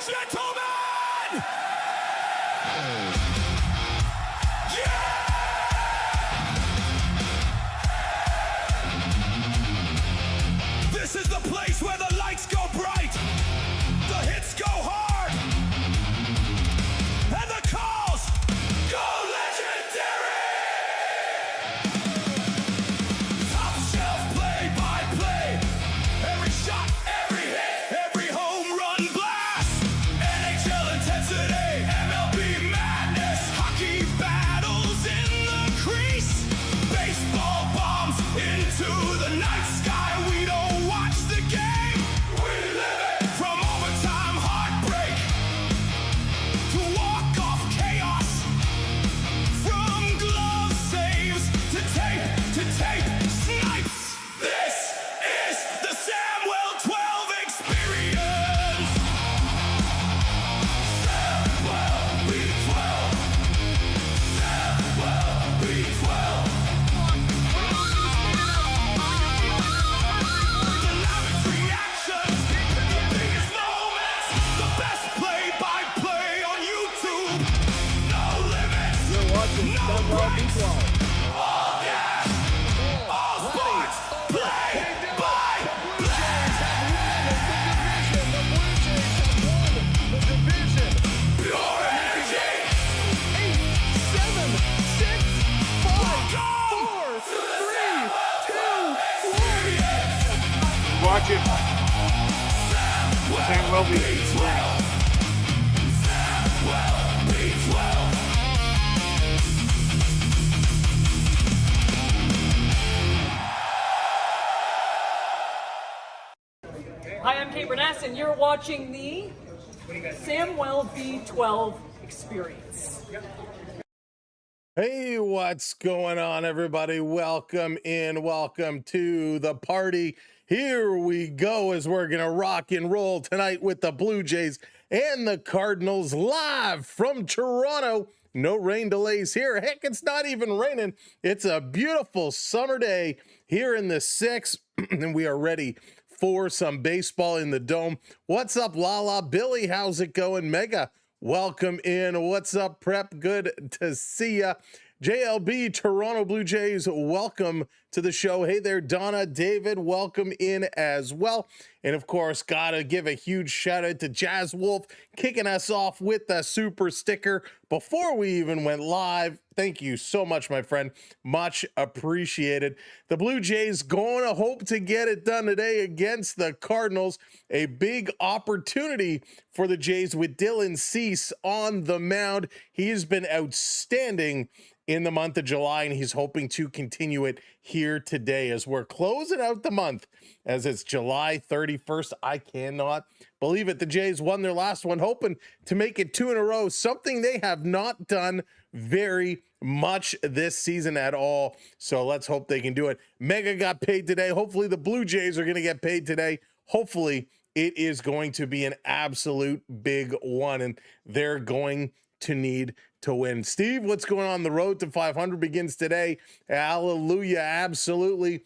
gentlemen! Yeah! This is the place where the lights go bright, the hits go hard, and the calls go legendary! Top shelf play-by-play, every shot, every hit, every home run blast, NHL intensity, MLB madness, hockey battles in the crease, baseball bombs into the night sky. We don't watch the game, we live it. From overtime heartbreak to walk-off chaos, from glove saves to tape snipes. This is the Samwell 12 experience. Samwell B12. Samwell B12. The loudest reactions, the biggest moments, the best play-by-play on YouTube. No limits. You're watching No Samwell breaks. B12. All gas. All sports. Play-by-play. Pure energy. 8, 7, 6, 5, 4, 3, 2, 1. Watching Samwell B12. Samwell B12. Hi, I'm Kate Burness, and you're watching the Samwell B12 Experience. Hey, what's going on, everybody? Welcome in. Welcome to the party. Here we go as we're going to rock and roll tonight with the Blue Jays and the Cardinals live from Toronto. No rain delays here. Heck, it's not even raining. It's a beautiful summer day here in the 6, and we are ready for some baseball in the Dome. What's up, Lala? Billy, how's it going? Mega, welcome in. What's up, Prep? Good to see ya. JLB, Toronto Blue Jays, welcome to the show. Hey there, Donna, David, welcome in as well. And of course, gotta give a huge shout out to Jazz Wolf, kicking us off with the super sticker before we even went live. Thank you so much, my friend. Much appreciated. The Blue Jays going to hope to get it done today against the Cardinals. A big opportunity for the Jays with Dylan Cease on the mound. He has been outstanding in the month of July, and he's hoping to continue it here today as we're closing out the month as it's July 31st. I cannot believe it. The Jays won their last one, hoping to make it 2 in a row, something they have not done very much this season at all. So let's hope they can do it. Mega got paid today. Hopefully the Blue Jays are going to get paid today. Hopefully it is going to be an absolute big one, and they're going to need to win. Steve, what's going on? The road to 500 begins today. Hallelujah. Absolutely.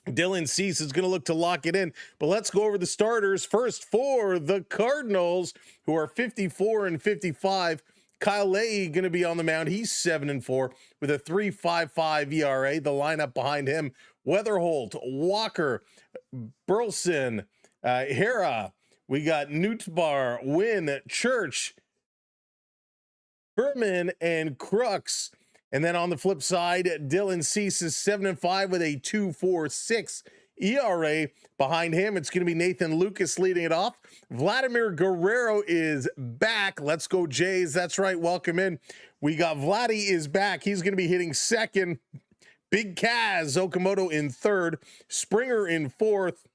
Dylan Cease is going to look to lock it in, but let's go over the starters first for the Cardinals, who are 54-55. Kyle Leahy going to be on the mound. He's 7-4 with a 3.55 ERA. The lineup behind him: Weatherholt, Walker, Burleson, Hera. We got Newtbar, Wynn, Church, Berman, and Crooks. And then on the flip side, Dylan Cease is 7-5 with a 2.46 ERA. Behind him, it's going to be Nathan Lucas leading it off. Vladimir Guerrero is back. Let's go Jays. That's right. Welcome in. We got Vladdy is back. He's going to be hitting second. Big Kaz Okamoto in third. Springer in fourth.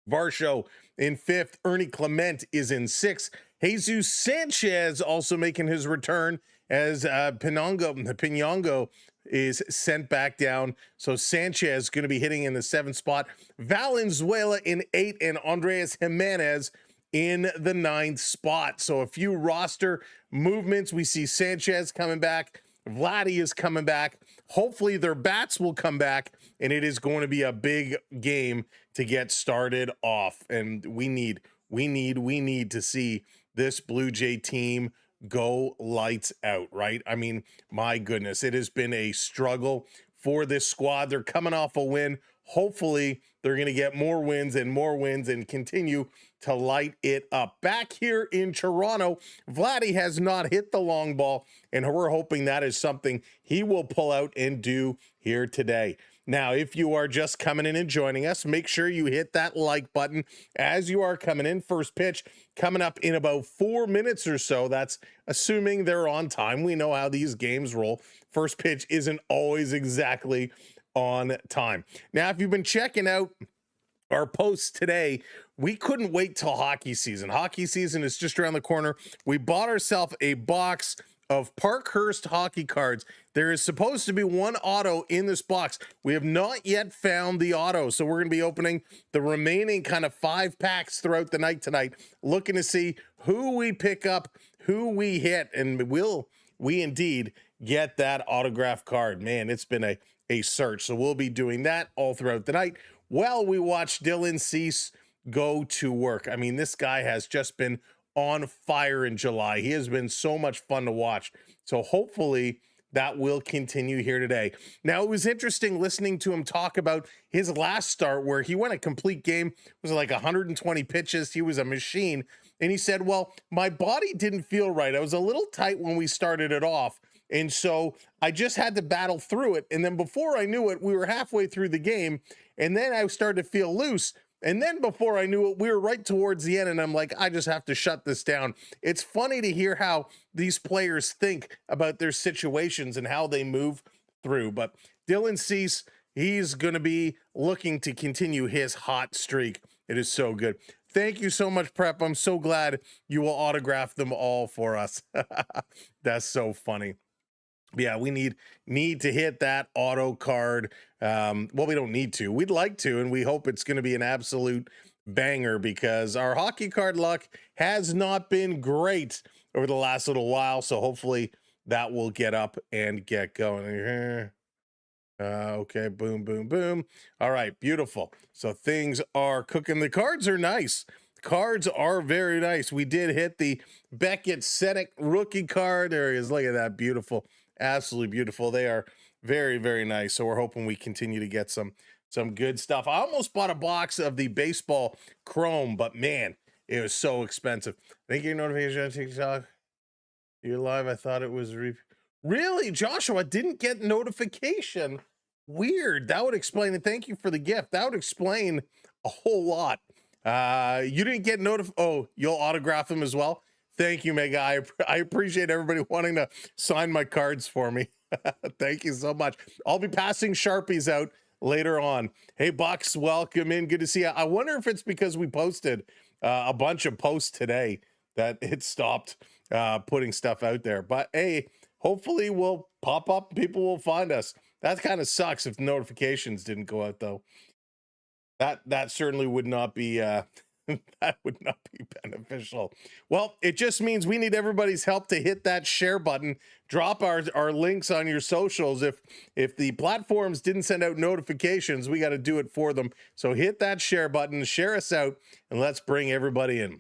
Varsho in fifth. Ernie Clement is in sixth. Jesus Sanchez also making his return as Pinongo is sent back down. So Sanchez going to be hitting in the 7th spot. Valenzuela in 8, and Andreas Jimenez in the 9th spot. So a few roster movements. We see Sanchez coming back. Vladdy is coming back. Hopefully their bats will come back, and it is going to be a big game to get started off. And we need to see this Blue Jay team go lights out, right? I mean, my goodness, it has been a struggle for this squad. They're coming off a win. Hopefully, they're going to get more wins and continue to light it up. Back here in Toronto, Vladdy has not hit the long ball, and we're hoping that is something he will pull out and do here today. Now, if you are just coming in and joining us, make sure you hit that like button as you are coming in. First pitch coming up in about 4 minutes or so. That's assuming they're on time. We know how these games roll. First pitch isn't always exactly on time. Now, if you've been checking out our posts today, we couldn't wait till hockey season. Hockey season is just around the corner. We bought ourselves a box of Parkhurst hockey cards. There is supposed to be one auto in this box. We have not yet found the auto, so we're going to be opening the remaining kind of 5 packs throughout the night tonight, looking to see who we pick up, who we hit, and will we indeed get that autograph card. Man, it's been a search, so we'll be doing that all throughout the night. Well, we watched Dylan Cease go to work. I mean, this guy has just been on fire in July. He has been so much fun to watch. So hopefully that will continue here today. Now, it was interesting listening to him talk about his last start where he went a complete game. It was like 120 pitches. He was a machine. And he said, well, my body didn't feel right. I was a little tight when we started it off. And so I just had to battle through it. And then before I knew it, we were halfway through the game. And then I started to feel loose. And then before I knew it, we were right towards the end. And I'm like, I just have to shut this down. It's funny to hear how these players think about their situations and how they move through. But Dylan Cease, he's going to be looking to continue his hot streak. It is so good. Thank you so much, Prep. I'm so glad you will autograph them all for us. That's so funny. Yeah, we need to hit that auto card. Well, we don't need to. We'd like to, and we hope it's going to be an absolute banger because our hockey card luck has not been great over the last little while. So hopefully that will get up and get going. Okay, boom, boom, boom. All right, beautiful. So things are cooking. The cards are nice. Cards are very nice. We did hit the Beckett Senek rookie card. There he is. Look at that. Beautiful. Absolutely beautiful. They are very, very nice. So we're hoping we continue to get some good stuff. I almost bought a box of the baseball chrome, but man, it was so expensive. Thank you, notification on TikTok. You're live. I thought it was really, Joshua, didn't get notification. Weird. That would explain it. Thank you for the gift. That would explain a whole lot. You didn't get oh, you'll autograph them as well. Thank you, Mega. I appreciate everybody wanting to sign my cards for me. Thank you so much. I'll be passing Sharpies out later on. Hey, Bucks, welcome in. Good to see you. I wonder if it's because we posted a bunch of posts today that it stopped putting stuff out there. But hey, hopefully we'll pop up. People will find us. That kind of sucks if notifications didn't go out, though. That certainly would not be that would not be beneficial. Well, it just means we need everybody's help to hit that share button. Drop our links on your socials. If the platforms didn't send out notifications, we got to do it for them. So hit that share button, share us out, and let's bring everybody in.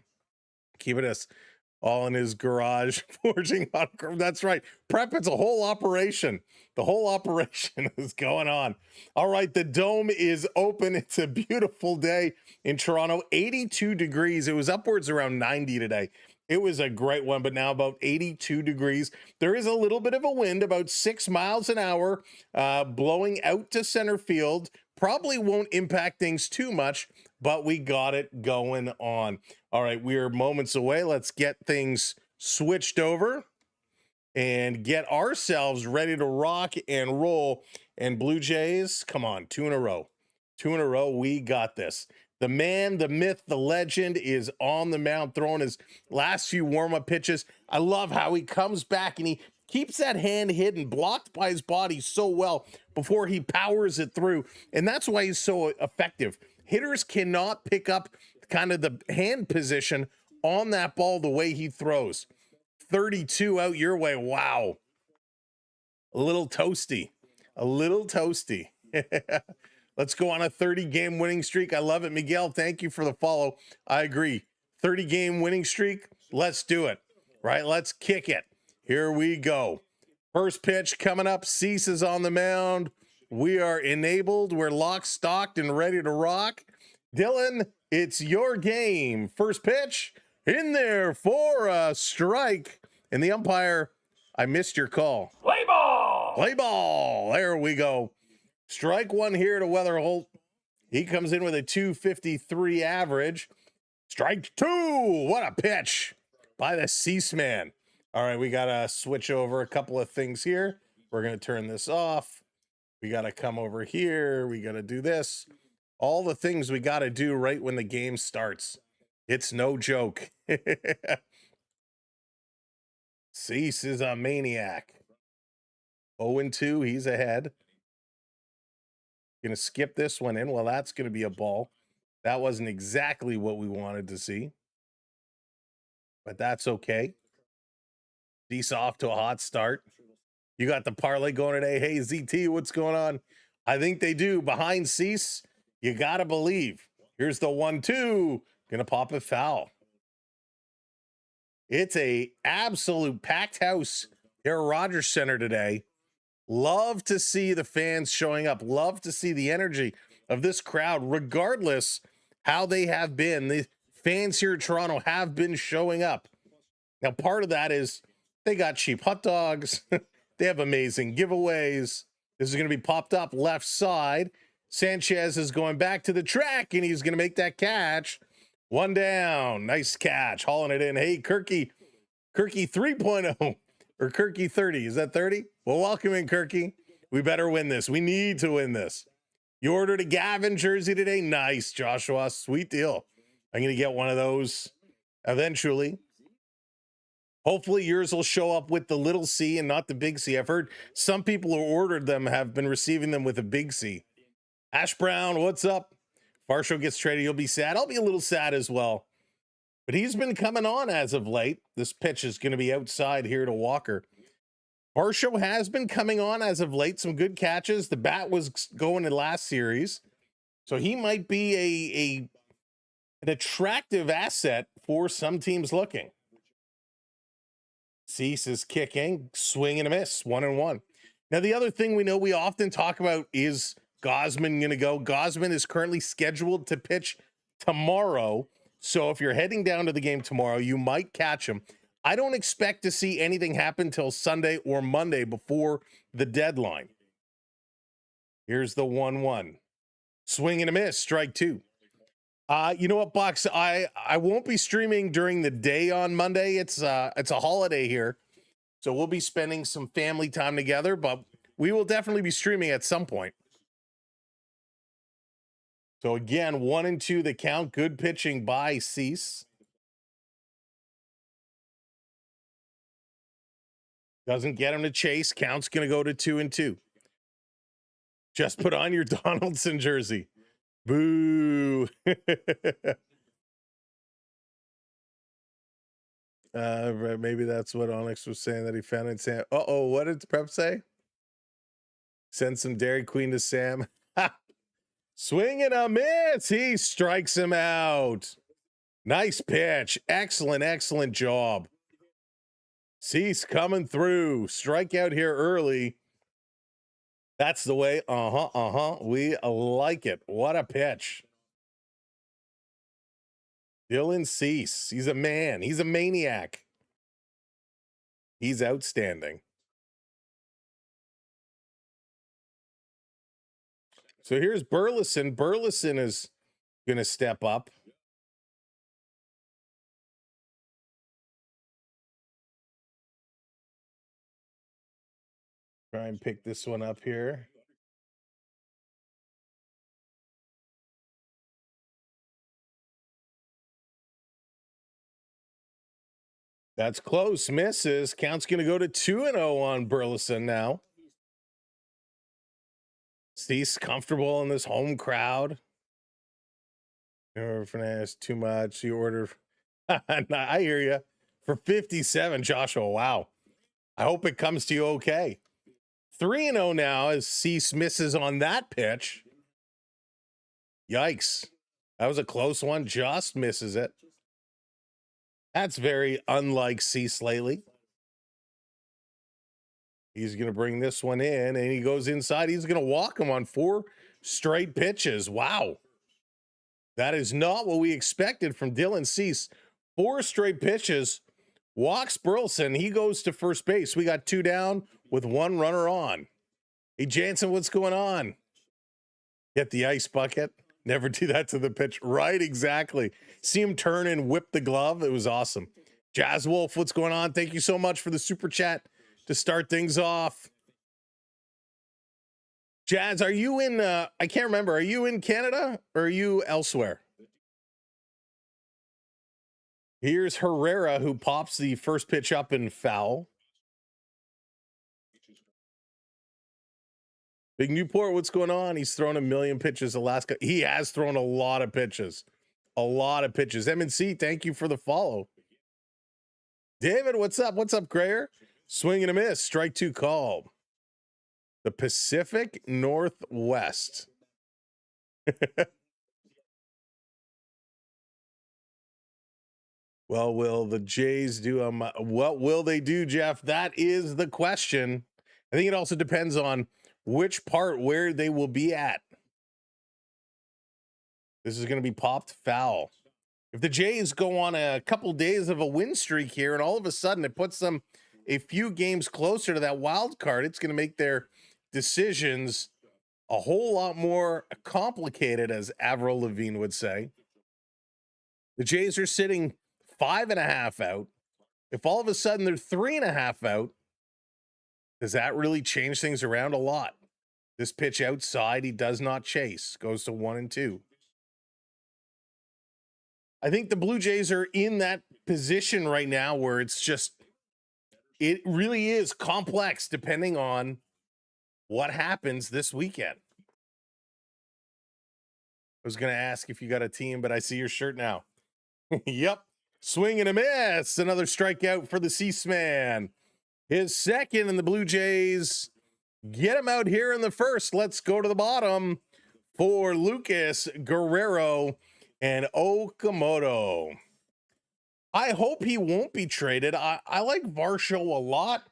Keeping us all in his garage forging on. That's right. Prep, it's a whole operation. The whole operation is going on. All right, the dome is open. It's a beautiful day in Toronto. 82 degrees. It was upwards around 90 today. It was a great one, but now about 82 degrees. There is a little bit of a wind, about 6 miles an hour, blowing out to center field. Probably won't impact things too much, but we got it going on. All right, we are moments away. Let's get things switched over and get ourselves ready to rock and roll. And Blue Jays, come on, 2 in a row. 2 in a row, we got this. The man, the myth, the legend is on the mound throwing his last few warm-up pitches. I love how he comes back and he keeps that hand hidden, blocked by his body so well before he powers it through. And that's why he's so effective. Hitters cannot pick up kind of the hand position on that ball the way he throws. 32 out your way. Wow. A little toasty. A little toasty. Let's go on a 30-game winning streak. I love it. Miguel, thank you for the follow. I agree. 30-game winning streak. Let's do it, right? Let's kick it. Here we go. First pitch coming up. Cease is on the mound. We are enabled. We're locked, stocked, and ready to rock. Dylan, it's your game. First pitch in there for a strike. And the umpire, I missed your call. Play ball! Play ball. There we go. Strike one here to Weatherholt. He comes in with a 253 average. Strike two. What a pitch by the Cease man. All right, we got to switch over a couple of things here. We're going to turn this off. We got to come over here. We got to do this. All the things we got to do right when the game starts. It's no joke. Cease is a maniac. 0-2, he's ahead. Going to skip this one in. Well, that's going to be a ball. That wasn't exactly what we wanted to see. But that's okay. Cease off to a hot start. You got the parlay going today. Hey, ZT, what's going on? I think they do. Behind Cease, you got to believe. Here's the 1-2. Going to pop it foul. It's a absolute packed house here at Rogers Center today. Love to see the fans showing up. Love to see the energy of this crowd, regardless how they have been. The fans here in Toronto have been showing up. Now, part of that is they got cheap hot dogs. They have amazing giveaways. This is going to be popped up left side. Sanchez is going back to the track, and he's going to make that catch. One down. Nice catch. Hauling it in. Hey, Kirky 3.0 or Kirky 30. Is that 30? Well, welcome in, Kirky. We better win this. We need to win this. You ordered a Gavin jersey today? Nice, Joshua. Sweet deal. I'm going to get one of those eventually. Hopefully yours will show up with the little C and not the big C. I've heard some people who ordered them have been receiving them with a big C. Ash Brown, what's up? Varsho gets traded. You'll be sad. I'll be a little sad as well. But he's been coming on as of late. This pitch is going to be outside here to Walker. Varsho has been coming on as of late. Some good catches. The bat was going in last series. So he might be an attractive asset for some teams looking. Cease is kicking, swing and a miss, 1-1. Now, the other thing we often talk about is Gausman going to go. Gausman is currently scheduled to pitch tomorrow. So if you're heading down to the game tomorrow, you might catch him. I don't expect to see anything happen till Sunday or Monday before the deadline. Here's the 1-1. Swing and a miss, strike two. You know what, Bucks? I won't be streaming during the day on Monday. It's a holiday here, so we'll be spending some family time together. But we will definitely be streaming at some point. So again, 1-2 the count. Good pitching by Cease. Doesn't get him to chase. Count's going to go to 2-2. Just put on your Donaldson jersey. Boo. Maybe that's what Onyx was saying that he found in Sam. Uh-oh, what did Prep say? Send some Dairy Queen to Sam. Swing and a miss. He strikes him out. Nice pitch. Excellent job. Cease coming through. Strikeout here early. That's the way. We like it. What a pitch. Dylan Cease. He's a man. He's a maniac. He's outstanding. So here's Burleson. Burleson is going to step up. Try and pick this one up here. That's close. Misses. Count's going to go to 2-0 on Burleson now. Cease comfortable in this home crowd. Fernandez, too much. You order. I hear you. For 57, Joshua. Wow. I hope it comes to you okay. 3-0 now as Cease misses on that pitch. Yikes. That was a close one. Just misses it. That's very unlike Cease lately. He's going to bring this one in, and he goes inside. He's going to walk him on 4 straight pitches. Wow. That is not what we expected from Dylan Cease. 4 straight pitches. Walks Burleson. He goes to first base. We got 2 down with 1 runner on. Hey, Jansen, what's going on? Get the ice bucket. Never do that to the pitch. Right, exactly. See him turn and whip the glove. It was awesome. Jazz Wolf, what's going on? Thank you so much for the super chat to start things off. Jazz, are you in, I can't remember, are you in Canada or are you elsewhere? Here's Herrera, who pops the first pitch up and foul. Big Newport, what's going on? He's thrown a million pitches Alaska. He has thrown a lot of pitches. A lot of pitches. MNC, thank you for the follow. David, what's up? What's up, Grayer? Swing and a miss. Strike 2 called. The Pacific Northwest. Well, will the Jays do what will they do, Jeff? That is the question. I think it also depends on which part where they will be at. This is going to be popped foul. If the Jays go on a couple days of a win streak here and all of a sudden it puts them a few games closer to that wild card, it's going to make their decisions a whole lot more complicated, as Avril Lavigne would say. The Jays are sitting 5.5 out. If all of a sudden they're 3.5 out, does that really change things around? A lot. This pitch outside, he does not chase, goes to 1-2. I think the Blue Jays are in that position right now where it's just, it really is complex depending on what happens this weekend. I was going to ask if you got a team, but I see your shirt now. Yep. Swing and a miss. Another strikeout for the Ceaseman. His second, and the Blue Jays get him out here in the first. Let's go to the bottom for Lucas, Guerrero, and Okamoto. I hope he won't be traded. I like Varsho a lot.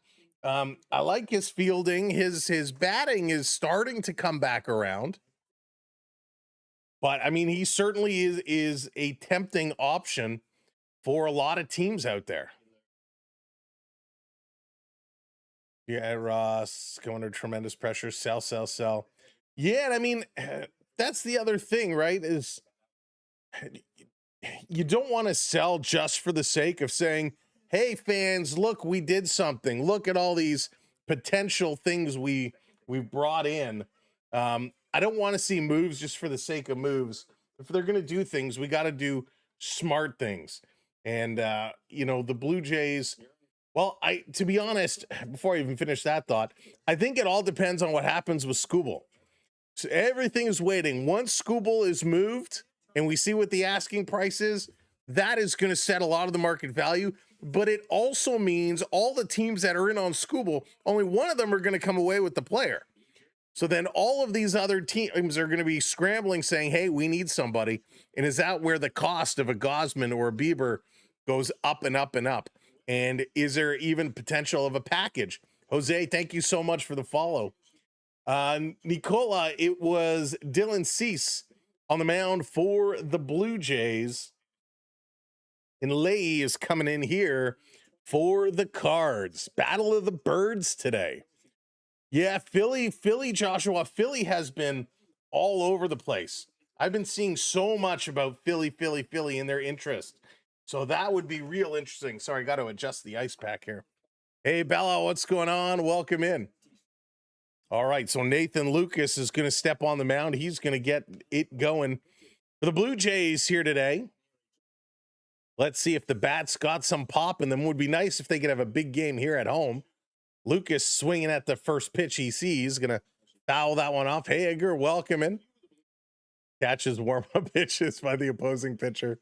I like his fielding. His batting is starting to come back around. But I mean, he certainly is a tempting option for a lot of teams out there. Yeah, Ross going under tremendous pressure. Sell. Yeah, and I mean, that's the other thing, right? Is you don't want to sell just for the sake of saying, hey, fans, look, we did something. Look at all these potential things we've brought in. I don't want to see moves just for the sake of moves. If they're going to do things, we got to do smart things. And, the Blue Jays, well, to be honest, before I even finish that thought, I think it all depends on what happens with Skubal. So everything is waiting. Once Skubal is moved and we see what the asking price is, that is going to set a lot of the market value. But it also means all the teams that are in on Skubal, only one of them are going to come away with the player. So then all of these other teams are going to be scrambling saying, hey, we need somebody. And is that where the cost of a Gosman or a Bieber goes up and up and up? And is there even potential of a package? Jose, thank you so much for the follow. Nicola, it was Dylan Cease on the mound for the Blue Jays. And Leahy is coming in here for the Cards. Battle of the Birds today. Yeah, Philly, Joshua. Philly has been all over the place. I've been seeing so much about Philly in their interest. So that would be real interesting. Sorry, got to adjust the ice pack here. Hey, Bella, what's going on? Welcome in. All right, so Nathan Lucas is going to step on the mound. He's going to get it going for the Blue Jays here today. Let's see if the bats got some pop in them. Would be nice if they could have a big game here at home. Lucas swinging at the first pitch he sees, going to foul that one off. Hey, Edgar, welcome in. Catches warm-up pitches by the opposing pitcher.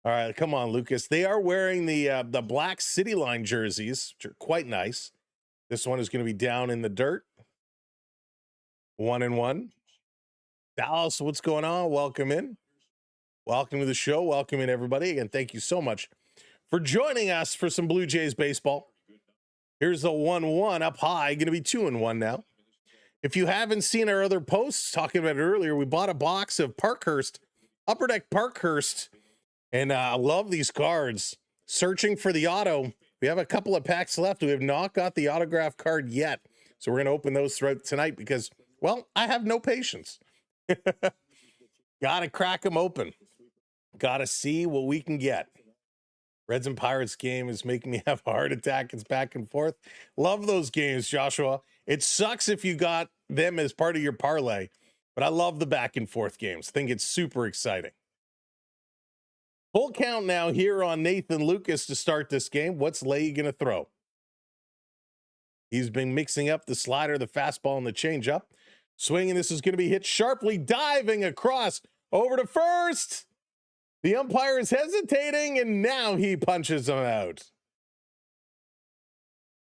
All right, come on, Lucas. They are wearing the black City Line jerseys, which are quite nice. This one is going to be down in the dirt. 1-1. Dallas, what's going on? Welcome in. Welcome to the show. Welcome in, everybody. Again, thank you so much for joining us for some Blue Jays baseball. Here's the 1-1 up high, going to be 2-1 now. If you haven't seen our other posts talking about it earlier, we bought a box of Parkhurst, Upper Deck Parkhurst, and I love these cards. Searching for the auto. We have a couple of packs left. We have not got the autograph card yet. So we're going to open those throughout tonight because, well, I have no patience. Got to crack them open. Got to see what we can get. Reds and Pirates game is making me have a heart attack. It's back and forth. Love those games, Joshua. It sucks if you got them as part of your parlay, but I love the back and forth games. Think it's super exciting. Full count now here on Nathan Lucas to start this game. What's Leahy going to throw? He's been mixing up the slider, the fastball, and the changeup. Swinging, this is going to be hit sharply, diving across over to first. The umpire is hesitating, and now he punches him out.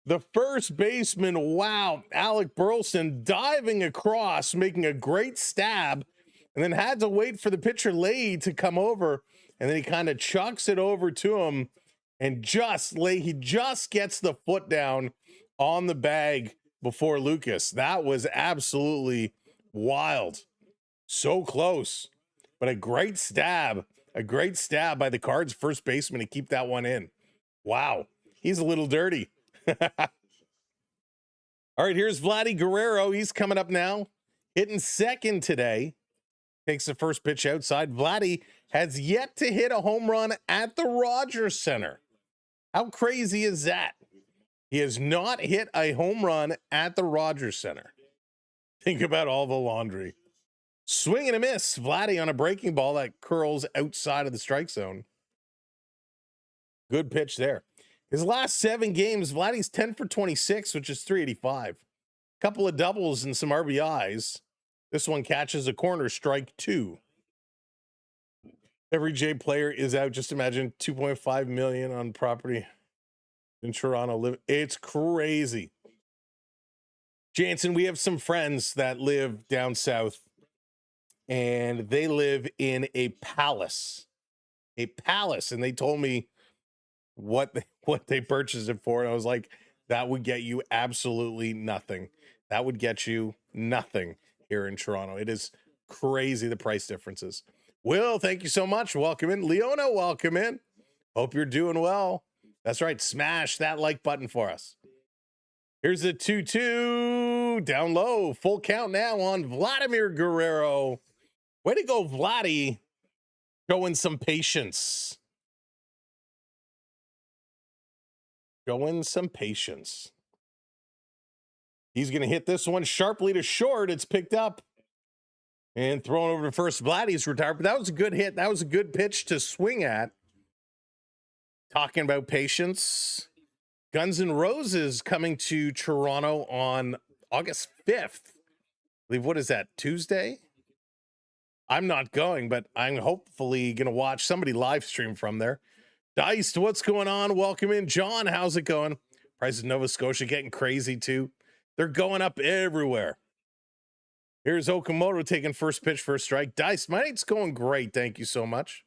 The first baseman, wow, Alec Burleson diving across, making a great stab, and then had to wait for the pitcher Leahy to come over, and then he kind of chucks it over to him, and Leahy just gets the foot down on the bag before Lucas. That was absolutely wild. So close, but a great stab. A great stab by the Cards first baseman to keep that one in. Wow, he's a little dirty. All right, here's Vladdy Guerrero. He's coming up now. Hitting second today. Takes the first pitch outside. Vladdy has yet to hit a home run at the Rogers Center. How crazy is that? He has not hit a home run at the Rogers Center. Think about all the laundry. Swing and a miss. Vladdy on a breaking ball that curls outside of the strike zone. Good pitch there. His last 7 games, Vladdy's 10 for 26, which is 385. Couple of doubles and some RBIs. This one catches a corner, strike 2. Every J player is out. Just imagine 2.5 million on property in Toronto. It's crazy. Jansen, we have some friends that live down south, and they live in a palace, and they told me what they purchased it for. And I was like, that would get you absolutely nothing. That would get you nothing here in Toronto. It is crazy, the price differences. Will, thank you so much. Welcome in. Leona, welcome in. Hope you're doing well. That's right. Smash that like button for us. Here's the 2-2 down low. Full count now on Vladimir Guerrero. Way to go, Vladdy. Showing some patience. Showing some patience. He's going to hit this one sharply to short. It's picked up and thrown over to first. Vladdy's retired, but that was a good hit. That was a good pitch to swing at. Talking about patience. Guns N' Roses coming to Toronto on August 5th. I believe, what is that, Tuesday? I'm not going, but I'm hopefully going to watch somebody live stream from there. Diced, what's going on? Welcome in. John, how's it going? Prices of Nova Scotia getting crazy too. They're going up everywhere. Here's Okamoto taking first pitch for a strike. Dice, my night's going great. Thank you so much.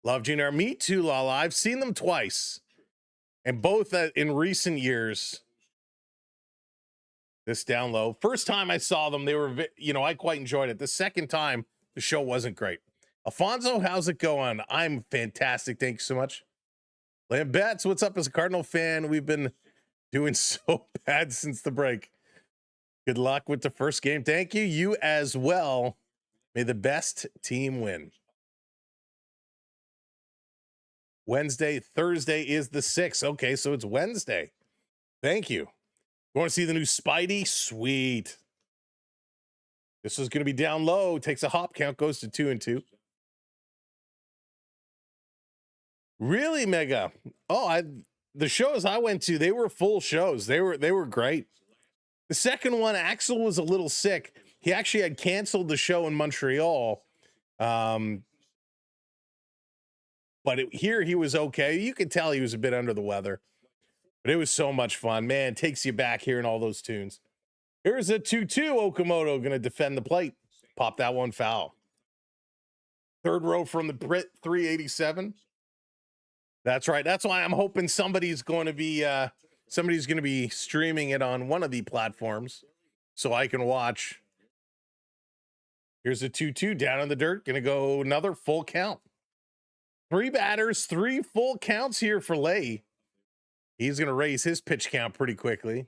Love Gina. Me too, Lala. I've seen them twice. And both in recent years. This down low. First time I saw them, they were, I quite enjoyed it. The second time, the show wasn't great. Alfonso, how's it going? I'm fantastic. Thank you so much. Lamb Betts, what's up as a Cardinal fan? We've been doing so bad since the break. Good luck with the first game. Thank you. You as well. May the best team win. Thursday is the 6th. Okay, so it's Wednesday. Thank you. You want to see the new Spidey? Sweet. This is going to be down low. Takes a hop count, goes to 2-2. Really, Mega? Oh, the shows I went to, they were full shows. They were great. The second one, Axel was a little sick. He actually had canceled the show in Montreal. But here he was okay. You could tell he was a bit under the weather. But it was so much fun. Man, takes you back hearing all those tunes. Here's a 2-2. Okamoto going to defend the plate. Pop that one foul. Third row from the Brit 387. That's right. That's why I'm hoping somebody's going to be streaming it on one of the platforms so I can watch. Here's a 2-2 down in the dirt. Going to go another full count. 3 batters, 3 full counts here for Leahy. He's going to raise his pitch count pretty quickly.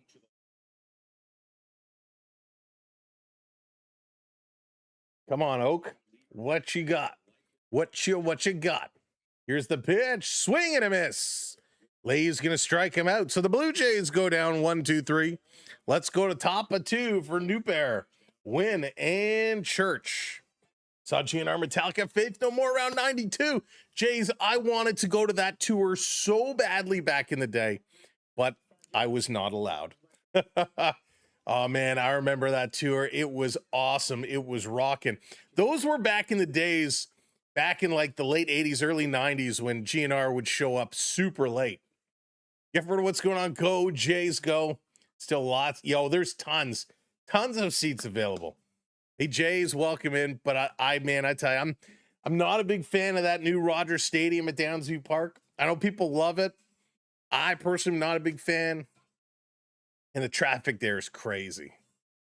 Come on, Oak. What you got? What you got? Here's the pitch. Swing and a miss. Leahy's going to strike him out. So the Blue Jays go down 1-2-3. Let's go to top of 2 for Newpair, Wynn, and Church. Saw GNR Metallica, Faith No More, around 92. Jays, I wanted to go to that tour so badly back in the day, but I was not allowed. Oh, man, I remember that tour. It was awesome. It was rocking. Those were back in the days, back in like the late 80s, early 90s, when GNR would show up super late. Get rid of what's going on. Go, Jays, go. Still lots. Yo, there's tons of seats available. Hey, Jays, welcome in. But I tell you, I'm not a big fan of that new Rogers Stadium at Downsview Park. I know people love it. I personally am not a big fan. And the traffic there is crazy.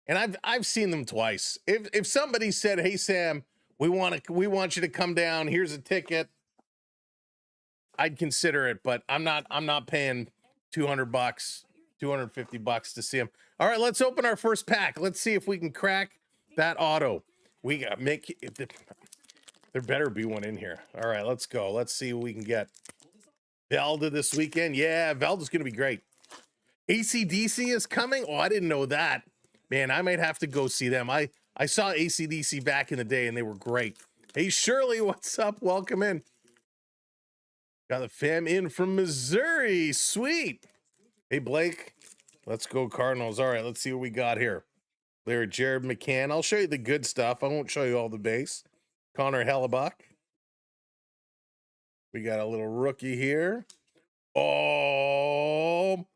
And I've seen them twice. If somebody said, "Hey Sam, we want you to come down. Here's a ticket," I'd consider it, but I'm not paying $200, $250 to see him. All right, let's open our first pack. Let's see if we can crack that auto. We got there better be one in here. All right, let's go. Let's see what we can get. Velda this weekend. Yeah, Velda's gonna be great. AC/DC is coming. Oh, I didn't know that. Man, I might have to go see them. I saw AC/DC back in the day and they were great. Hey, Shirley, what's up? Welcome in. Got the fam in from Missouri. Sweet. Hey, Blake. Let's go Cardinals. All right, let's see what we got here. There, Jared McCann. I'll show you the good stuff. I won't show you all the base. Connor Hellebuck. We got a little rookie here. Oh,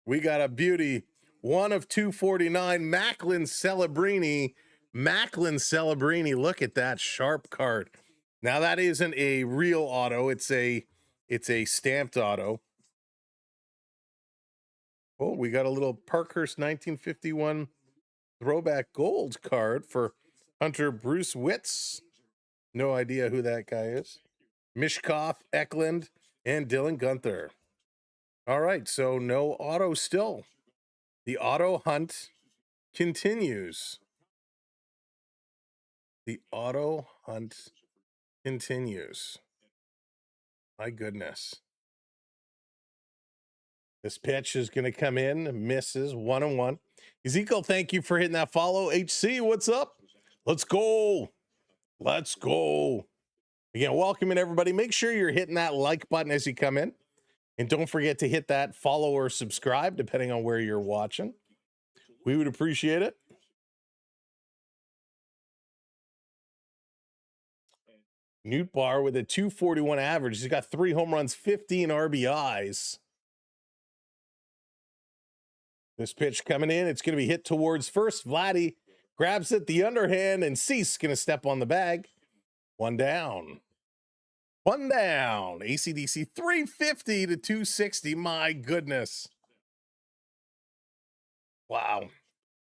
we got a beauty. 1 of 249. Macklin Celebrini. Look at that sharp card. Now that isn't a real auto. It's a stamped auto. Oh, we got a little Parkhurst 1951 throwback gold card for Hunter Bruce Witz. No idea who that guy is. Mishkoff, Eklund, and Dylan Gunther. All right, so no auto still. The auto hunt continues. The auto hunt continues. My goodness. This pitch is going to come in, misses 1-1. Ezekiel, thank you for hitting that follow. HC, what's up? Let's go. Let's go. Again, welcome in, everybody. Make sure you're hitting that like button as you come in. And don't forget to hit that follow or subscribe, depending on where you're watching. We would appreciate it. Newt Bar with a 241 average. He's got 3 home runs, 15 RBIs. This pitch coming in. It's going to be hit towards first. Vladdy grabs it, the underhand, and Cease going to step on the bag. 1 down. 1 down. AC/DC 350 to 260. My goodness. Wow.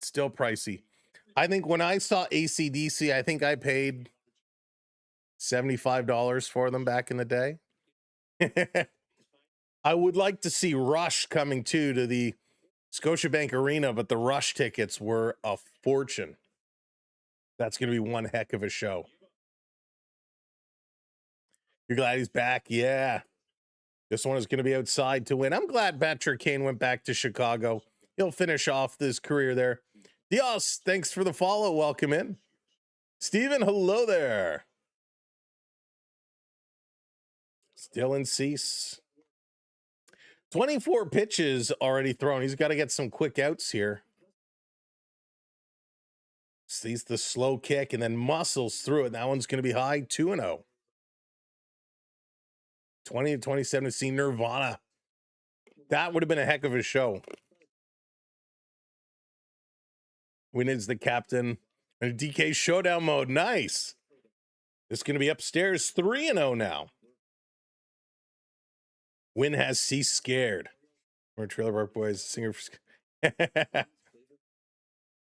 Still pricey. I think when I saw AC/DC, I think I paid $75 for them back in the day. I would like to see Rush coming to the Scotiabank Arena, but the Rush tickets were a fortune. That's going to be one heck of a show. You're glad he's back? Yeah. This one is going to be outside to win. I'm glad Patrick Kane went back to Chicago. He'll finish off this career there. Dios, thanks for the follow. Welcome in. Steven, hello there. Still in Cease. 24 pitches already thrown. He's got to get some quick outs here. Sees the slow kick and then muscles through it. That one's going to be high, 2-0. 20 to 27 to see Nirvana. That would have been a heck of a show. Win is the captain. And DK showdown mode. Nice. This is going to be upstairs 3-0 now. Win has ceased scared. We're Trailer Park Boys singer.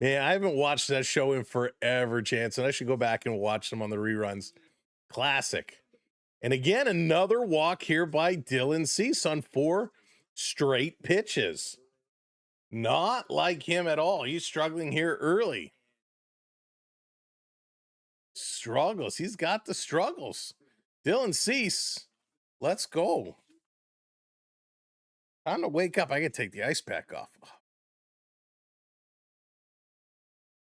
Man, I haven't watched that show in forever, Chance, and I should go back and watch them on the reruns. Classic. And again, another walk here by Dylan Cease on 4 straight pitches. Not like him at all. He's struggling here early. Struggles. He's got the struggles. Dylan Cease, let's go. Time to wake up. I can take the ice pack off.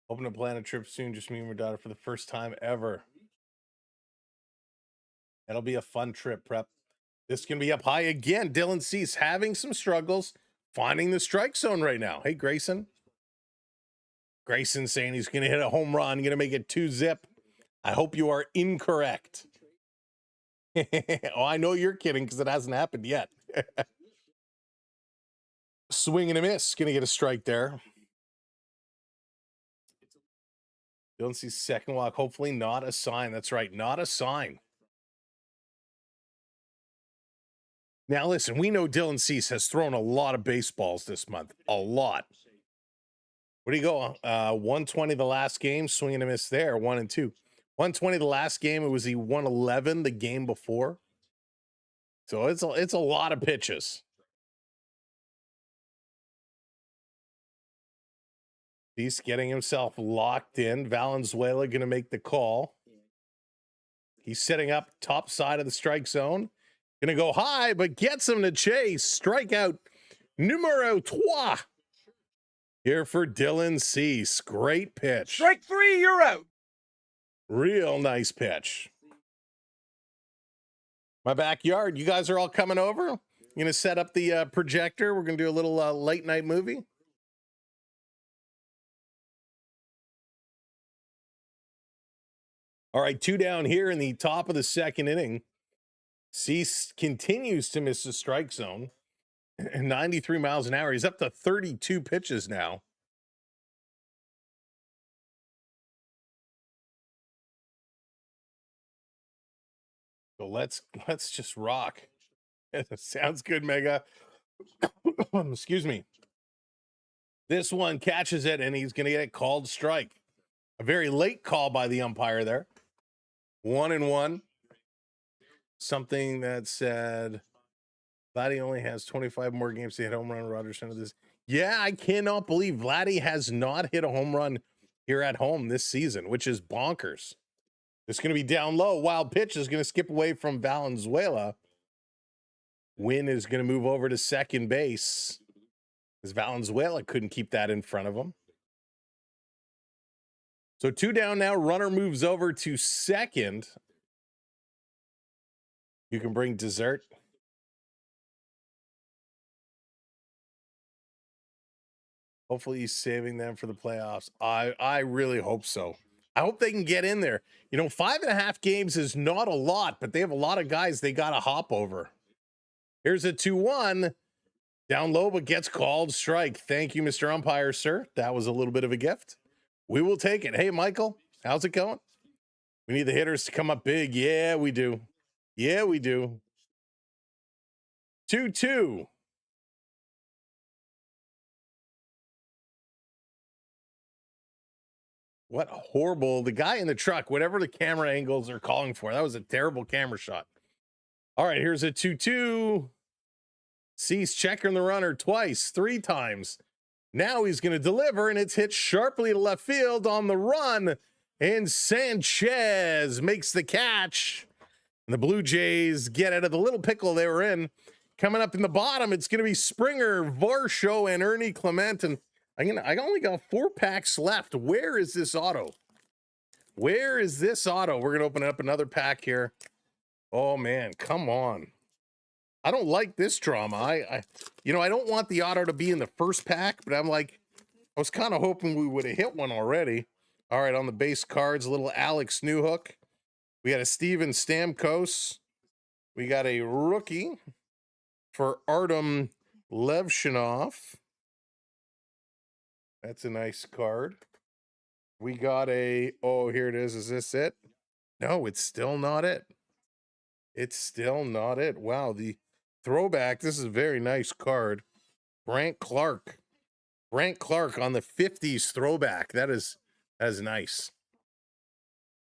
Hoping to plan a trip soon. Just me and my daughter for the first time ever. That'll be a fun trip, Prep. This can be up high again. Dylan Cease having some struggles finding the strike zone right now. Hey, Grayson. Grayson saying he's going to hit a home run, going to make it 2-zip. I hope you are incorrect. Oh, I know you're kidding because it hasn't happened yet. Swing and a miss. Going to get a strike there. Dylan Cease second walk. Hopefully not a sign. That's right. Not a sign. Now, listen, we know Dylan Cease has thrown a lot of baseballs this month. A lot. What do you go? 120 the last game, swing and a miss there, 1 and 2. 120 the last game. It was the 111 the game before. So it's a lot of pitches. Cease getting himself locked in. Valenzuela going to make the call. He's setting up top side of the strike zone. Going to go high, but gets him to chase. Strikeout numero 3 here for Dylan Cease. Great pitch. Strike 3, you're out. Real nice pitch. My backyard. You guys are all coming over? You're going to set up the projector. We're going to do a little late night movie. All right, 2 down here in the top of the second inning. Cease continues to miss the strike zone. 93 miles an hour. He's up to 32 pitches now. So let's just rock. Sounds good, Mega. Excuse me. This one catches it, and he's going to get called strike. A very late call by the umpire there. 1-1. Something that said Vladdy only has 25 more games to hit home run. Rogers into this. Yeah, I cannot believe Vladdy has not hit a home run here at home this season, which is bonkers. It's going to be down low. Wild pitch is going to skip away from Valenzuela. Wynn is going to move over to second base because Valenzuela couldn't keep that in front of him. So 2 down now. Runner moves over to second. You can bring dessert. Hopefully he's saving them for the playoffs. I really hope so. I hope they can get in there. 5.5 games is not a lot, but they have a lot of guys they got to hop over. Here's a 2-1. Down low, but gets called strike. Thank you, Mr. Umpire, sir. That was a little bit of a gift. We will take it. Hey, Michael, how's it going? We need the hitters to come up big. Yeah, we do. Yeah, we do. 2-2. What horrible. The guy in the truck, whatever the camera angles are calling for, that was a terrible camera shot. All right, here's a 2-2. Cease checking the runner twice, 3 times. Now he's going to deliver, and it's hit sharply to left field on the run. And Sanchez makes the catch. And the Blue Jays get out of the little pickle they were in. Coming up in the bottom, it's going to be Springer, Varsho, and Ernie Clement. And I only got 4 packs left. Where is this auto? Where is this auto? We're going to open up another pack here. Oh, man, come on. I don't like this drama. I don't want the auto to be in the first pack, but I was kind of hoping we would have hit one already. All right, on the base cards, a little Alex Newhook. We got a Steven Stamkos. We got a rookie for Artem Levshinov. That's a nice card. We got here it is. Is this it? No, it's still not it. It's still not it. Wow, the throwback. This is a very nice card. Brandt Clark. Brandt Clark on the 50s throwback. That is nice.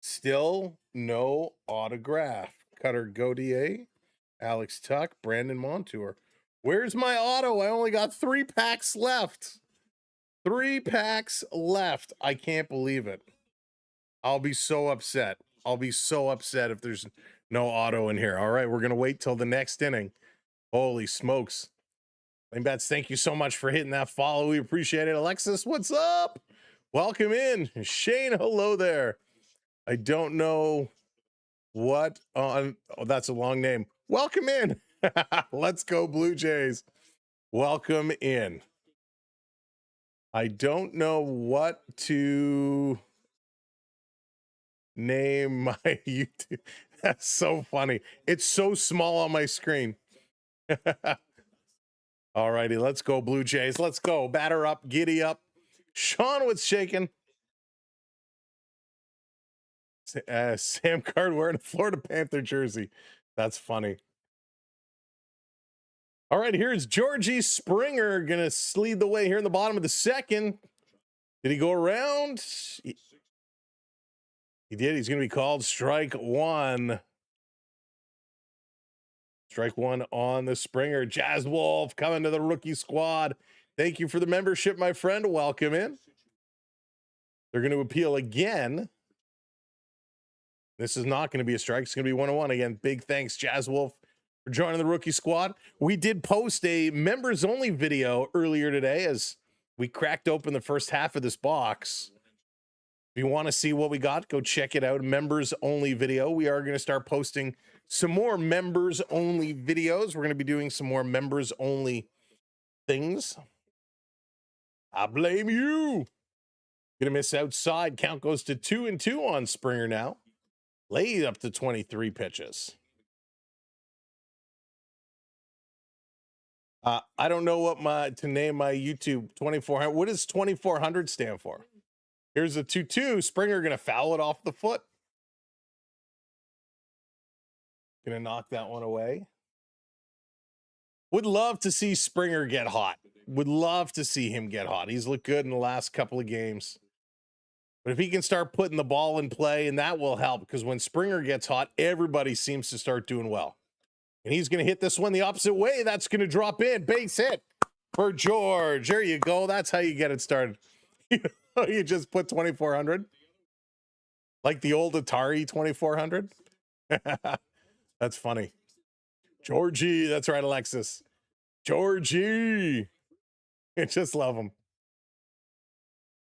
Still no autograph. Cutter Gaudier, Alex Tuck, Brandon Montour. Where's my auto? I only got 3 packs left. 3 packs left. I can't believe it. I'll be so upset. I'll be so upset if there's no auto in here. All right, we're going to wait till the next inning. Holy smokes. Lane Bets, thank you so much for hitting that follow. We appreciate it. Alexis, what's up? Welcome in. Shane, hello there. I don't know what on. Oh, that's a long name. Welcome in. Let's go, Blue Jays. Welcome in. I don't know what to name my YouTube. That's so funny. It's so small on my screen. All righty, let's go, Blue Jays. Let's go. Batter up, giddy up. Sean was shaking. Sam Card wearing a Florida Panther jersey. That's funny. All right, here's Georgie Springer going to lead the way here in the bottom of the second. Did he go around? He did. He's going to be called strike one. Strike one on the Springer. Jazz Wolf coming to the rookie squad. Thank you for the membership, my friend. Welcome in. They're going to appeal again. This is not going to be a strike. It's going to be 1-1 again. Big thanks, Jazz Wolf, for joining the rookie squad. We did post a members only video earlier today as we cracked open the first half of this box. If you want to see what we got, go check it out. Members only video. We are going to start posting some more members only videos. We're going to be doing some more members only things. I blame you. Gonna miss outside. Count goes to 2-2 on Springer now. Laid up to 23 pitches. I don't know what to name my YouTube 2400. What does 2400 stand for? Here's a 2-2. Springer gonna foul it off the foot. Gonna knock that one away. Would love to see Springer get hot. Would love to see him get hot. He's looked good in the last couple of games. But if he can start putting the ball in play, and that will help, because when Springer gets hot, everybody seems to start doing well. And he's going to hit this one the opposite way. That's going to drop in. Base hit for George. There you go. That's how you get it started. You just put 2400. Like the old Atari 2400. That's funny. Georgie. That's right, Alexis. Georgie. I just love him.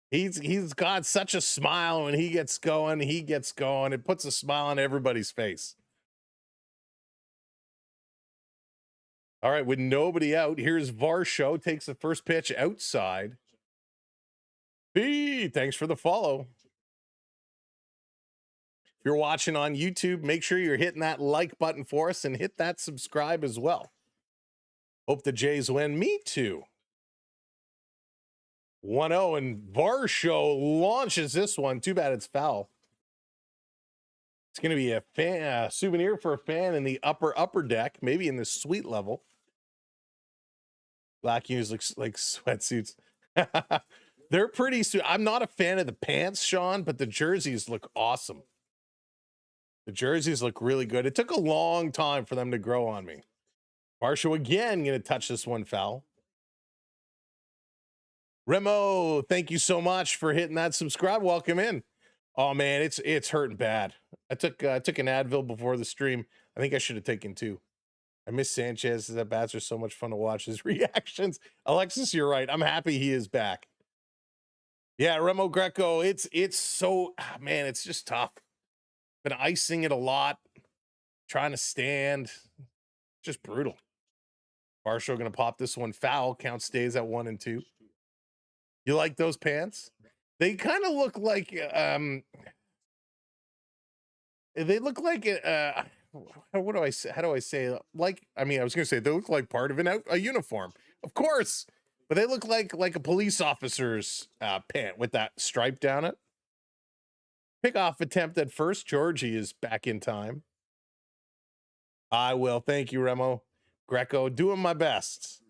He's got such a smile when he gets going. It puts a smile on everybody's face. All right, with nobody out, here's Varsho. Takes the first pitch outside. B, thanks for the follow. If you're watching on YouTube, make sure you're hitting that like button for us and hit that subscribe as well. Hope the Jays win. Me too. 1-0, and Varsho launches this one. Too bad it's foul. It's going to be a souvenir for a fan in the upper deck, maybe in the suite level. Black Unis looks like sweatsuits. They're pretty sweet. I'm not a fan of the pants, Sean, but the jerseys look awesome. The jerseys look really good. It took a long time for them to grow on me. Varsho again going to touch this one foul. Remo, thank you so much for hitting that subscribe. Welcome in. Oh man, it's hurting bad. I took an Advil before the stream. I think I should have taken 2. I miss Sanchez. His bats are so much fun to watch. His reactions. Alexis, you're right. I'm happy he is back. Yeah, Remo Greco. It's so man. It's just tough. Been icing it a lot. Trying to stand. Just brutal. Varsho gonna pop this one foul. Count stays at 1-2. You like those pants? They kind of look like they look like what do I say? How do I say? Like, I mean, I was gonna say they look like part of a uniform, of course, but they look like a police officer's pant with that stripe down it. Pickoff attempt at first. Georgie is back in time. I will. Thank you, Remo. Greco, doing my best.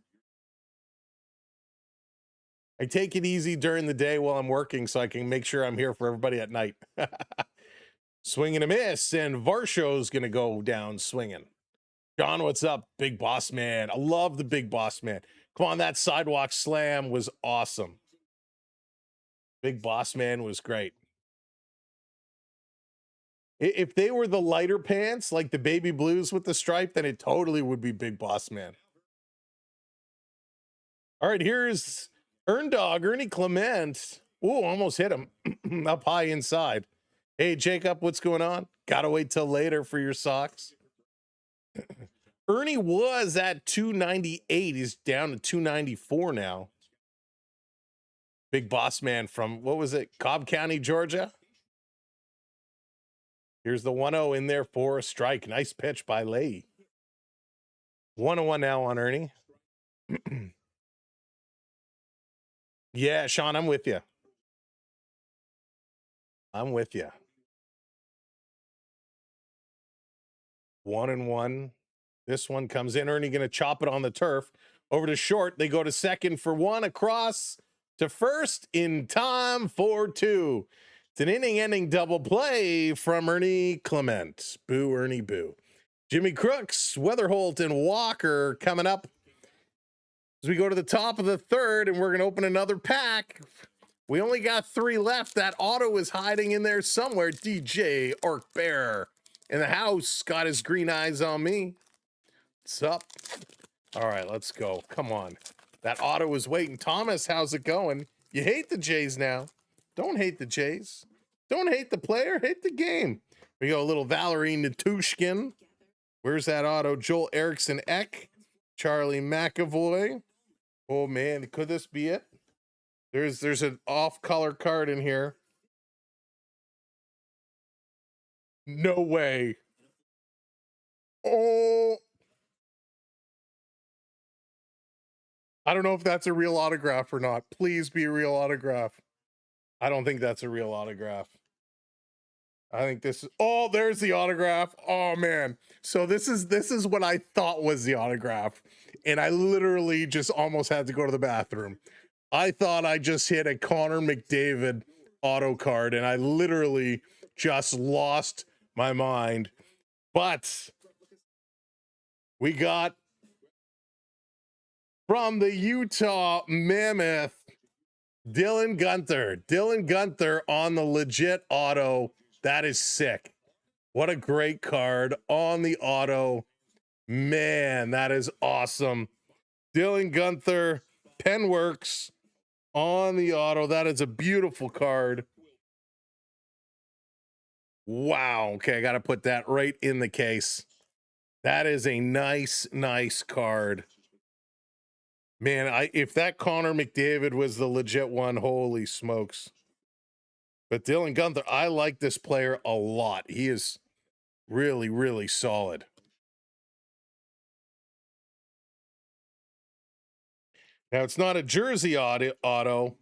I take it easy during the day while I'm working so I can make sure I'm here for everybody at night. Swing and a miss, and Varsho's going to go down swinging. John, what's up? Big Boss Man. I love the Big Boss Man. Come on, that sidewalk slam was awesome. Big Boss Man was great. If they were the lighter pants, like the baby blues with the stripe, then it totally would be Big Boss Man. All right, here's Ernie Clement. Ooh, almost hit him up high inside. Hey, Jacob, what's going on? Gotta wait till later for your socks. Ernie was at 298. He's down to 294 now. Big Boss Man from, what was it, Cobb County, Georgia? Here's the 1-0 in there for a strike. Nice pitch by Leahy. 1-1 now on Ernie. Yeah, Sean, I'm with you. I'm with you. 1-1. This one comes in. Ernie going to chop it on the turf. Over to short. They go to second for one. Across to first in time for two. It's an inning-ending double play from Ernie Clement. Boo, Ernie, boo. Jimmy Crooks, Weatherholt, and Walker coming up as we go to the top of the third, and we're going to open another pack. We only got 3 left. That auto is hiding in there somewhere. DJ Orc Bear in the house got his green eyes on me. What's up? All right, let's go. Come on. That auto is waiting. Thomas, how's it going? You hate the Jays now. Don't hate the Jays. Don't hate the player. Hate the game. We go a little Valerie Natushkin. Where's that auto? Joel Erickson Eck. Charlie McAvoy. Oh, man. Could this be it? There's an off-color card in here. No way. Oh. I don't know if that's a real autograph or not. Please be a real autograph. I don't think that's a real autograph. I think this is, oh, there's the autograph. Oh man. So this is what I thought was the autograph. And I literally just almost had to go to the bathroom. I thought I just hit a Connor McDavid auto card and I literally just lost my mind. But we got from the Utah Mammoth, Dylan Guenther. Dylan Guenther on the legit auto. That is sick. What a great card on the auto. Man, that is awesome. Dylan Guenther, Penworks on the auto. That is a beautiful card. Wow. Okay, I got to put that right in the case. That is a nice, nice card. Man, if that Connor McDavid was the legit one, holy smokes. But Dylan Guenther, I like this player a lot. He is really, really solid. Now, it's not a jersey auto.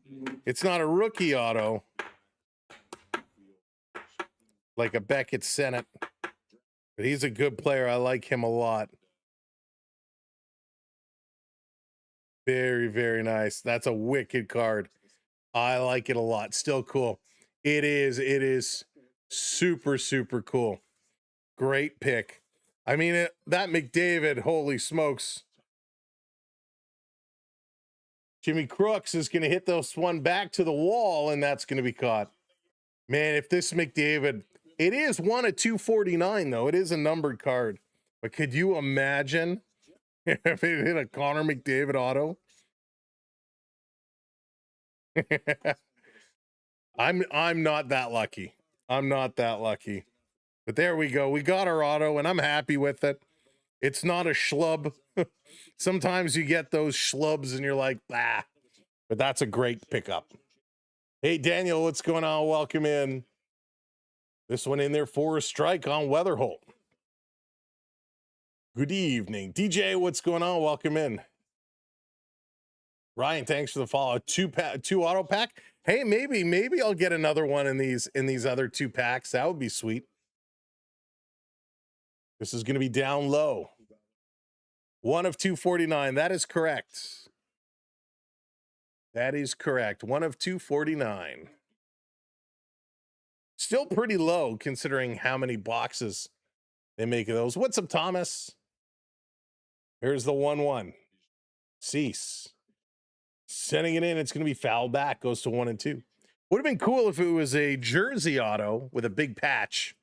It's not a rookie auto. Like a Beckett Sennett. But he's a good player. I like him a lot. Very, very nice. That's a wicked card. I like it a lot. Still cool. It is super, super cool. Great pick. I mean, that McDavid, holy smokes. Jimmy Crooks is going to hit this one back to the wall, and that's going to be caught. Man, if this McDavid, it is 1 of 249, though. It is a numbered card. But could you imagine if it hit a Connor McDavid auto? I'm not that lucky. I'm not that lucky. But there we go. We got our auto, and I'm happy with it. It's not a schlub. Sometimes you get those schlubs, and you're like, bah. But that's a great pickup. Hey, Daniel, what's going on? Welcome in. This one in there for a strike on Weatherholt. Good evening. DJ, what's going on? Welcome in. Ryan, thanks for the follow. Two auto pack. Hey, maybe I'll get another one in these other 2 packs. That would be sweet. This is going to be down low. 1 of 249. That is correct. That is correct. 1 of 249. Still pretty low considering how many boxes they make of those. What's up, Thomas? Here's the 1-1. Cease. Sending it in. It's going to be fouled back. Goes to 1 and 2. Would have been cool if it was a jersey auto with a big patch.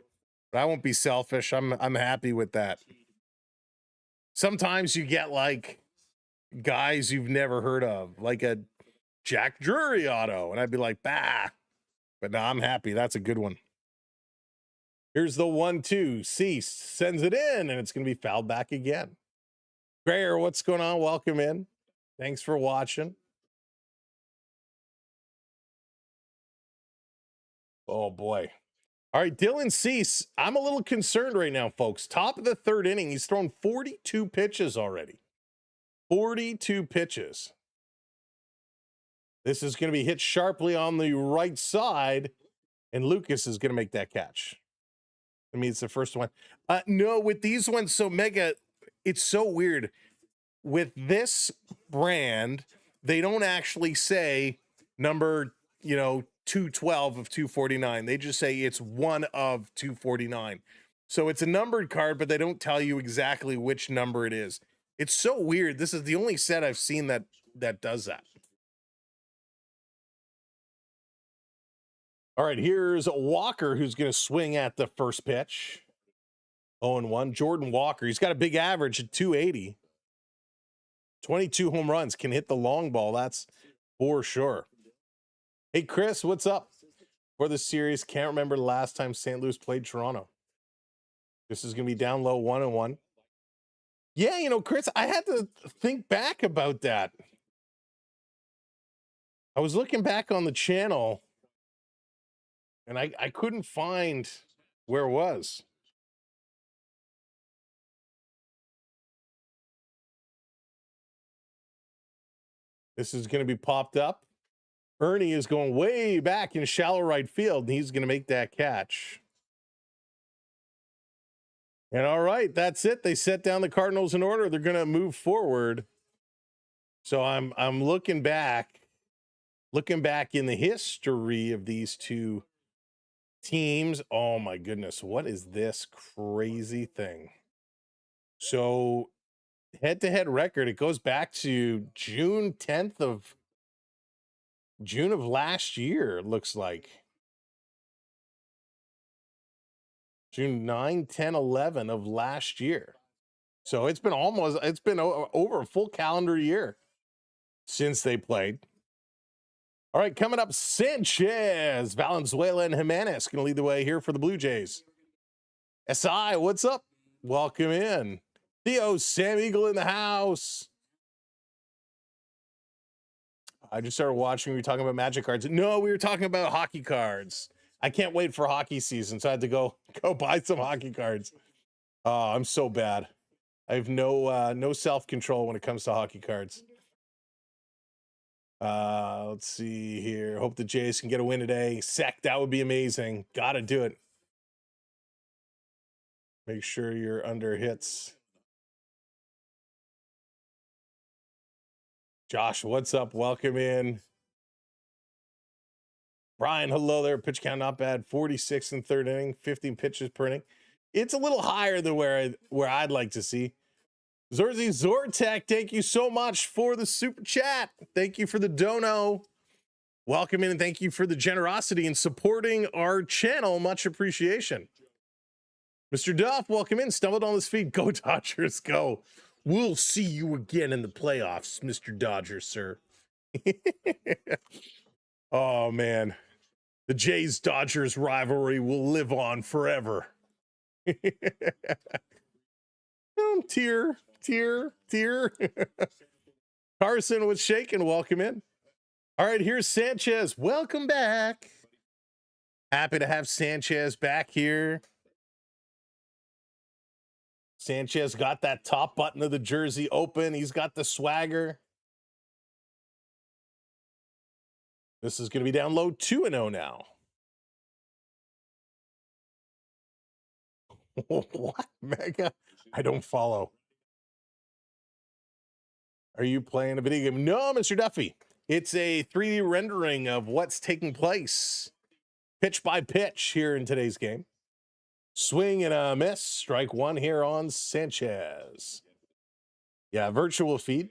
But I won't be selfish. I'm happy with that. Sometimes you get like guys you've never heard of, like a Jack Drury auto, and I'd be like, bah. But no, I'm happy. That's a good one. Here's the 1-2. Cease sends it in, and it's going to be fouled back again. Grayer, what's going on? Welcome in. Thanks for watching. Oh boy. All right, Dylan Cease. I'm a little concerned right now, folks. Top of the 3rd inning. He's thrown 42 pitches already. 42 pitches. This is going to be hit sharply on the right side, and Lucas is going to make that catch. I mean, it's the first one. No, with these ones, so Mega, it's so weird. With this brand, they don't actually say number, 212 of 249. They just say it's 1 of 249. So it's a numbered card, but they don't tell you exactly which number it is. It's so weird. This is the only set I've seen that does that. All right, here's Walker, who's going to swing at the first pitch. 0-1. Jordan Walker. He's got a big average at 280. 22 home runs. Can hit the long ball. That's for sure. Hey, Chris, what's up? For the series, can't remember the last time St. Louis played Toronto. This is going to be down low, 1-1. Yeah, Chris, I had to think back about that. I was looking back on the channel, and I couldn't find where it was. This is going to be popped up. Ernie is going way back in shallow right field, and he's going to make that catch. And all right, that's it. They set down the Cardinals in order. They're going to move forward. So I'm looking back in the history of these two teams. Oh my goodness, what is this crazy thing? So head-to-head record, it goes back to June of last year, it looks like. June 9, 10, 11 of last year. So it's been over a full calendar year since they played. All right, coming up, Sanchez, Valenzuela, and Jimenez going to lead the way here for the Blue Jays. SI, what's up? Welcome in. Theo, Sam Eagle in the house. I just started watching. We were talking about Magic cards. No, we were talking about hockey cards. I can't wait for hockey season, so I had to go buy some hockey cards. Oh, I'm so bad. I have no self-control when it comes to hockey cards. Let's see here. Hope the Jays can get a win today. Sec, that would be amazing. Gotta do it. Make sure you're under hits. Josh, what's up? Welcome in. Brian, hello there. Pitch count not bad. 46 in 3rd inning, 15 pitches per inning. It's a little higher than where I'd like to see. Zorzi Zortek, thank you so much for the super chat. Thank you for the dono. Welcome in, and thank you for the generosity in supporting our channel. Much appreciation. Mr. Duff, welcome in. Stumbled on this feed. Go Dodgers, go. We'll see you again in the playoffs, Mr. Dodgers, sir. Oh, man. The Jays-Dodgers rivalry will live on forever. Tear. Carson was shaking. Welcome in. All right, here's Sanchez. Welcome back. Happy to have Sanchez back here. Sanchez got that top button of the jersey open. He's got the swagger. This is going to be down low 2-0 now. What? Mega? I don't follow. Are you playing a video game? No, Mr. Duffy. It's a 3D rendering of what's taking place pitch by pitch here in today's game. Swing and a miss. Strike one here on Sanchez. Yeah, virtual feed.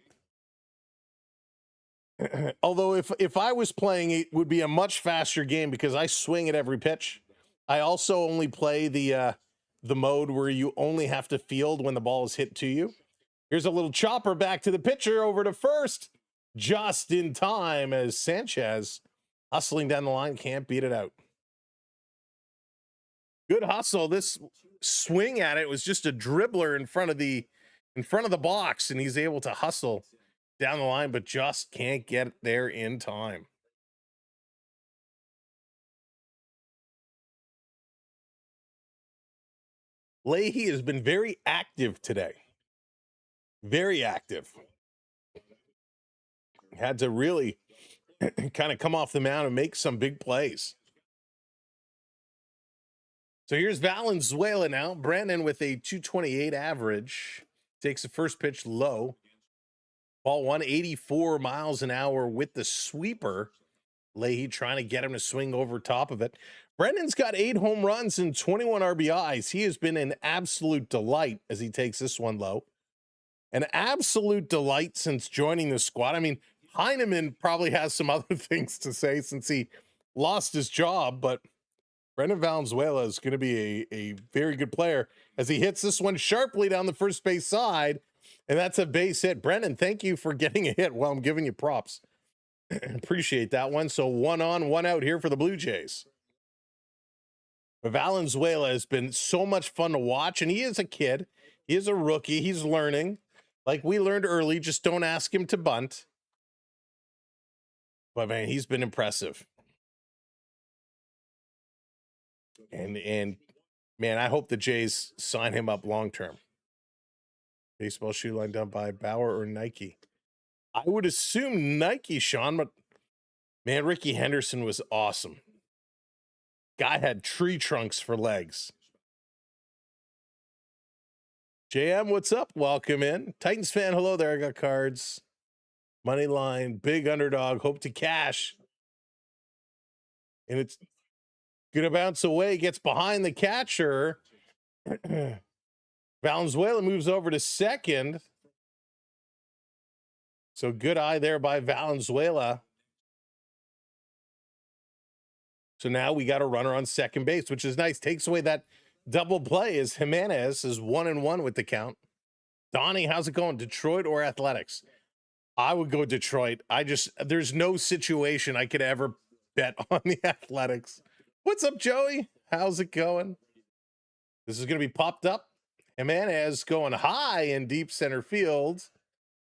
Although if I was playing, it would be a much faster game because I swing at every pitch. I also only play the mode where you only have to field when the ball is hit to you. Here's a little chopper back to the pitcher over to first, just in time as Sanchez hustling down the line can't beat it out. Good hustle. This swing at it was just a dribbler in front of the box, and he's able to hustle down the line, but just can't get there in time. Leahy has been very active today. Very active. Had to really kind of come off the mound and make some big plays. So here's Valenzuela now. Brandon with a 228 average. Takes the first pitch low. Ball 184 miles an hour with the sweeper. Leahy trying to get him to swing over top of it. Brendan's got 8 home runs and 21 RBIs. He has been an absolute delight as he takes this one low. An absolute delight since joining the squad. I mean, Heineman probably has some other things to say since he lost his job, but Brendan Valenzuela is going to be a very good player as he hits this one sharply down the first base side, and that's a base hit. Brendan, thank you for getting a hit. Well, I'm giving you props. Appreciate that one. So 1 on, 1 out here for the Blue Jays. But Valenzuela has been so much fun to watch, and he is a kid. He is a rookie. He's learning. Like we learned early, just don't ask him to bunt. But, man, he's been impressive. And man, I hope the Jays sign him up long-term. Baseball shoe line done by Bauer or Nike. I would assume Nike, Sean, but man, Ricky Henderson was awesome. Guy had tree trunks for legs. JM, what's up? Welcome in. Titans fan, hello there. I got cards. Money line, big underdog, hope to cash. And it's going to bounce away, gets behind the catcher. Valenzuela moves over to second. So good eye there by Valenzuela. So now we got a runner on second base, which is nice. Takes away that double play as Jimenez is 1-1 with the count. Donnie, how's it going? Detroit or Athletics? I would go Detroit. There's no situation I could ever bet on the Athletics. What's up, Joey? How's it going? This is going to be popped up. Jimenez going high in deep center field.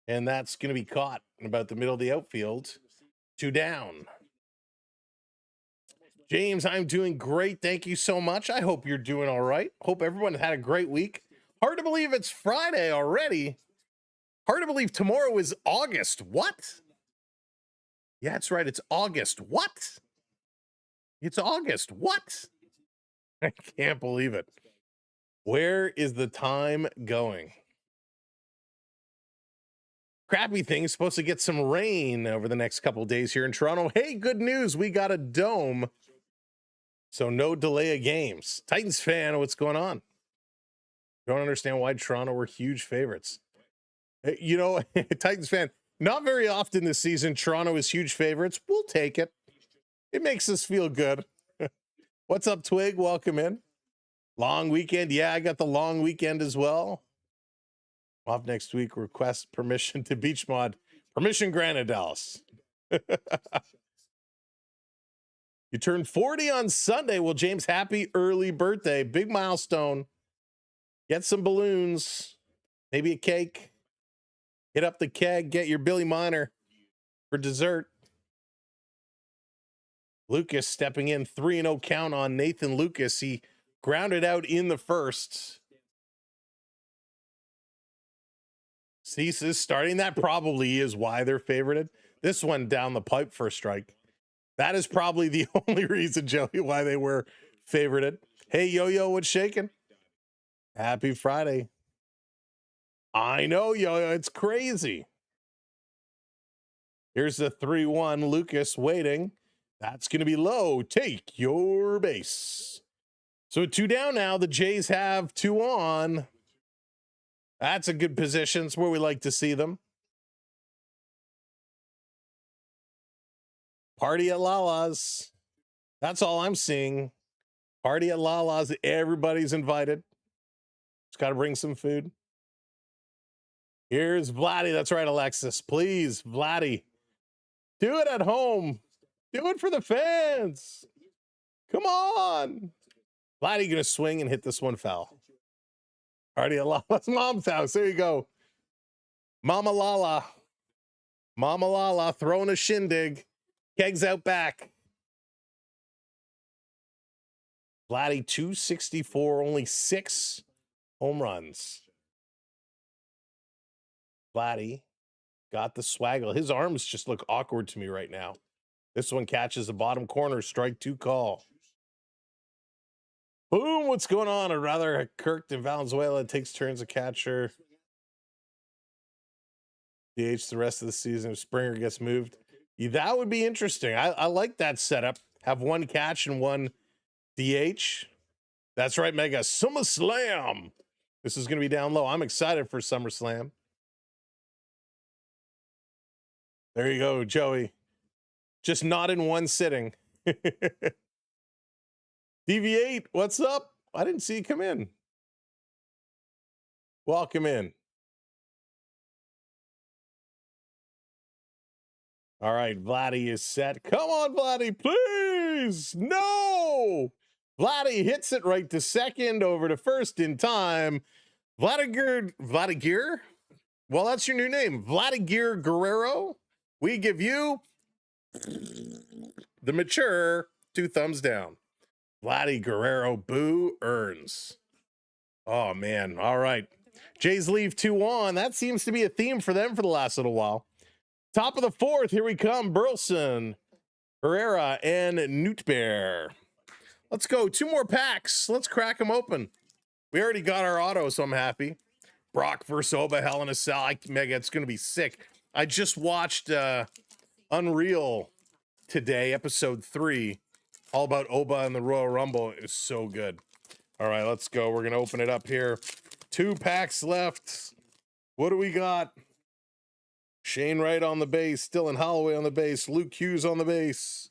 And that's going to be caught in about the middle of the outfield. 2 down. James, I'm doing great. Thank you so much. I hope you're doing all right. Hope everyone had a great week. Hard to believe it's Friday already. Hard to believe tomorrow is August. What? Yeah, that's right. It's August. What? It's August. What? I can't believe it. Where is the time going? Crappy thing is supposed to get some rain over the next couple of days here in Toronto. Hey, good news. We got a dome. So no delay of games. Titans fan, what's going on? Don't understand why Toronto were huge favorites. You know, Titans fan, not very often this season, Toronto is huge favorites. We'll take it. It makes us feel good. What's up, Twig? Welcome in. Long weekend. Yeah, I got the long weekend as well. Off next week. Request permission to beach mod. Permission granted, Dallas. You turned 40 on Sunday. Well, James, happy early birthday. Big milestone. Get some balloons. Maybe a cake. Hit up the keg. Get your Billy Miner for dessert. Lucas stepping in. 3-0 count on Nathan Lucas. He grounded out in the first. Cease is starting. That probably is why they're favorited. This one down the pipe for a strike. That is probably the only reason, Joey, why they were favorited. Hey, Yo-Yo, what's shaking? Happy Friday. I know, Yo-Yo, it's crazy. Here's the 3-1. Lucas waiting. That's going to be low. Take your base. So 2 down now. The Jays have 2 on. That's a good position. It's where we like to see them. Party at Lala's. That's all I'm seeing. Party at Lala's. Everybody's invited. Just got to bring some food. Here's Vladdy. That's right, Alexis. Please, Vladdy. Do it at home. Do it for the fans. Come on. Vladdy going to swing and hit this one foul. Party at Lala's mom's house. There you go. Mama Lala. Mama Lala throwing a shindig. Kegs out back. Vladdy 264, only 6 home runs. Vladdy got the swaggle. His arms just look awkward to me right now. This one catches the bottom corner. Strike 2 call. Boom. What's going on? I'd rather Kirk than Valenzuela. Takes turns of catcher. DH the rest of the season if Springer gets moved. Yeah, that would be interesting. I like that setup. Have 1 catch and 1 DH. That's right, Mega. SummerSlam. This is going to be down low. I'm excited for SummerSlam. There you go, Joey. Just not in one sitting. DV8, what's up? I didn't see you come in. Welcome in. All right, Vladdy is set. Come on, Vladdy, please. No. Vladdy hits it right to second, over to first in time. Vladimir? Well, that's your new name. Vladimir Guerrero. We give you the mature 2 thumbs down. Vladdy Guerrero, boo, earns. Oh, man. All right. Jays leave 2 on. That seems to be a theme for them for the last little while. Top of the 4th, here we come. Burleson, Herrera, and Newt Bear. Let's go. 2 more packs. Let's crack them open. We already got our auto, so I'm happy. Brock versus Oba, Hell in a Cell. Mega, it's going to be sick. I just watched Unreal today, episode 3, all about Oba and the Royal Rumble. It was so good. All right, let's go. We're going to open it up here. 2 packs left. What do we got? Shane Wright on the base, Dylan Holloway on the base, Luke Hughes on the base.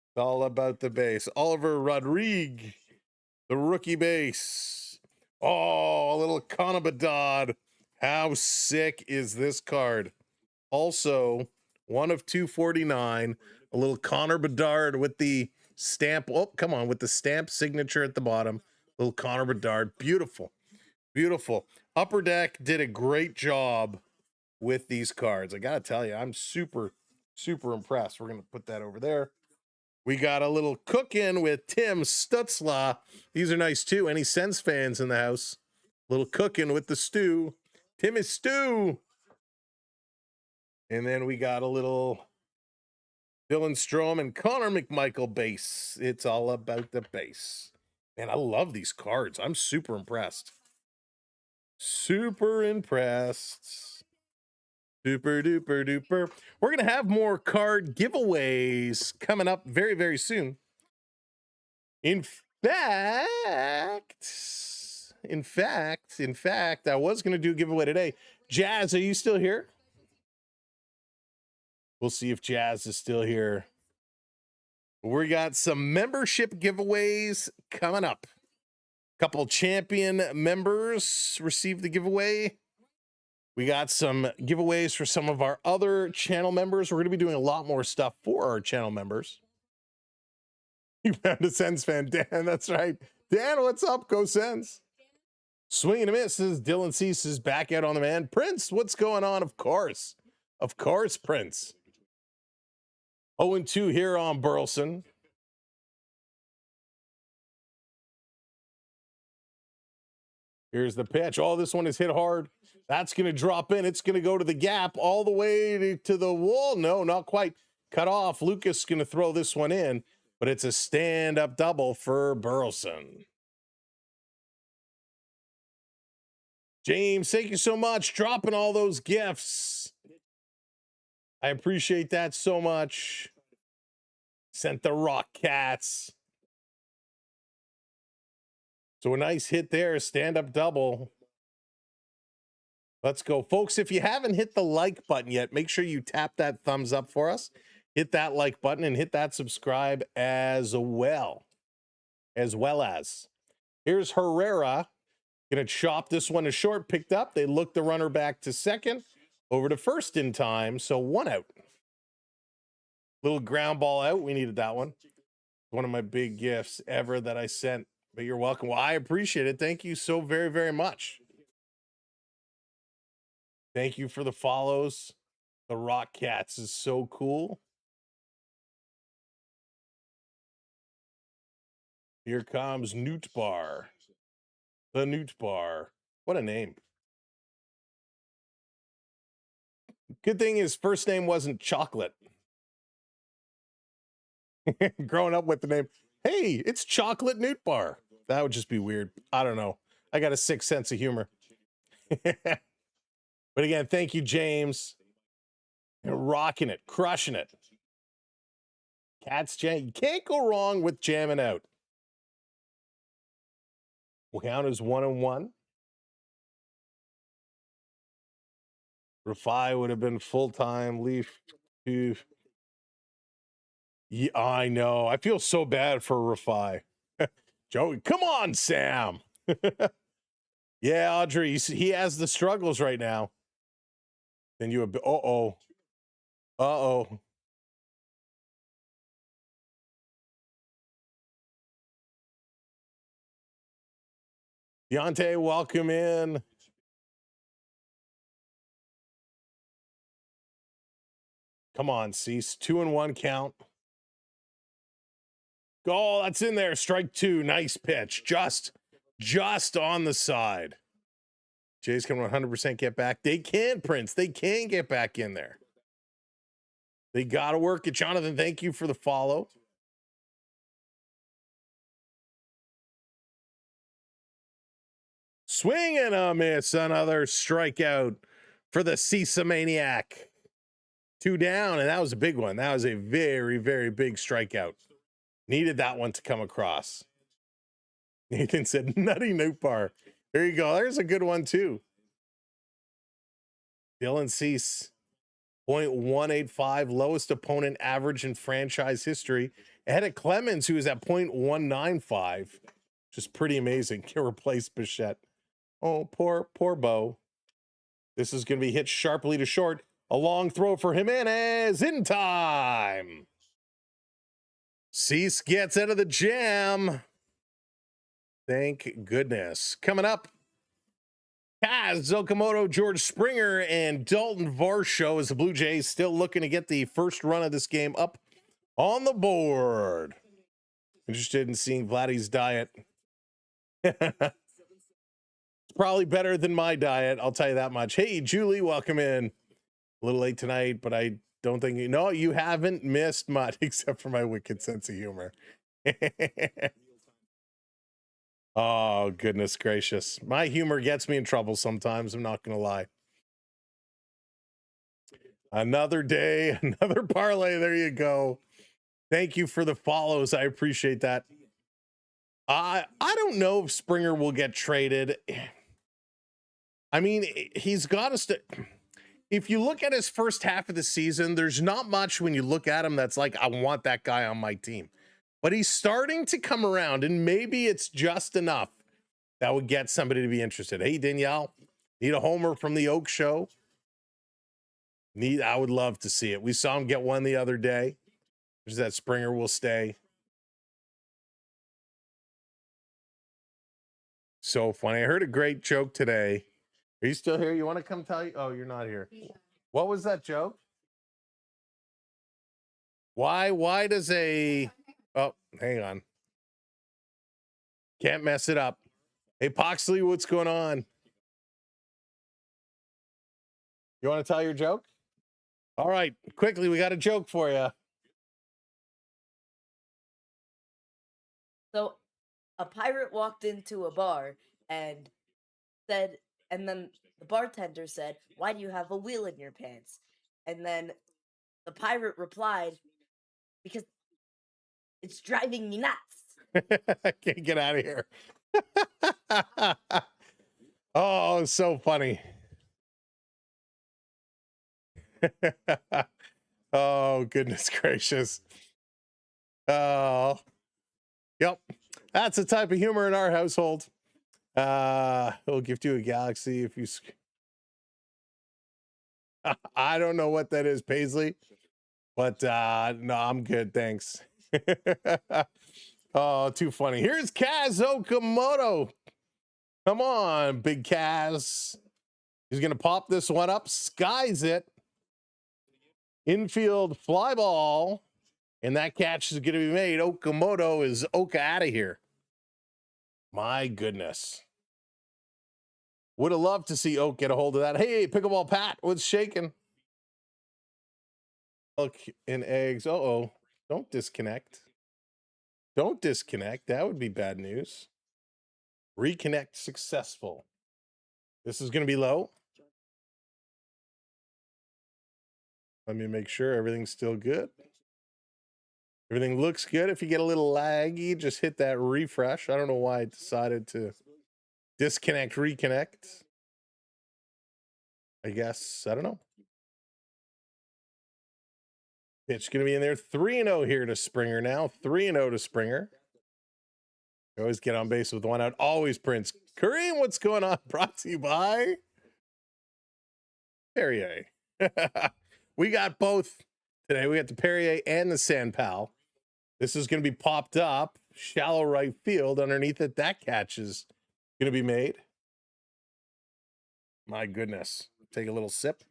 It's all about the base. Oliver Rodriguez, the rookie base. Oh, a little Conabadad. How sick is this card? Also, 1 of 249. A little Connor Bedard with the stamp. Oh, come on, with the stamp signature at the bottom. Little Connor Bedard. Beautiful. Beautiful. Upper Deck did a great job with these cards. I gotta tell you, I'm super impressed. We're gonna put that over there. We got a little cook-in with Tim Stutzla. These are nice too. Any Sens fans in the house? Little cooking with the stew. Tim is stew. And then we got a little Dylan Strom and Connor McMichael base. It's all about the base. Man, I love these cards. I'm super impressed. Super impressed. Super duper duper. We're going to have more card giveaways coming up very, very soon. In fact, I was going to do a giveaway today. Jazz, are you still here? We'll see if Jazz is still here. We got some membership giveaways coming up. A couple champion members received the giveaway. We got some giveaways for some of our other channel members. We're going to be doing a lot more stuff for our channel members. You found a Sens fan, Dan. That's right. Dan, what's up? Go Sens. Swing and a misses. Dylan Cease is back out on the man. Prince, what's going on? Of course. Of course, Prince. 0-2 here on Burleson. Here's the pitch. Oh, this one is hit hard. That's going to drop in. It's going to go to the gap all the way to the wall. No, not quite. cut off. Lucas is going to throw this one in, but it's a stand-up double for Burleson. James, thank you so much. Dropping all those gifts. I appreciate that so much. Sent the Rock Cats. So a nice hit there, stand-up double. Let's go. Folks, if you haven't hit the like button yet, make sure you tap that thumbs up for us. Hit that like button and hit that subscribe as well. Here's Herrera. Going to chop this one to short, picked up. They look the runner back to second, over to first in time, so 1 out. Little ground ball out. We needed that one. One of my big gifts ever that I sent, but you're welcome. Well, I appreciate it. Thank you so very, very much. Thank you for the follows. The Rock Cats is so cool. Here comes Newt Bar. The Newt Bar. What a name. Good thing his first name wasn't Chocolate. Growing up with the name, hey, it's Chocolate Newt Bar. That would just be weird. I don't know. I got a sick sense of humor. But again, thank you, James. You're rocking it, crushing it. Cats jam. You can't go wrong with jamming out. We'll count as 1-1. Leahy would have been full-time. Leaf 2. Yeah, I know. I feel so bad for Leahy. Joey, come on, Sam. Yeah, Audrey, he has the struggles right now. Then you have, uh-oh. Deontay, welcome in. Come on, Cease. 2-1 count. Oh, that's in there. Strike 2. Nice pitch. Just on the side. Jays can 100% get back. They can, Prince. They can get back in there. They got to work it. Jonathan, thank you for the follow. Swing and a miss. Another strikeout for the Cisa Maniac. 2 down, and that was a big one. That was a very, very big strikeout. Needed that one to come across. Nathan said, Nutty Newt Bar. There you go. There's a good one, too. Dylan Cease, 0.185, lowest opponent average in franchise history. Ahead of Clemens, who is at 0.195, which is pretty amazing. Can replace Bichette. Oh, poor Bo. This is going to be hit sharply to short. A long throw for Jimenez in time. Cease gets out of the jam. Thank goodness. Coming up, Kaz Okamoto, George Springer, and Dalton Varsho as the Blue Jays still looking to get the first run of this game up on the board. Interested in seeing Vladdy's diet. It's probably better than my diet, I'll tell you that much. Hey, Julie, welcome in. A little late tonight, but I don't think you haven't missed much except for my wicked sense of humor. Oh, goodness gracious. My humor gets me in trouble sometimes. I'm not going to lie. Another day, another parlay. There you go. Thank you for the follows. I appreciate that. I don't know if Springer will get traded. I mean, he's got to if you look at his first half of the season, there's not much when you look at him that's like, I want that guy on my team. But he's starting to come around, and maybe it's just enough that would get somebody to be interested. Hey, Danielle, need a homer from the Oak Show? I would love to see it. We saw him get one the other day. Which is that Springer will stay. So funny. I heard a great joke today. Are you still here? You want to come tell you? Oh, you're not here. Yeah. What was that joke? Why does a... Oh, hang on. Can't mess it up. Hey, Poxley, what's going on? You want to tell your joke? All right, quickly, we got a joke for you. So a pirate walked into a bar and said, and then the bartender said, "Why do you have a wheel in your pants?" And then the pirate replied, "Because it's driving me nuts." I can't get out of here. Oh, so funny. Oh, goodness gracious. Oh, yep. That's the type of humor in our household. It'll gift you a galaxy if you. I don't know what that is, Paisley, but no, I'm good. Thanks. Oh, too funny. Here's Kaz Okamoto. Come on, big Kaz. He's going to pop this one up, skies it. Infield fly ball. And that catch is going to be made. Okamoto is Oka out of here. My goodness. Would have loved to see Oak get a hold of that. Hey, pickleball Pat, what's shaking? Milk and eggs. Uh-oh. Don't disconnect. Don't disconnect. That would be bad news. Reconnect successful. This is going to be low. Let me make sure everything's still good. Everything looks good. If you get a little laggy, just hit that refresh. I don't know why I decided to disconnect, reconnect. I guess, I don't know. Pitch going to be in there. 3-0 here to Springer now. 3-0 to Springer. You always get on base with one out. Always Prince. Kareem, what's going on? Brought to you by Perrier. We got both today. We got the Perrier and the San Pal. This is going to be popped up. Shallow right field. Underneath it, that catch is going to be made. My goodness. Take a little sip.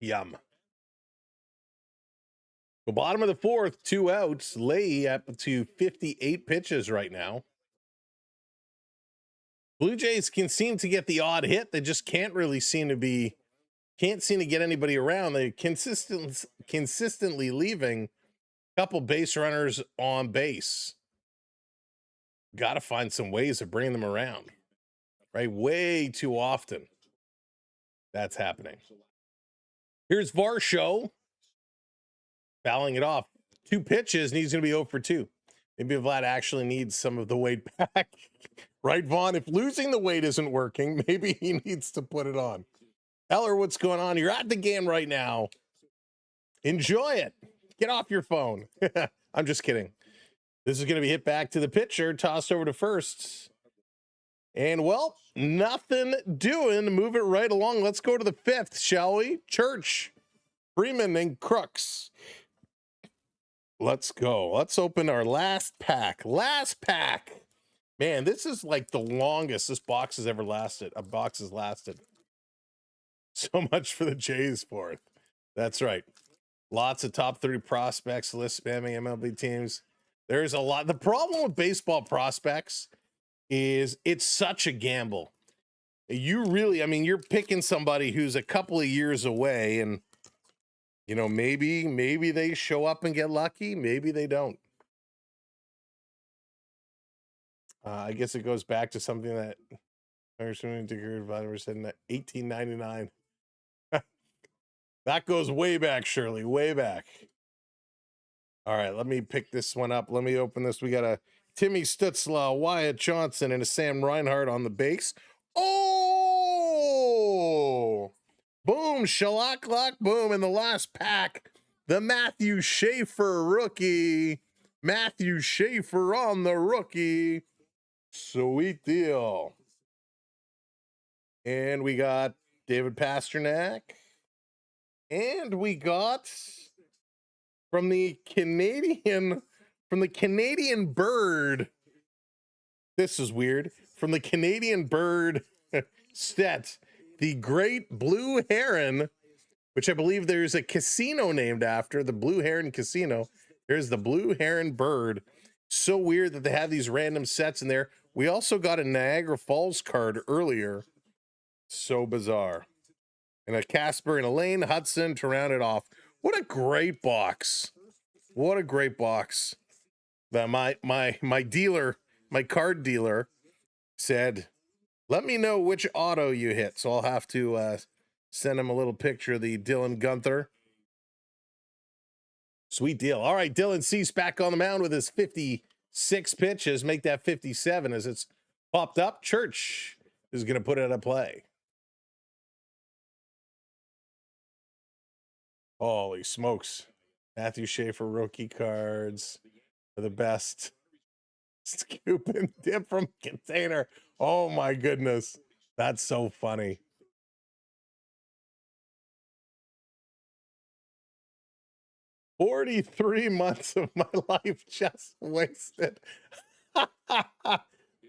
Yum. The bottom of the fourth, 2 outs. Leahy up to 58 pitches right now. Blue Jays can seem to get the odd hit. They just can't seem to get anybody around. They're consistently leaving a couple base runners on base. Got to find some ways of bringing them around, right? Way too often that's happening. Here's Varsho fouling it off. 2 pitches, and he's going to be 0 for 2. Maybe Vlad actually needs some of the weight back. Right, Vaughn? If losing the weight isn't working, maybe he needs to put it on. Eller, what's going on? You're at the game right now. Enjoy it. Get off your phone. I'm just kidding. This is going to be hit back to the pitcher, tossed over to first. And, well, nothing doing. Move it right along. Let's go to the 5th, shall we? Church, Freeman, and Crooks. Let's go. Let's open our last pack. Last pack. Man, this is like the longest this box has ever lasted. A box has lasted. So much for the Jays fourth. That's right. Lots of top 30 prospects, list spamming MLB teams. There's a lot. The problem with baseball prospects is it's such a gamble. You really, I mean, you're picking somebody who's a couple of years away, and you know, maybe they show up and get lucky. Maybe they don't. I guess it goes back to something that Congressman Digger said in 1899. That goes way back, Shirley, way back. All right, let me pick this one up. Let me open this. We got a Timmy Stutzla, Wyatt Johnson, and a Sam Reinhart on the base. Oh! Boom, shalack, lock, boom. In the last pack, the Matthew Schaefer rookie. Matthew Schaefer on the rookie. Sweet deal. And we got David Pasternak. And we got from the Canadian Bird. This is weird. From the Canadian Bird set, the Great Blue Heron, which I believe there's a casino named after, the Blue Heron Casino. There's the Blue Heron Bird. So weird that they have these random sets in there. We also got a Niagara Falls card earlier. So bizarre. And a Casper and a Lane Hudson to round it off. What a great box. What a great box. That my dealer, my card dealer said, let me know which auto you hit. So I'll have to send him a little picture of the Dylan Gunther. Sweet deal. All right, Dylan Cease back on the mound with his 56 pitches. Make that 57 as it's popped up. Church is going to put it at play. Holy smokes. Matthew Schaefer rookie cards are the best. Scoop and dip from container. Oh my goodness. That's so funny. "43 months of my life just wasted."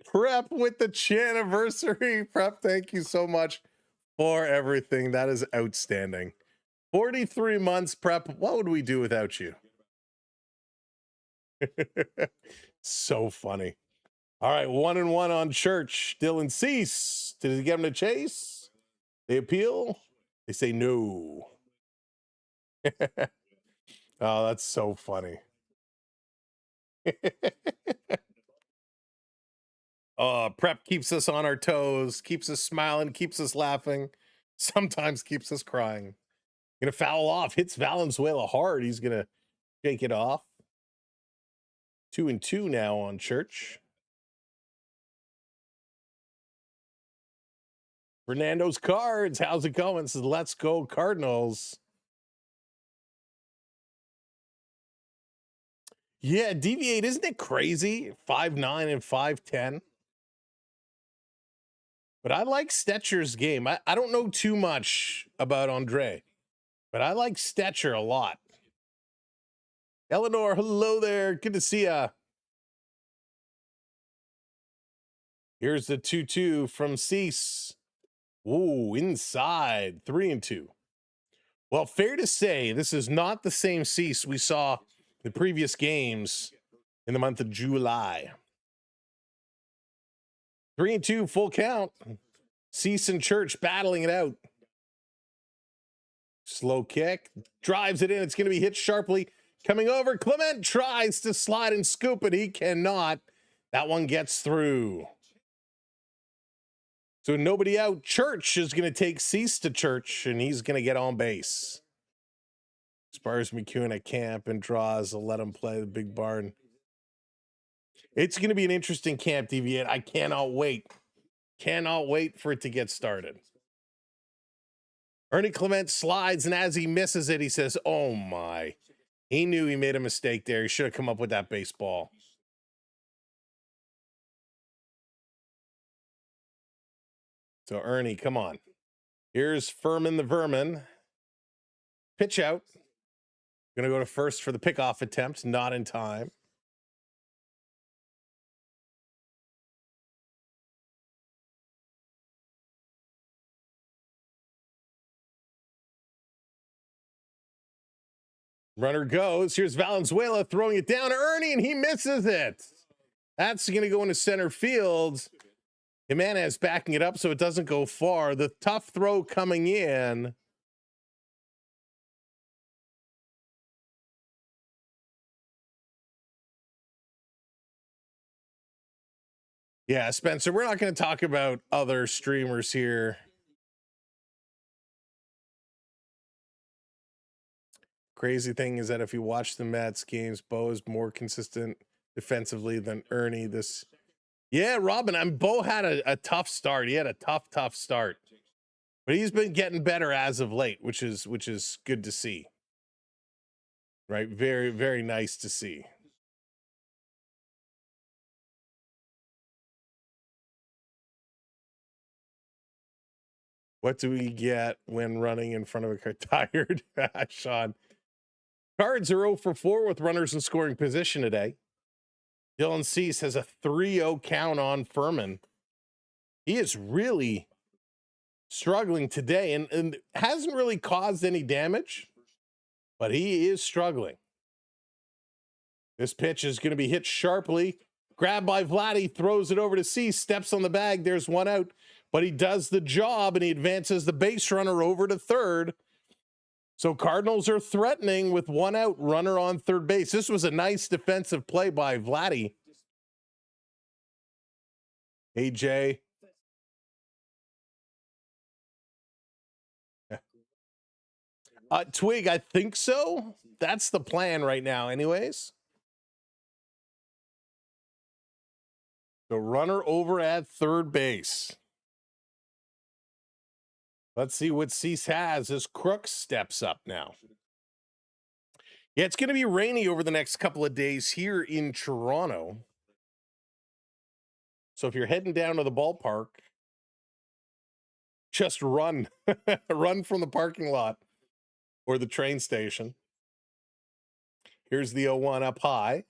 Prep with the Chaniversary. Prep, thank you so much for everything. That is outstanding. 43 months, Prep. What would we do without you? So funny. All right, 1-1 on Church. Dylan Cease. Did he get him to chase? They appeal. They say no. Oh, that's so funny. Prep keeps us on our toes, keeps us smiling, keeps us laughing, sometimes keeps us crying. Gonna foul off, hits Valenzuela hard. He's gonna shake it off. 2-2 now on Church. Fernando's cards. How's it going? Says, let's go Cardinals. Yeah, DV8, isn't it crazy? 5'9" and 5'10". But I like Stetcher's game. I don't know too much about Andre, but I like Stetcher a lot. Eleanor, hello there. Good to see ya. Here's the 2-2 from Cease. Ooh, inside. 3-2. Well, fair to say, this is not the same Cease we saw the previous games in the month of July. 3-2, full count. Cease and Church battling it out. Slow kick. Drives it in. It's going to be hit sharply. Coming over. Clement tries to slide and scoop it. He cannot. That one gets through. So nobody out. Church is going to take Cease to Church, and he's going to get on base. Spars McEwen at camp and draws. I'll let him play the big barn. It's going to be an interesting camp, DV8. I cannot wait. Cannot wait for it to get started. Ernie Clement slides, and as he misses it, he says, oh my. He knew he made a mistake there. He should have come up with that baseball. So Ernie, come on. Here's Furman the Vermin. Pitch out. Gonna go to first for the pickoff attempt. Not in time. Runner goes. Here's Valenzuela throwing it down to Ernie, and he misses it. That's going to go into center field. Jimenez backing it up so it doesn't go far. The tough throw coming in. Yeah, Spencer, we're not going to talk about other streamers here. Crazy thing is that if you watch the Mets games, Bo is more consistent defensively than Ernie. Yeah, Robin, Bo had a tough start. He had a tough start, but he's been getting better as of late, which is good to see. Right, very, very nice to see. What do we get when running in front of a car? Tired, Sean. Cards are 0 for 4 with runners in scoring position today. Dylan Cease has a 3-0 count on Furman. He is really struggling today and hasn't really caused any damage, but he is struggling. This pitch is going to be hit sharply. Grabbed by Vladdy, throws it over to Cease, steps on the bag. There's one out. but he does the job and he advances the base runner over to third. So Cardinals are threatening with one out, runner on third base. This was a nice defensive play by Vladdy. AJ. Twig, I think so. That's the plan right now anyways. The runner over at third base. Let's see what Cease has as Crooks steps up now. Yeah, it's going to be rainy over the next couple of days here in Toronto. So if you're heading down to the ballpark, just run. Run from the parking lot or the train station. Here's the 0-1 up high.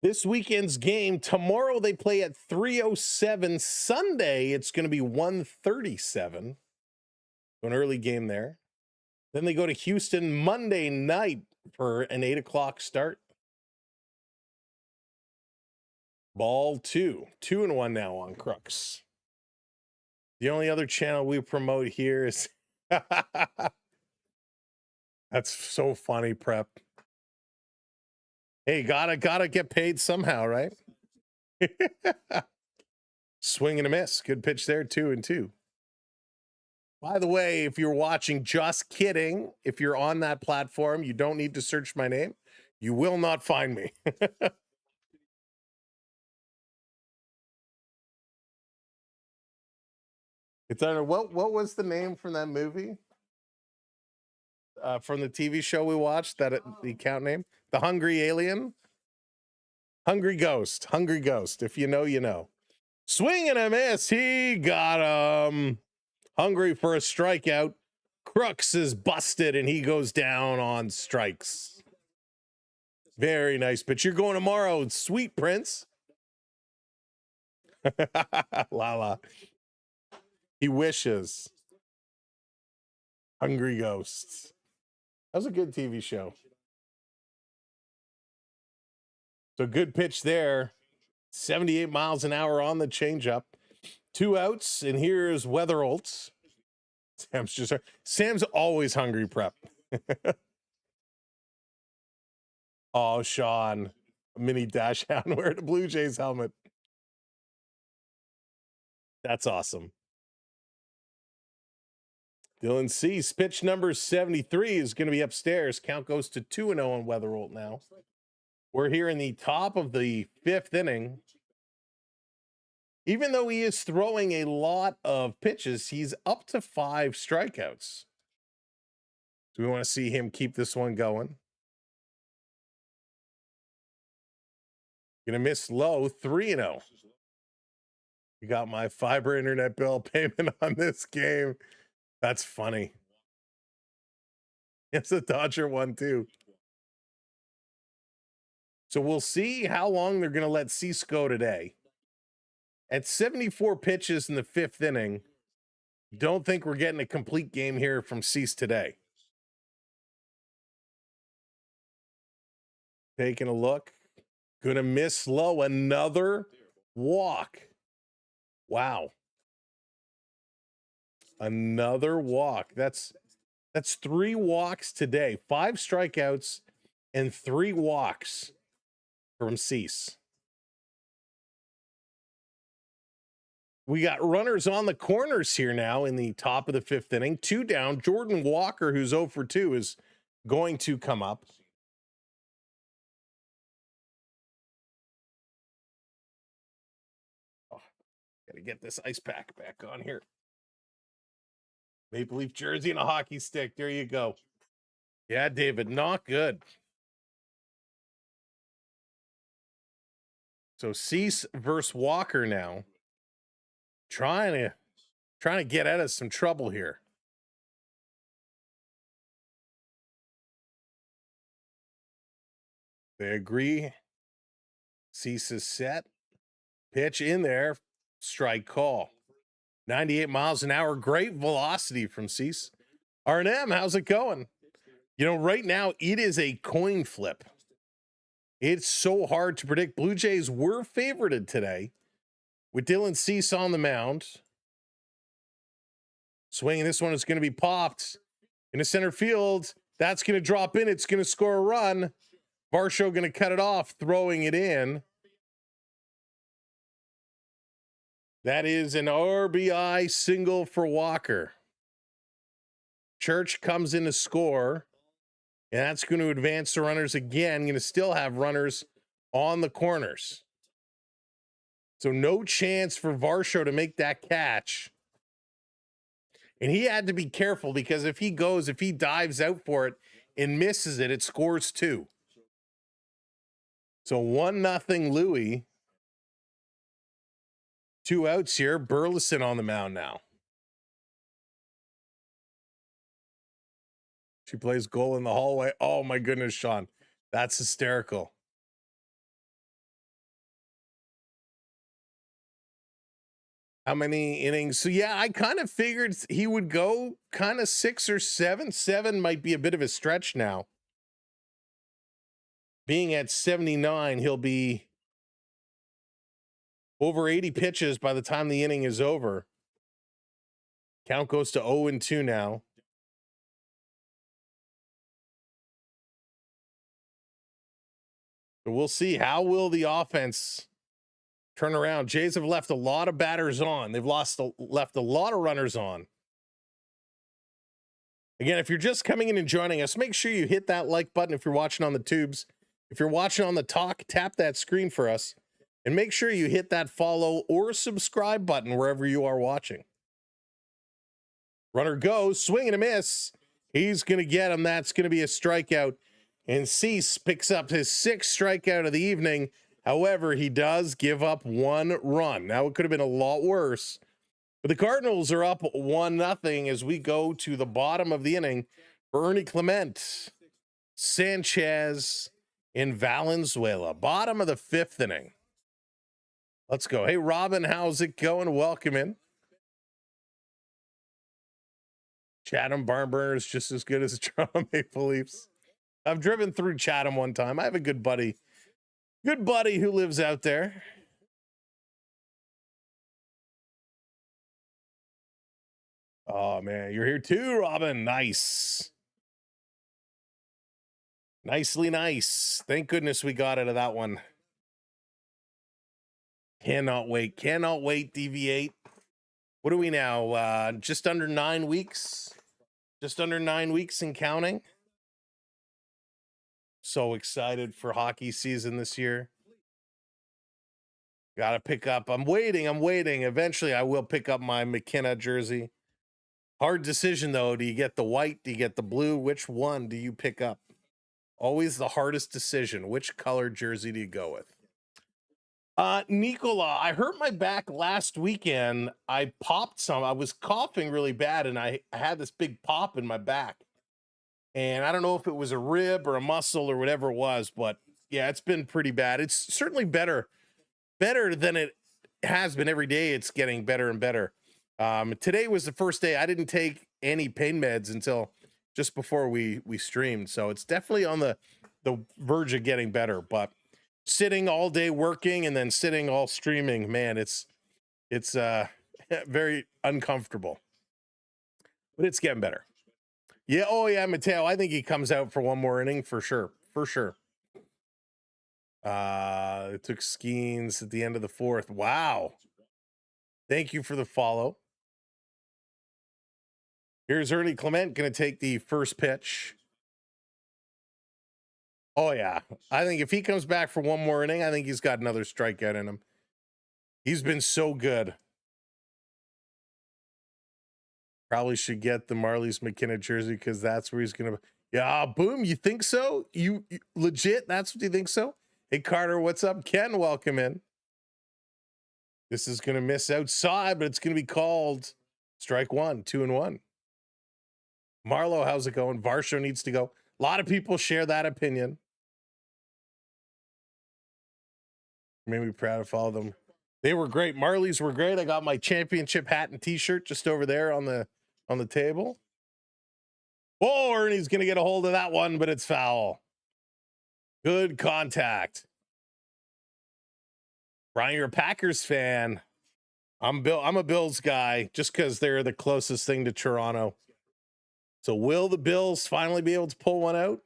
This weekend's game, tomorrow they play at 3:07. Sunday, it's going to be 1:37. An early game there. Then they go to Houston Monday night for an 8 o'clock start. Ball 2. 2-1 now on Crooks. The only other channel we promote here is... That's so funny, Prep. Hey, gotta get paid somehow, right? Swing and a miss. Good pitch there, 2-2. By the way, if you're watching, just kidding. If you're on that platform, you don't need to search my name. You will not find me. It's under what was the name from that movie? From the TV show we watched, the account name? The Hungry Alien? Hungry Ghost. Hungry Ghost. If you know, you know. Swing and a miss. He got him. Hungry for a strikeout. Crooks is busted and he goes down on strikes. Very nice pitch. You're going tomorrow. Sweet Prince. Lala. He wishes. Hungry Ghosts. That was a good TV show. So good pitch there. 78 miles an hour on the changeup. 2 outs, and here's Weatherholtz. Sam's always hungry, Prep. Oh, Sean. Mini dash hound wearing a Blue Jays helmet. That's awesome. Dylan Cease, pitch number 73 is going to be upstairs. Count goes to 2-0 on Weatherholt now. We're here in the top of the 5th inning. Even though he is throwing a lot of pitches, he's up to 5 strikeouts. So we want to see him keep this one going. Gonna miss low, 3-0. You got my fiber internet bill payment on this game. That's funny. It's a Dodger one too. So we'll see how long they're going to let Cease go today. At 74 pitches in the 5th inning, don't think we're getting a complete game here from Cease today. Taking a look. Gonna miss low. Another walk. Wow. Another walk. That's 3 walks today. 5 strikeouts and 3 walks from Cease. We got runners on the corners here now in the top of the 5th inning. 2 down. Jordan Walker, who's 0 for 2, is going to come up. Oh, gotta get this ice pack back on here. Maple Leaf jersey and a hockey stick. There you go. Yeah, David, not good. So Cease versus Walker now. Trying to get out of some trouble here. They agree. Cease is set. Pitch in there. Strike call. 98 miles an hour. Great velocity from Cease. R&M, how's it going? You know, right now it is a coin flip. It's so hard to predict. Blue Jays were favorited today with Dylan Cease on the mound. Swinging, this one is going to be popped into center field. That's going to drop in. It's going to score a run. Varsho going to cut it off, throwing it in. That is an RBI single for Walker. Church comes in to score, and that's going to advance the runners again. Going to still have runners on the corners. So no chance for Varsho to make that catch. And he had to be careful because if he dives out for it and misses it, it scores 2. So 1-0 Leahy. 2 outs here. Burleson on the mound now. She plays goal in the hallway. Oh my goodness, Sean. That's hysterical. How many innings? So yeah, I kind of figured he would go kind of 6 or 7. 7 might be a bit of a stretch now. Being at 79, he'll be over 80 pitches by the time the inning is over. Count goes to 0-2 now. So we'll see. How will the offense turn around? Jays have left a lot of batters on. They've left a lot of runners on. Again, if you're just coming in and joining us, make sure you hit that like button if you're watching on the tubes. If you're watching on the talk, tap that screen for us. And make sure you hit that follow or subscribe button wherever you are watching. Runner goes, swing and a miss. He's going to get him. That's going to be a strikeout. And Cease picks up his 6th strikeout of the evening. However, he does give up 1 run. Now, it could have been a lot worse. But the Cardinals are up 1-0 as we go to the bottom of the inning. Ernie Clement, Sanchez, and Valenzuela. Bottom of the 5th inning. Let's go. Hey, Robin, how's it going? Welcome in. Chatham Barnburner is just as good as Toronto Maple Leafs. I've driven through Chatham one time. I have a good buddy who lives out there. Oh man, you're here too, Robin. Nice. Nicely nice. Thank goodness we got out of that one. Cannot wait. Cannot wait, DV8. What are we now? Just under 9 weeks. Just under 9 weeks and counting. So excited for hockey season this year. Got to pick up. I'm waiting. Eventually, I will pick up my McKenna jersey. Hard decision, though. Do you get the white? Do you get the blue? Which one do you pick up? Always the hardest decision. Which color jersey do you go with? Nicola, I hurt my back last weekend. I popped some. I was coughing really bad, and I had this big pop in my back. And I don't know if it was a rib or a muscle or whatever it was, but yeah, it's been pretty bad. It's certainly better than it has been every day. It's getting better and better. Today was the first day I didn't take any pain meds until just before we streamed. So it's definitely on the verge of getting better, but sitting all day working and then sitting all streaming, man, it's very uncomfortable, but it's getting better. Yeah. Oh yeah. Mateo, I think he comes out for one more inning for sure. It took Skeens at the end of the 4th. Wow. Thank you for the follow. Here's Ernie Clement going to take the first pitch. Oh yeah. I think if he comes back for one more inning, I think he's got another strikeout in him. He's been so good. Probably should get the Marlies McKenna jersey because that's where he's going to. Yeah, boom. You think so? You legit? That's what you think so? Hey, Carter, what's up? Ken, welcome in. This is going to miss outside, but it's going to be called strike 1, 2-1. Marlo, how's it going? Varsho needs to go. A lot of people share that opinion. Made me proud to follow them. They were great. Marlies were great. I got my championship hat and t-shirt just over there on the table. Oh, Ernie's going to get a hold of that one, but it's foul. Good contact. Brian, you're a Packers fan. I'm a Bills guy just because they're the closest thing to Toronto. So will the Bills finally be able to pull one out?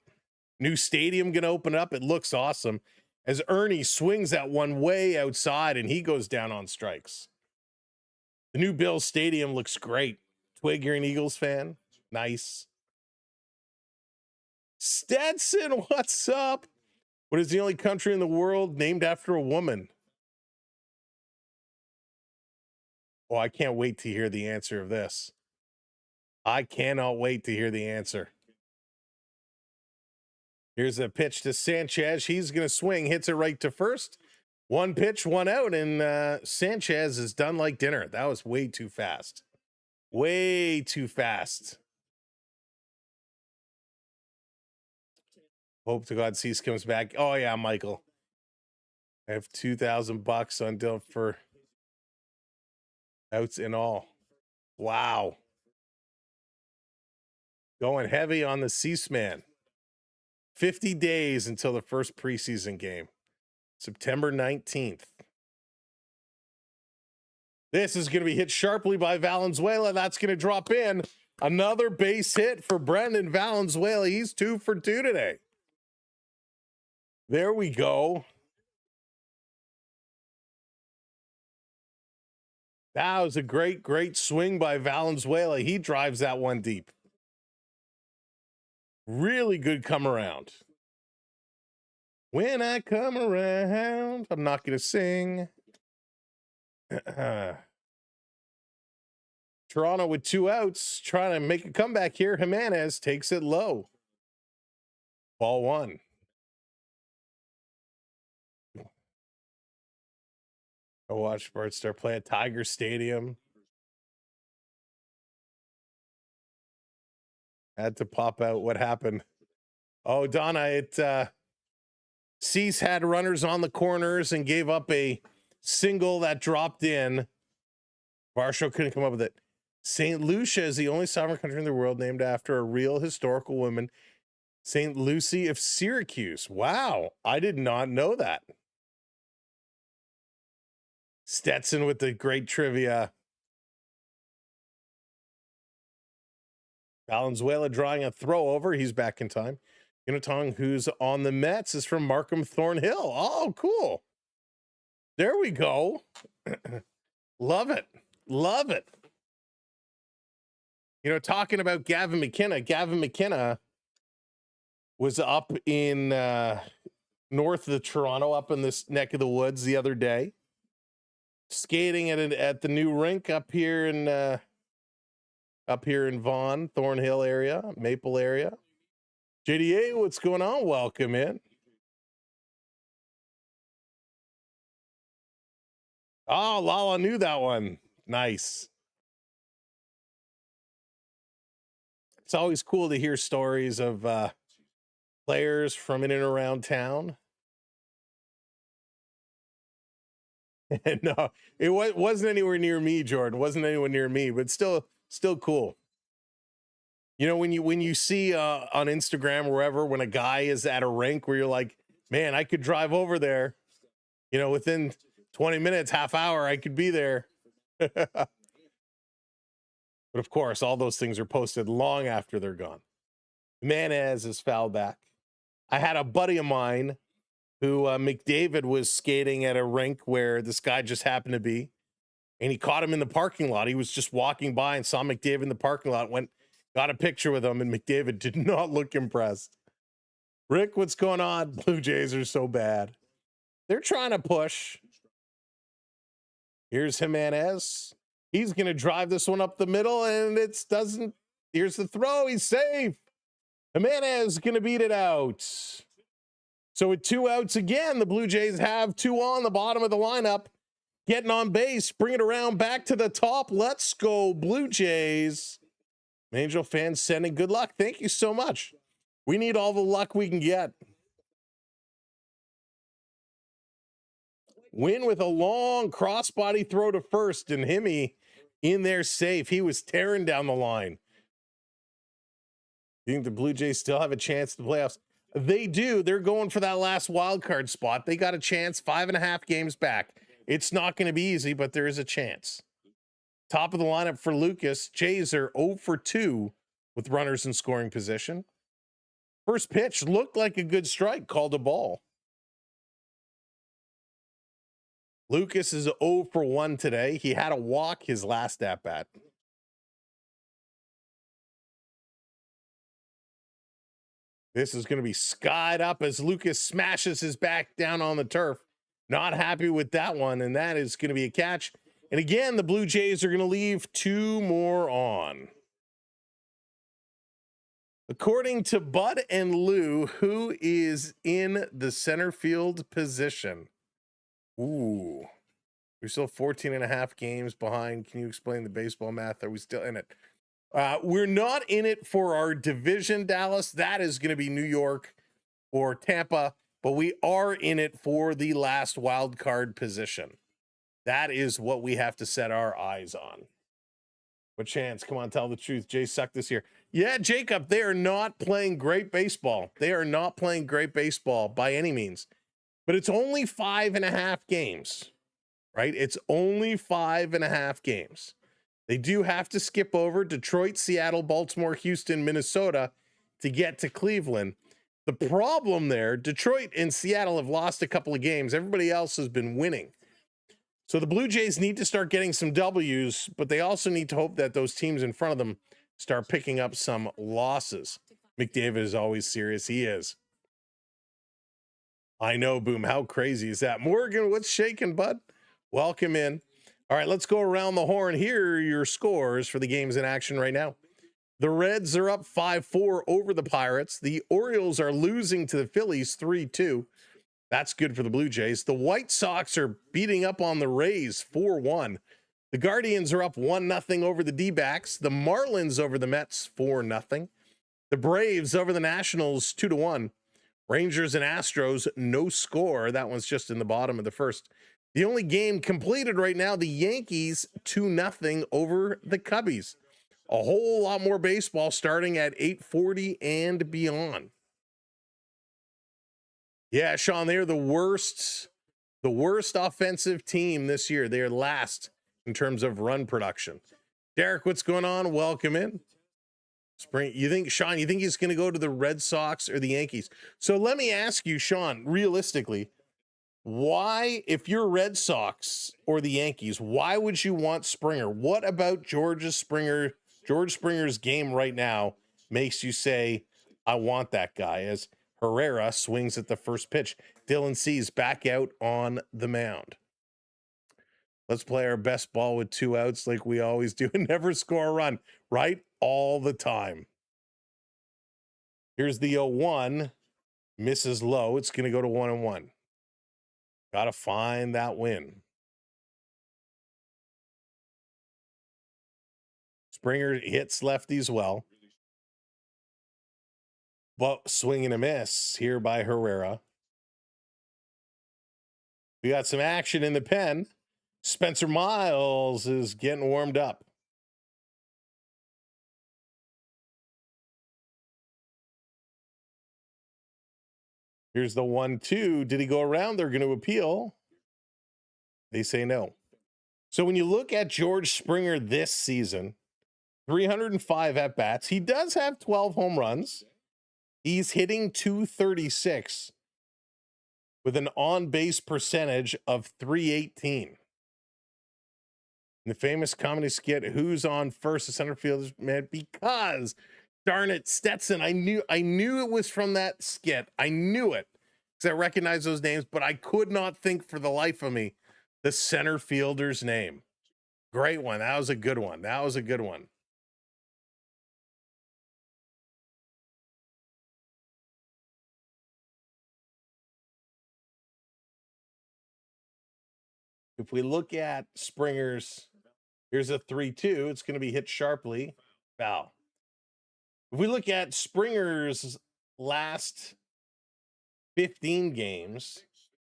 New stadium gonna open up. It looks awesome. As Ernie swings that one way outside and he goes down on strikes. The new Bills stadium looks great. Twig, you're an Eagles fan. Nice. Stetson, what's up? What is the only country in the world named after a woman? Oh, I can't wait to hear the answer of this. I cannot wait to hear the answer. Here's a pitch to Sanchez. He's going to swing, hits it right to first. One pitch, one out, and Sanchez is done like dinner. That was way too fast. Way too fast. Hope to God Cease comes back. Oh, yeah, Michael. I have $2,000 on deal for outs and all. Wow. Going heavy on the Cease man. 50 days until the first preseason game. September 19th. This is going to be hit sharply by Valenzuela. That's going to drop in. Another base hit for Brendan Valenzuela. He's 2 for 2 today. There we go. That was a great, great swing by Valenzuela. He drives that one deep. Really good come around. When I come around, I'm not going to sing. Toronto with 2 outs, trying to make a comeback here. Jimenez takes it low. Ball 1. I watched Bart Star play at Tiger Stadium. Had to pop out. What happened? Oh, Donna, Cease had runners on the corners and gave up a single that dropped in. Varsho couldn't come up with it. St. Lucia is the only sovereign country in the world named after a real historical woman, St. Lucy of Syracuse. Wow, I did not know that. Stetson with the great trivia. Valenzuela drawing a throw over. He's back in time. Unitong, who's on the Mets, is from Markham Thornhill. Oh, cool. There we go. Love it. Love it. You know, talking about Gavin McKenna was up in north of Toronto, up in this neck of the woods the other day, skating at the new rink up here in Vaughan, Thornhill area, Maple area. JDA, what's going on? Welcome in. Oh, Lala knew that one. Nice. It's always cool to hear stories of players from in and around town. No, it wasn't anywhere near me, Jordan. Wasn't anywhere near me, but still cool. You know, when you see on Instagram or wherever, when a guy is at a rink where you're like, man, I could drive over there, you know, within 20 minutes, half hour, I could be there. But of course, all those things are posted long after they're gone. Jimenez is fouled back. I had a buddy of mine who McDavid was skating at a rink where this guy just happened to be, and he caught him in the parking lot. He was just walking by and saw McDavid in the parking lot, got a picture with him, and McDavid did not look impressed. Rick, what's going on? Blue Jays are so bad. They're trying to push. Here's Jimenez. He's going to drive this one up the middle, and it doesn't. Here's the throw. He's safe. Jimenez going to beat it out. So with 2 outs again, the Blue Jays have 2 on the bottom of the lineup. Getting on base, bring it around back to the top. Let's go, Blue Jays. Angel fans sending good luck. Thank you so much. We need all the luck we can get. Win with a long crossbody throw to first, and Himmy in there safe. He was tearing down the line. You think the Blue Jays still have a chance to the playoffs? They do. They're going for that last wild card spot. They got a chance, 5.5 games back. It's not going to be easy, but there is a chance. Top of the lineup for Lucas. Jays are 0 for 2 with runners in scoring position. First pitch looked like a good strike, called a ball. Lucas is 0 for 1 today. He had a walk his last at bat. This is going to be skied up as Lucas smashes his back down on the turf. Not happy with that one, and that is going to be a catch. And again, the Blue Jays are going to leave 2 more on. According to Bud and Lou, who is in the center field position? Ooh, we're still 14.5 games behind. Can you explain the baseball math? Are we still in it? We're not in it for our division, Dallas. That is going to be New York or Tampa, but we are in it for the last wild card position. That is what we have to set our eyes on. What chance? Come on, tell the truth. Jay sucked this year. Yeah, Jacob, they are not playing great baseball. They are not playing great baseball by any means. But it's only 5.5 games, right? It's only 5.5 games. They do have to skip over Detroit, Seattle, Baltimore, Houston, Minnesota to get to Cleveland. The problem there, Detroit and Seattle have lost a couple of games. Everybody else has been winning. So the Blue Jays need to start getting some W's, but they also need to hope that those teams in front of them start picking up some losses. McDavid is always serious. He is. I know, Boom. How crazy is that? Morgan, what's shaking, bud? Welcome in. All right, let's go around the horn. Here are your scores for the games in action right now. The Reds are up 5-4 over the Pirates. The Orioles are losing to the Phillies 3-2. That's good for the Blue Jays. The White Sox are beating up on the Rays 4-1. The Guardians are up 1-0 over the D-backs. The Marlins over the Mets 4-0. The Braves over the Nationals 2-1. Rangers and Astros, no score. That one's just in the bottom of the first. The only game completed right now, the Yankees 2-0 over the Cubbies. A whole lot more baseball starting at 8:40 and beyond. Yeah, Sean, they're the worst offensive team this year. They're last in terms of run production. Derek, what's going on? Welcome in. Spring, you think he's going to go to the Red Sox or the Yankees? So let me ask you, Sean, realistically, why, if you're Red Sox or the Yankees, why would you want Springer? What about George Springer's game right now makes you say, I want that guy? As Herrera swings at the first pitch, Dylan Cease back out on the mound. Let's play our best ball with 2 outs like we always do and never score a run, right? All the time. Here's the 0-1, misses low. It's going to go to 1-1. Got to find that win. Springer hits lefties well. But swing and a miss here by Herrera. We got some action in the pen. Spencer Miles is getting warmed up. Here's the 1-2. Did he go around? They're going to appeal. They say no. So when you look at George Springer this season, 305 at-bats. He does have 12 home runs. He's hitting .236 with an on-base percentage of .318. The famous comedy skit, Who's on First? The center fielder's man, because darn it, Stetson. I knew it was from that skit. I knew it because I recognize those names, but I could not think for the life of me the center fielder's name. Great one. That was a good one. If we look at Springer's, here's a 3-2. It's going to be hit sharply. Foul. If we look at Springer's last 15 games,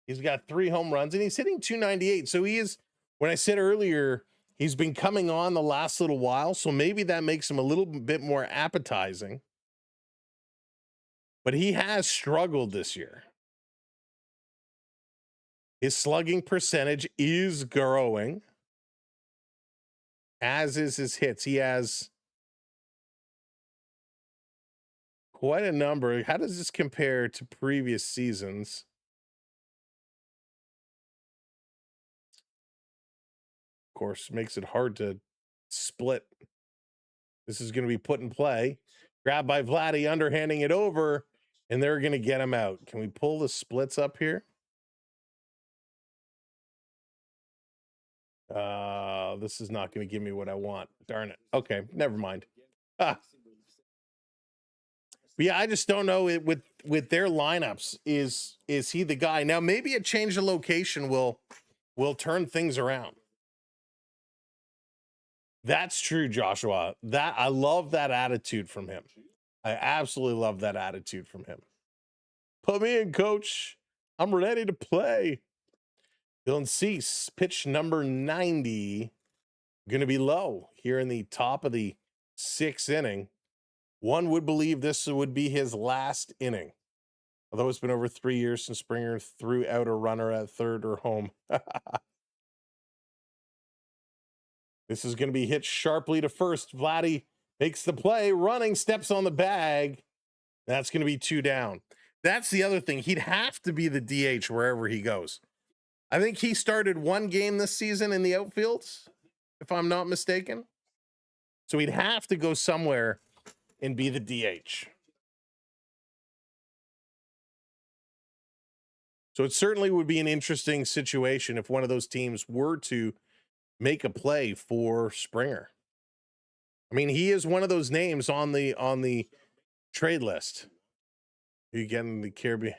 he's got 3 home runs and he's hitting .298. So he is, when I said earlier, he's been coming on the last little while. So maybe that makes him a little bit more appetizing. but he has struggled this year. His slugging percentage is growing, as is his hits. He has quite a number. How does this compare to previous seasons? Of course, makes it hard to split. This is going to be put in play. Grabbed by Vladdy, underhanding it over, and they're going to get him out. Can we pull the splits up here? This is not going to give me what I want. Darn it. Okay, never mind. But yeah, I just don't know it with their lineups. Is he the guy? Now maybe a change of location will turn things around. That's true, Joshua. That I love that attitude from him. I absolutely love that attitude from him. Put me in, coach. I'm ready to play. Dylan Cease, pitch number 90. Going to be low here in the top of the 6th inning. One would believe this would be his last inning. Although it's been over 3 years since Springer threw out a runner at third or home. This is going to be hit sharply to first. Vladdy makes the play, running, steps on the bag. That's going to be 2 down. That's the other thing. He'd have to be the DH wherever he goes. I think he started 1 game this season in the outfield, if I'm not mistaken. So he'd have to go somewhere and be the DH. So it certainly would be an interesting situation if one of those teams were to make a play for Springer. I mean, he is one of those names on the trade list. You getting the Kirby?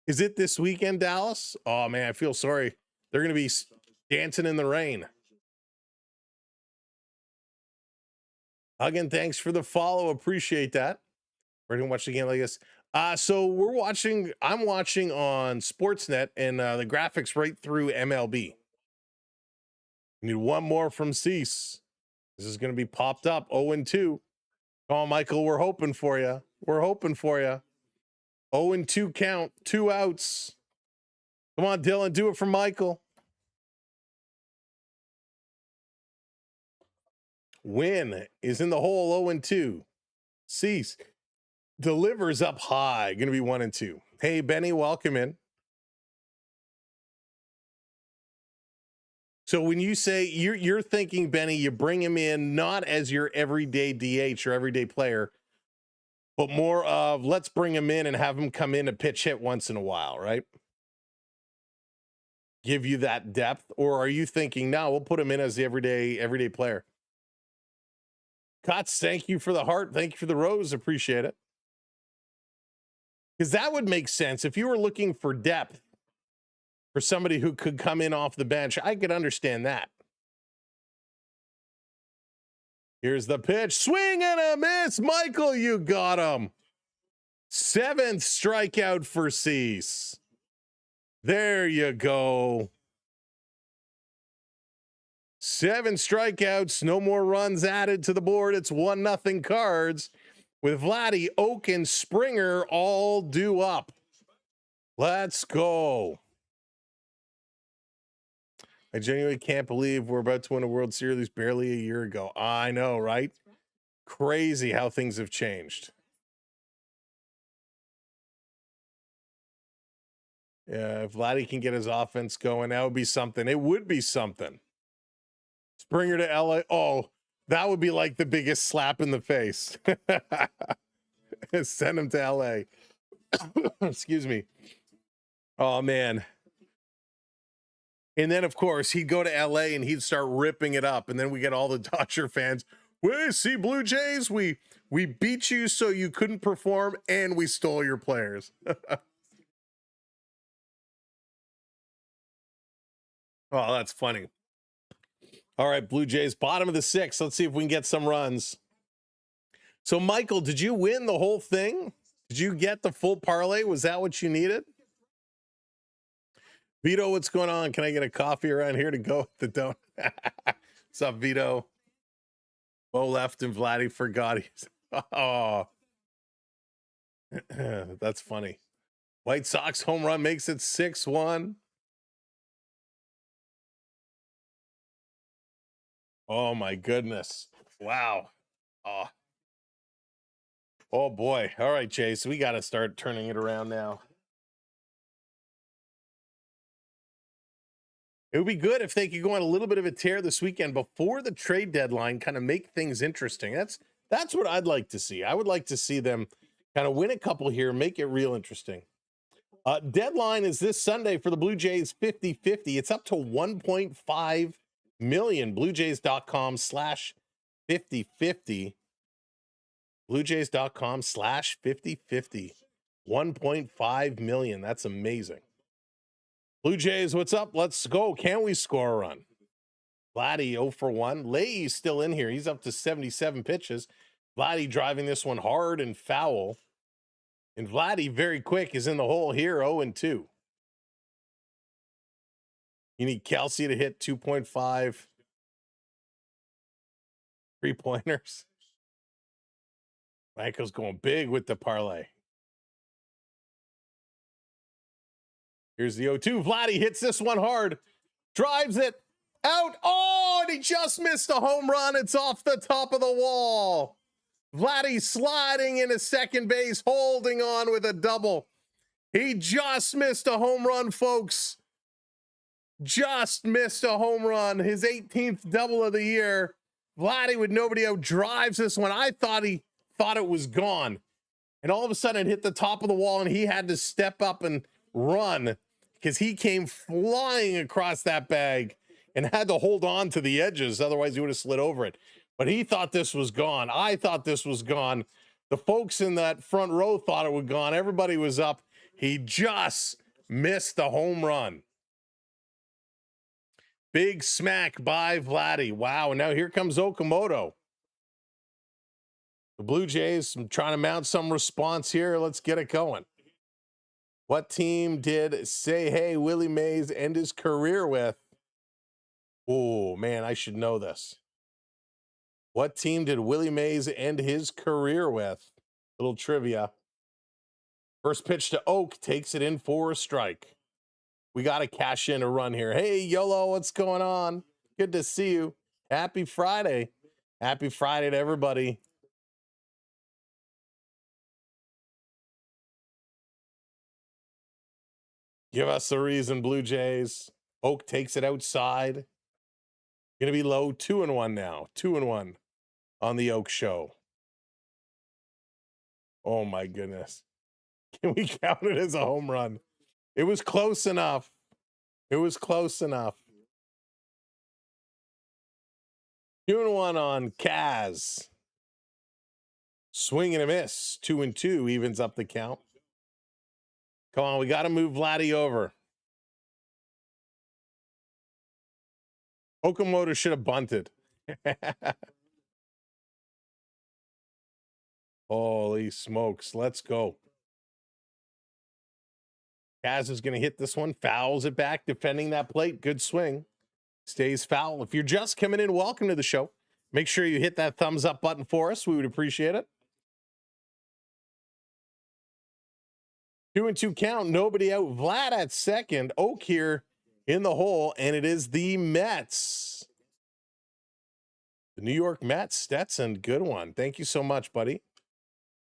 Is it this weekend, Dallas? Oh man, I feel sorry. They're going to be dancing in the rain. Again, thanks for the follow. Appreciate that. We're going to watch the game like this. So I'm watching on Sportsnet, and the graphics right through MLB. We need one more from Cease. This is going to be popped up 0-2. Come on, Michael. We're hoping for you. We're hoping for you. 0-2 count, 2 outs. Come on, Dylan. Do it for Michael. Win is in the hole 0-2. Cease delivers up high. Going to be 1-2. Hey, Benny, welcome in. So when you say you're thinking, Benny, you bring him in not as your everyday DH or everyday player, but more of let's bring him in and have him come in and pitch hit once in a while, right? Give you that depth, or are you thinking, no, we'll put him in as the everyday player? Kotz, thank you for the heart. Thank you for the rose. Appreciate it. Because that would make sense if you were looking for depth for somebody who could come in off the bench. I could understand that. Here's the pitch. Swing and a miss. Michael, you got him. 7th strikeout for Cease. There you go. 7 strikeouts. No more runs added to the board. It's 1-0 Cards with Vladdy, Oak, and Springer all due up. Let's go. I genuinely can't believe we're about to win a World Series barely a year ago. I know, right? Crazy how things have changed. Yeah, if Vladdy can get his offense going, that would be something. It would be something. Springer to LA. Oh, that would be like the biggest slap in the face. Send him to LA. Excuse me. Oh, man. And then, of course, he'd go to LA and he'd start ripping it up. And then we get all the Dodger fans. We see Blue Jays. We beat you so you couldn't perform, and we stole your players. Oh, that's funny. All right, Blue Jays, bottom of the 6th. Let's see if we can get some runs. So, Michael, did you win the whole thing? Did you get the full parlay? Was that what you needed? Vito, what's going on? Can I get a coffee around here to go with the donut? What's up, Vito? Bo left and Vladdy forgot. Oh. That's funny. White Sox home run makes it 6-1. Oh my goodness. Wow. Oh. Oh boy. All right, Chase. We got to start turning it around now. It would be good if they could go on a little bit of a tear this weekend before the trade deadline, kind of make things interesting. That's what I'd like to see. I would like to see them kind of win a couple here, make it real interesting. Deadline is this Sunday for the Blue Jays 50-50. It's up to 1.5 million. BlueJays.com/50-50. BlueJays.com/50-50. 1.5 million. That's amazing. Blue Jays, what's up? Let's go. Can we score a run? Vladdy 0 for 1. Leahy's still in here. He's up to 77 pitches. Vladdy driving this one hard and foul. And Vladdy, very quick, is in the hole here, 0-2. You need Kelsey to hit 2.5 3-pointers. Michael's going big with the parlay. Here's the 0-2. Vladdy hits this one hard. Drives it out. Oh, and he just missed a home run. It's off the top of the wall. Vladdy sliding into second base, holding on with a double. He just missed a home run, folks. Just missed a home run. His 18th double of the year. Vladdy with nobody out drives this one. I thought he thought it was gone. And all of a sudden it hit the top of the wall and he had to step up and run because he came flying across that bag and had to hold on to the edges. Otherwise he would have slid over it. But he thought this was gone. I thought this was gone. The folks in that front row thought it was gone. Everybody was up. He just missed the home run. Big smack by Vladdy. Wow. And now here comes Okamoto. The Blue Jays trying to mount some response here. Let's get it going. What team did Say Hey Willie Mays end his career with? Oh, man, I should know this. What team did Willie Mays end his career with? Little trivia. First pitch to Oak, takes it in for a strike. We got to cash in a run here. Hey, YOLO, what's going on? Good to see you. Happy Friday. Happy Friday to everybody. Give us the reason, Blue Jays. Oak takes it outside. Going to be low, 2-1 now. 2-1 on the Oak Show. Oh, my goodness. Can we count it as a home run? It was close enough. It was close enough. 2-1 on Kaz. Swing and a miss. 2-2 evens up the count. Come on, we got to move Vladdy over. Okamoto should have bunted. Holy smokes. Let's go. Kaz is going to hit this one. Fouls it back, defending that plate. Good swing. Stays foul. If you're just coming in, welcome to the show. Make sure you hit that thumbs up button for us. We would appreciate it. 2-2 count. Nobody out. Vlad at second. Oak here in the hole, and it is the Mets. The New York Mets. Stetson, good one. Thank you so much, buddy.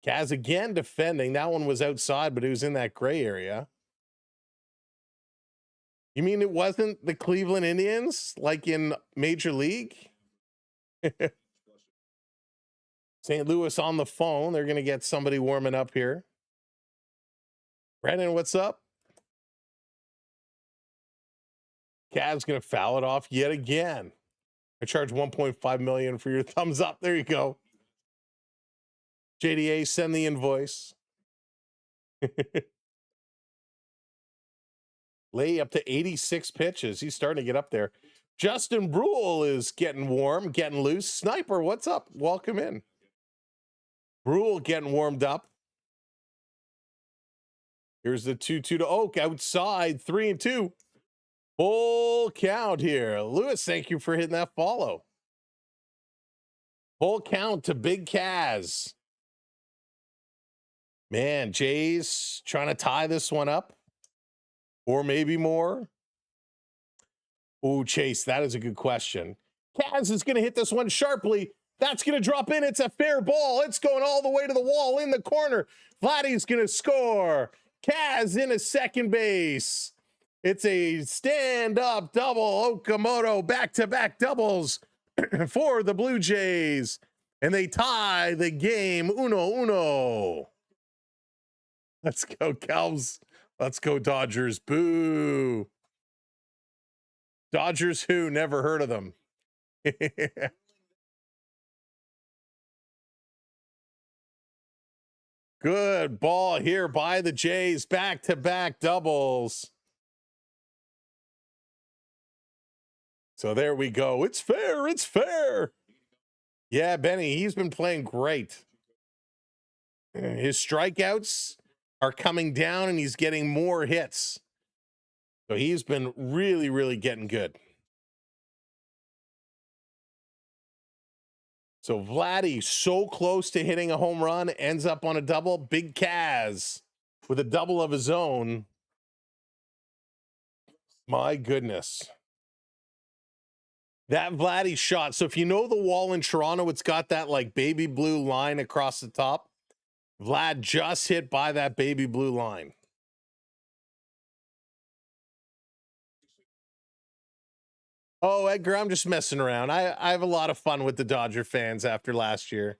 Kaz again defending. That one was outside, but it was in that gray area. You mean it wasn't the Cleveland Indians like in Major League? St. Louis on the phone. They're going to get somebody warming up here. Brandon, what's up? Cavs going to foul it off yet again. I charge $1.5 million for your thumbs up. There you go. JDA, send the invoice. Lay up to 86 pitches. He's starting to get up there. Justin Brule is getting warm, getting loose. Sniper, what's up? Welcome in. Brule getting warmed up. Here's the 2-2 to Oak outside, 3-2. Full count here. Lewis, thank you for hitting that follow. Full count to Big Kaz. Man, Jays trying to tie this one up, or maybe more. Oh, Chase, that is a good question. Kaz is going to hit this one sharply. That's going to drop in. It's a fair ball. It's going all the way to the wall in the corner. Vladdy's going to score. Kaz in a second base. It's a stand-up double. Okamoto back-to-back doubles for the Blue Jays. And they tie the game 1-1. Let's go, Calves. Let's go, Dodgers. Boo. Dodgers who? Never heard of them. Good ball here by the Jays. Back-to-back doubles. So there we go. It's fair. It's fair. Yeah, Benny, he's been playing great. His strikeouts are coming down and he's getting more hits. So he's been really, really getting good. So Vladdy, so close to hitting a home run, ends up on a double. Big Kaz with a double of his own. My goodness. That Vladdy shot. So if you know the wall in Toronto, it's got that like baby blue line across the top. Vlad just hit by that baby blue line. Oh, Edgar, I'm just messing around. I have a lot of fun with the Dodger fans after last year.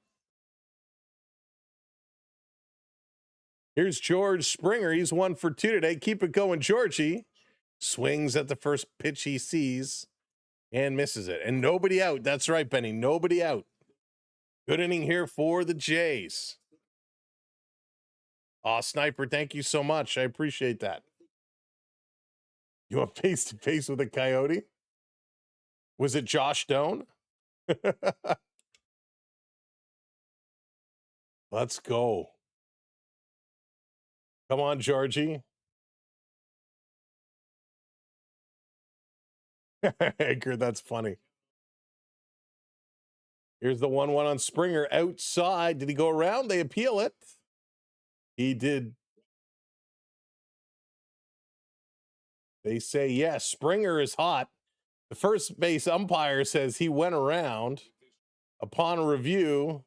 Here's George Springer. He's 1 for 2 today. Keep it going, Georgie. Swings at the first pitch he sees and misses it. And nobody out. That's right, Benny. Nobody out. Good inning here for the Jays. Aw, Sniper, thank you so much. I appreciate that. You want face-to-face with a Coyote? Was it Josh Doan? Let's go. Come on, Georgie. Edgar, that's funny. Here's the 1-1 on Springer outside. Did he go around? They appeal it. He did. They say yes. Springer is hot. The first base umpire says he went around. Upon review,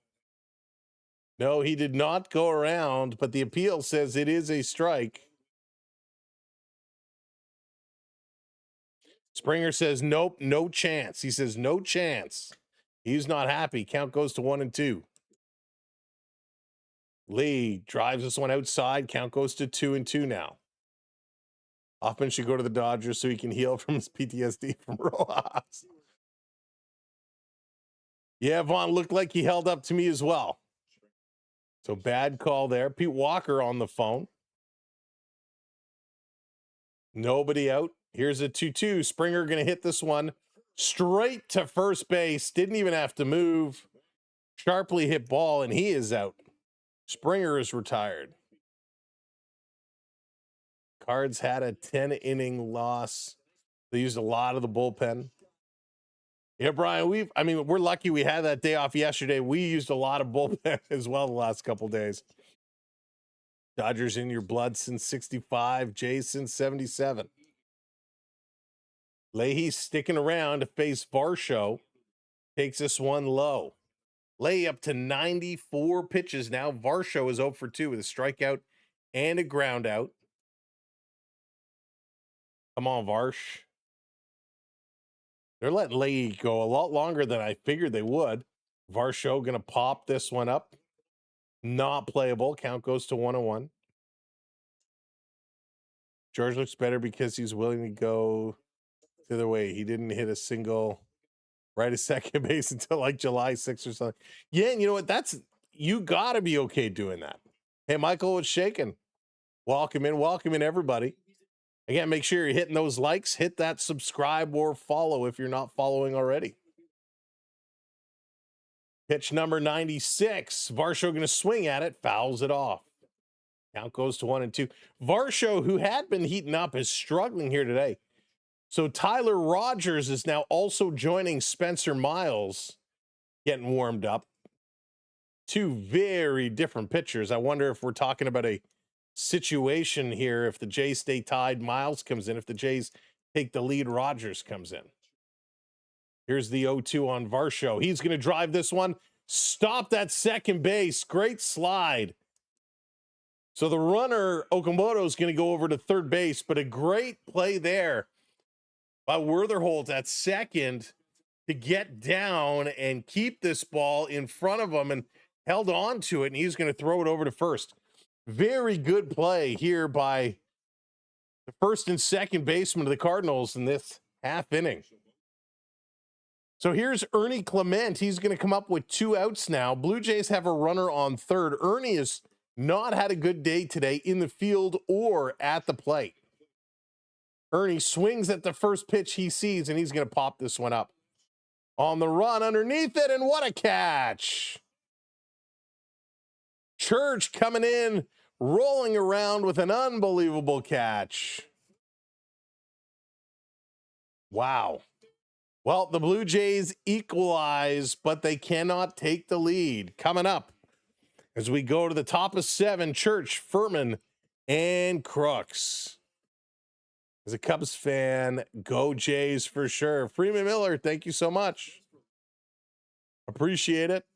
no, he did not go around, but the appeal says it is a strike. Springer says, nope, no chance. He says, no chance. He's not happy. Count goes to 1-2. Lee drives this one outside. Count goes to 2-2 now. Hoffman should go to the Dodgers so he can heal from his PTSD from Rojas. Yeah, Vaughn looked like he held up to me as well. So bad call there. Pete Walker on the phone. Nobody out. Here's a 2-2. Springer going to hit this one straight to first base. Didn't even have to move. Sharply hit ball, and he is out. Springer is retired. Cards had a 10-inning loss. They used a lot of the bullpen. Yeah, Brian, we're lucky we had that day off yesterday. We used a lot of bullpen as well the last couple days. Dodgers in your blood since 65, Jays since 77. Leahy sticking around to face Varsho. Takes this one low. Leahy up to 94 pitches now. Varsho is 0 for 2 with a strikeout and a ground out. Come on, Varsh. They're letting Leahy go a lot longer than I figured they would. Varsho going to pop this one up. Not playable. Count goes to 1-1. George looks better because he's willing to go the other way. He didn't hit a single right at second base until like July 6th or something. Yeah, and you know what? You got to be okay doing that. Hey, Michael, what's shaking? Welcome in, everybody. Again, make sure you're hitting those likes. Hit that subscribe or follow if you're not following already. Pitch number 96. Varsho going to swing at it. Fouls it off. Count goes to 1-2. Varsho, who had been heating up, is struggling here today. So Tyler Rogers is now also joining Spencer Miles, getting warmed up. two very different pitchers. I wonder if we're talking about a situation here. If the Jays stay tied, Miles comes in. If the Jays take the lead, Rogers comes in. Here's the 0-2 on Varsho. He's going to drive this one. Stop that second base. Great slide. So the runner, Okamoto, is going to go over to third base, but a great play there by Wertherholt at second to get down and keep this ball in front of him and held on to it, and he's going to throw it over to first. Very good play here by the first and second baseman of the Cardinals in this half inning. So here's Ernie Clement. He's going to come up with 2 outs now. Blue Jays have a runner on third. Ernie has not had a good day today in the field or at the plate. Ernie swings at the first pitch he sees, and he's going to pop this one up. On the run underneath it, and what a catch. Church coming in, rolling around with an unbelievable catch. Wow. Well, the Blue Jays equalize, but they cannot take the lead. Coming up as we go to the top of 7, Church, Furman, and Crooks. As a Cubs fan, go Jays for sure. Freeman Miller, thank you so much. Appreciate it.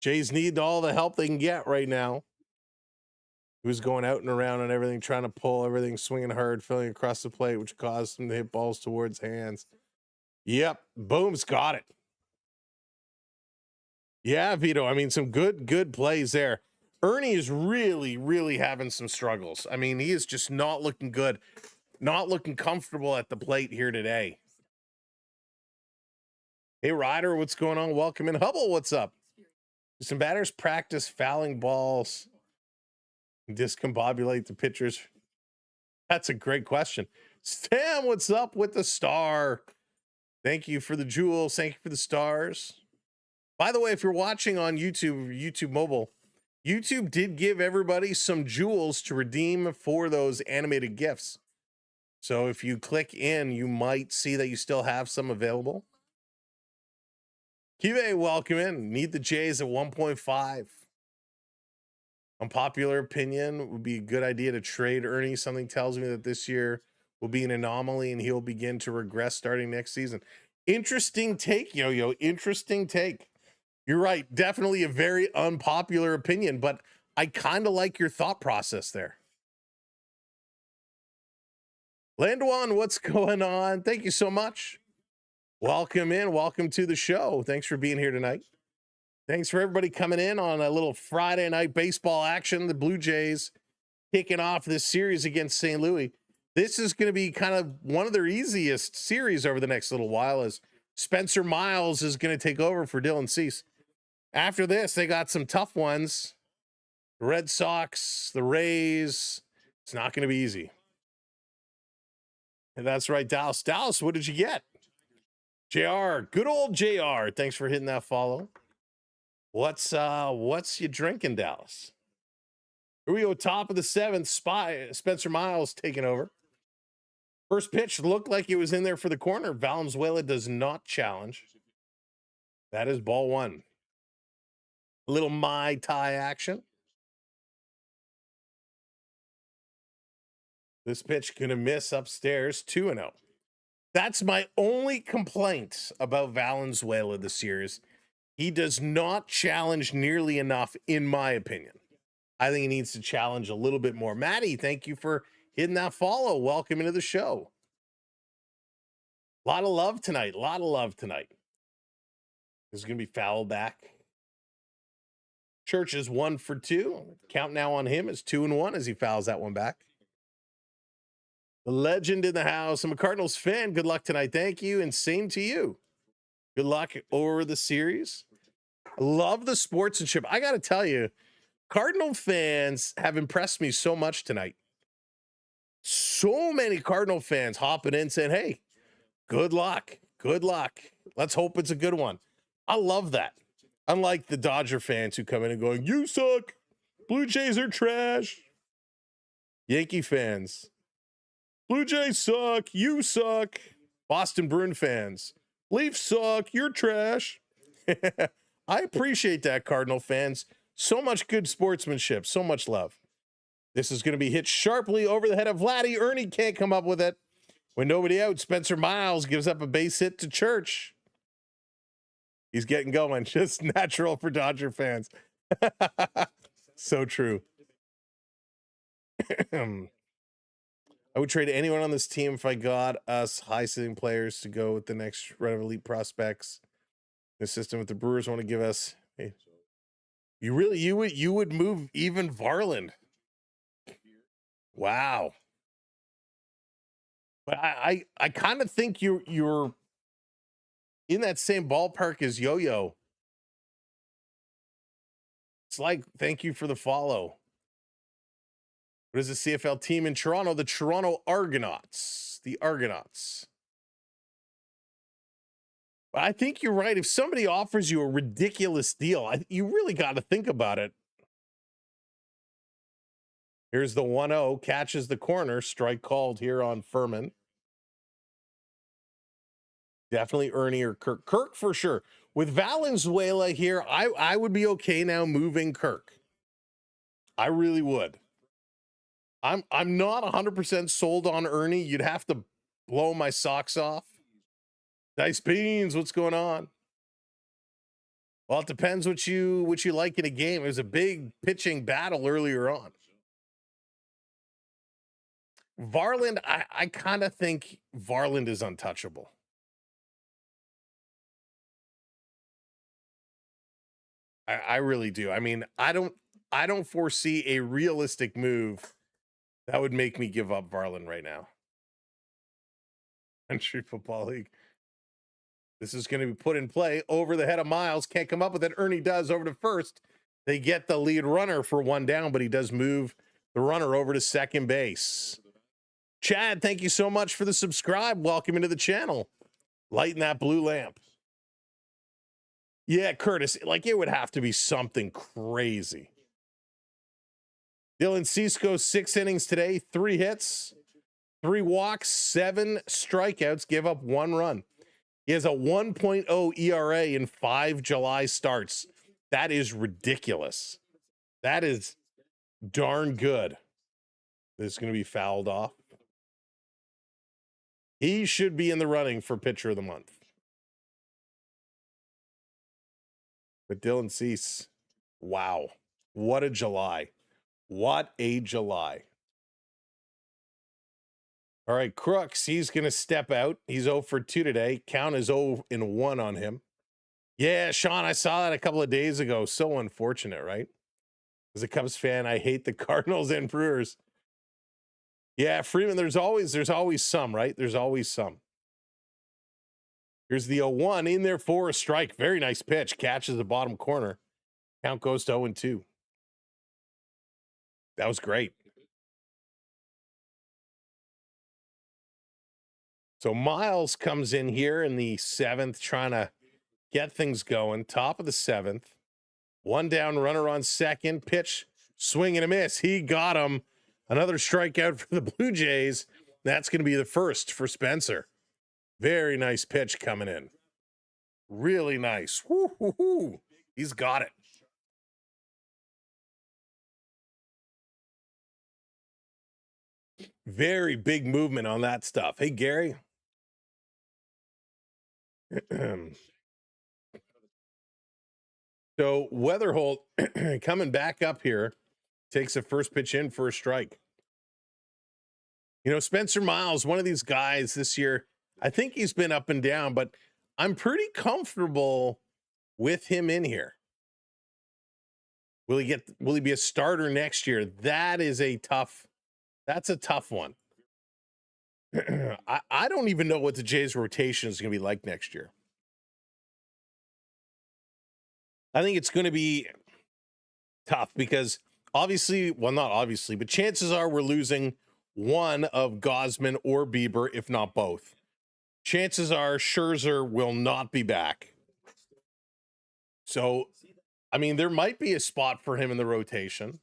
Jays need all the help they can get right now. He was going out and around and everything, trying to pull everything, swinging hard, filling across the plate, which caused him to hit balls towards hands. Yep, Boom's got it. Yeah, Vito, I mean, some good plays there. Ernie is really having some struggles. I mean, he is just not looking good, not looking comfortable at the plate here today. Hey, Ryder, what's going on? Welcome in. Hubble, what's up? Do some batters practice fouling balls, discombobulate the pitchers? That's a great question. Sam, what's up with the star? Thank you for the jewels. Thank you for the stars. By the way, if you're watching on YouTube, YouTube mobile, YouTube did give everybody some jewels to redeem for those animated GIFs. So if you click in, you might see that you still have some available. Kive, welcome in. Need the Jays at 1.5. Unpopular opinion, would be a good idea to trade Ernie. Something tells me that this year will be an anomaly and he'll begin to regress starting next season. Interesting take, Yo-Yo. Interesting take. You're right. Definitely a very unpopular opinion, but I kind of like your thought process there. Landwan, what's going on? Thank you so much. Welcome in. Welcome to the show. Thanks for being here tonight. Thanks for everybody coming in on a little Friday night baseball action. The Blue Jays kicking off this series against St. Louis. This is going to be kind of one of their easiest series over the next little while, as Spencer Miles is going to take over for Dylan Cease. After this, they got some tough ones. The Red Sox, the Rays. It's not going to be easy. And that's right, Dallas. Dallas, what did you get? JR, good old JR. Thanks for hitting that follow. What's you drinking, Dallas? Here we go, top of the 7th spot. Spencer Miles taking over. First pitch looked like it was in there for the corner. Valenzuela does not challenge. That is ball 1. A little Mai Tai action. This pitch gonna miss upstairs, 2-0. That's my only complaint about Valenzuela this year is he does not challenge nearly enough, in my opinion. I think he needs to challenge a little bit more. Maddie, thank you for hitting that follow. Welcome into the show. A lot of love tonight. This is going to be foul back. Church is 1 for 2. Count now on him is 2-1 as he fouls that one back. The legend in the house. I'm a Cardinals fan. Good luck tonight. Thank you. And same to you. Good luck over the series. I love the sportsmanship. I got to tell you, Cardinal fans have impressed me so much tonight. So many Cardinal fans hopping in saying, hey, good luck. Good luck. Let's hope it's a good one. I love that. Unlike the Dodger fans who come in and going, you suck. Blue Jays are trash. Yankee fans, Blue Jays suck. You suck. Boston Bruin fans, Leafs suck. You're trash. I appreciate that, Cardinal fans. So much good sportsmanship, so much love. This is going to be hit sharply over the head of Vladdy. Ernie can't come up with it. When nobody out, Spencer Miles gives up a base hit to Church. He's getting going. Just natural for Dodger fans. So true. I would trade anyone on this team if I got us high-sitting players to go with the next run of elite prospects. The system with the Brewers want to give us. Hey, you would move even Varland. Wow. But I kind of think you're in that same ballpark as Yo-Yo. It's like, thank you for the follow. What is the CFL team in Toronto? The Toronto Argonauts. The Argonauts. But I think you're right. If somebody offers you a ridiculous deal, you really got to think about it. Here's the 1-0. Catches the corner. Strike called here on Furman. Definitely Ernie or Kirk. Kirk for sure. With Valenzuela here, I would be okay now moving Kirk. I really would. I'm not 100% sold on Ernie. You'd have to blow my socks off. Nice beans. What's going on? Well, it depends what you like in a game. It was a big pitching battle earlier on. Varland, I kind of think Varland is untouchable. I really do. I mean, I don't foresee a realistic move that would make me give up Varland right now. Country Football League. This is going to be put in play over the head of Miles. Can't come up with it. Ernie does over to first. They get the lead runner for one down, but he does move the runner over to second base. Chad, thank you so much for the subscribe. Welcome into the channel. Lighten that blue lamp. Yeah, Curtis, like it would have to be something crazy. Dylan Cisco, 6 innings today, 3 hits, 3 walks, 7 strikeouts, give up 1 run. He has a 1.0 ERA in 5 July starts. That is ridiculous. That is darn good. This is going to be fouled off. He should be in the running for pitcher of the month. But Dylan Cease, wow. What a July. What a July. All right, Crooks, he's going to step out. He's 0 for 2 today. Count is 0 and 1 on him. Yeah, Sean, I saw that a couple of days ago. So unfortunate, right? As a Cubs fan, I hate the Cardinals and Brewers. Yeah, Freeman, there's always some, right? There's always some. Here's the 0-1 in there for a strike. Very nice pitch. Catches the bottom corner. Count goes to 0-2. That was great. So Miles comes in here in the 7th, trying to get things going. Top of the 7th. 1 down, runner on second. Pitch, swing and a miss. He got him. Another strikeout for the Blue Jays. That's going to be the first for Spencer. Very nice pitch coming in. Really nice. Woo-hoo-hoo. He's got it. Very big movement on that stuff. Hey, Gary. So Weatherholt coming back up here, takes a first pitch in for a strike. You know, Spencer Miles, one of these guys this year, I think he's been up and down, but I'm pretty comfortable with him in here. Will he be a starter next year? That's a tough one. I don't even know what the Jays rotation is going to be like next year. I think it's going to be tough because obviously, well, not obviously, but chances are we're losing one of Gosman or Bieber, if not both. Chances are Scherzer will not be back. So, I mean, there might be a spot for him in the rotation.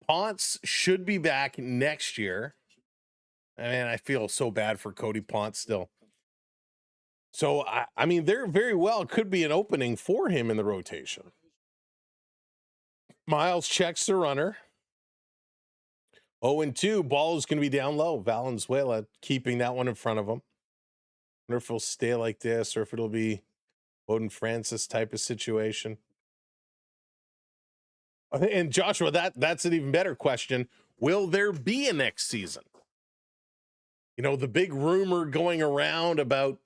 Ponce should be back next year. Man, I feel so bad for Cody Ponce still. So, I mean, there very well could be an opening for him in the rotation. Miles checks the runner. 0-2, ball is going to be down low. Valenzuela keeping that one in front of him. Wonder if he'll stay like this or if it'll be Bowden Francis type of situation. And Joshua, that's an even better question. Will there be a next season? You know, the big rumor going around about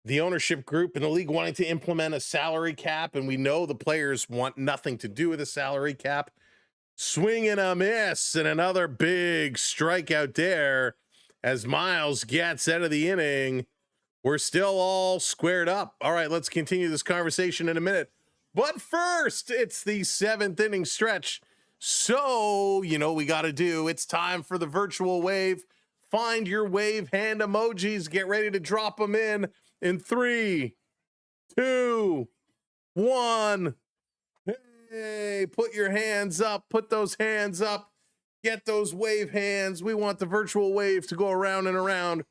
the ownership group and the league wanting to implement a salary cap, and we know the players want nothing to do with a salary cap. Swing and a miss, and another big strikeout there as Miles gets out of the inning. We're still all squared up. All right, let's continue this conversation in a minute. But first, it's the 7th inning stretch. So, you know, we got to do, it's time for the virtual wave. Find your wave hand emojis. Get ready to drop them in 3, 2, 1. Hey, put your hands up. Put those hands up. Get those wave hands. We want the virtual wave to go around and around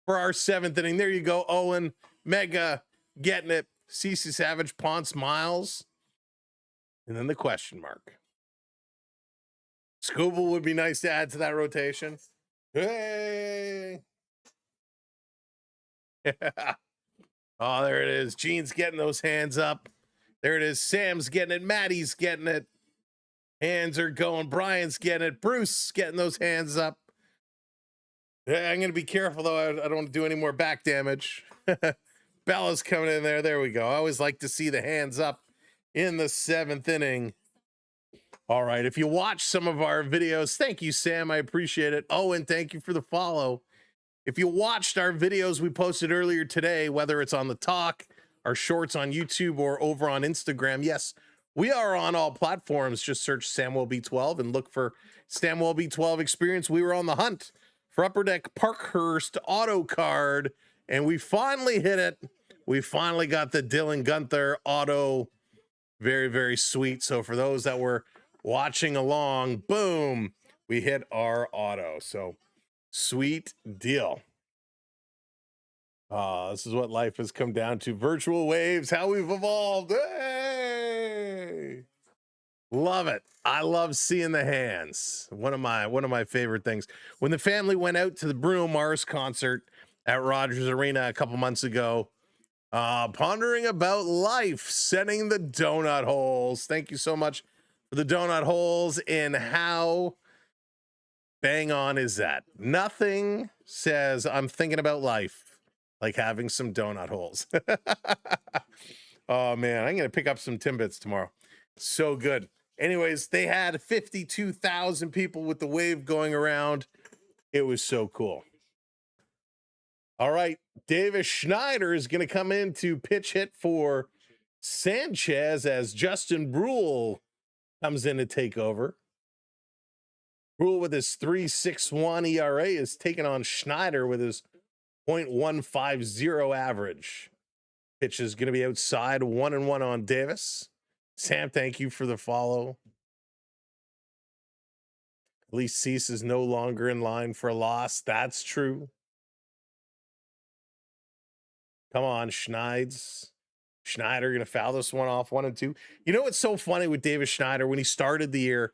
for our 7th inning. There you go, Owen. Mega getting it. CC Savage, Ponce, Miles. And then the question mark. Scuba would be nice to add to that rotation. Hey. Oh, there it is. Gene's getting those hands up. There it is. Sam's getting it. Maddie's getting it. Hands are going. Brian's getting it. Bruce getting those hands up. I'm going to be careful, though. I don't want to do any more back damage. Bella's coming in there. There we go. I always like to see the hands up in the 7th inning. All right. If you watch some of our videos, thank you, Sam. I appreciate it. Oh, and thank you for the follow. If you watched our videos we posted earlier today, whether it's on the talk, our shorts on YouTube, or over on Instagram, yes, we are on all platforms. Just search Samuel B12 and look for Samuel B12 Experience. We were on the hunt for Upper Deck Parkhurst auto card, and we finally hit it. We finally got the Dylan Gunther auto. Very, very sweet. So for those that were watching along, boom, we hit our auto. So sweet deal. This is what life has come down to. Virtual waves, how we've evolved. Hey! Love it. I love seeing the hands. One of my favorite things. When the family went out to the Bruno Mars concert at Rogers Arena a couple months ago, pondering about life, setting the donut holes. Thank you so much for the donut holes. And how bang on is that? Nothing says I'm thinking about life like having some donut holes. Oh man, I'm gonna pick up some Timbits tomorrow. So good. Anyways, they had 52,000 people with the wave going around. It was so cool. All right, Davis Schneider is going to come in to pitch hit for Sanchez as Justin Brule comes in to take over. Brule with his 3.61 ERA is taking on Schneider with his .150 average. Pitch is going to be outside, 1-1 on Davis. Sam, thank you for the follow. At least Cease is no longer in line for a loss. That's true. Come on, Schneider going to foul this one off, 1-2. You know what's so funny with Davis Schneider? When he started the year,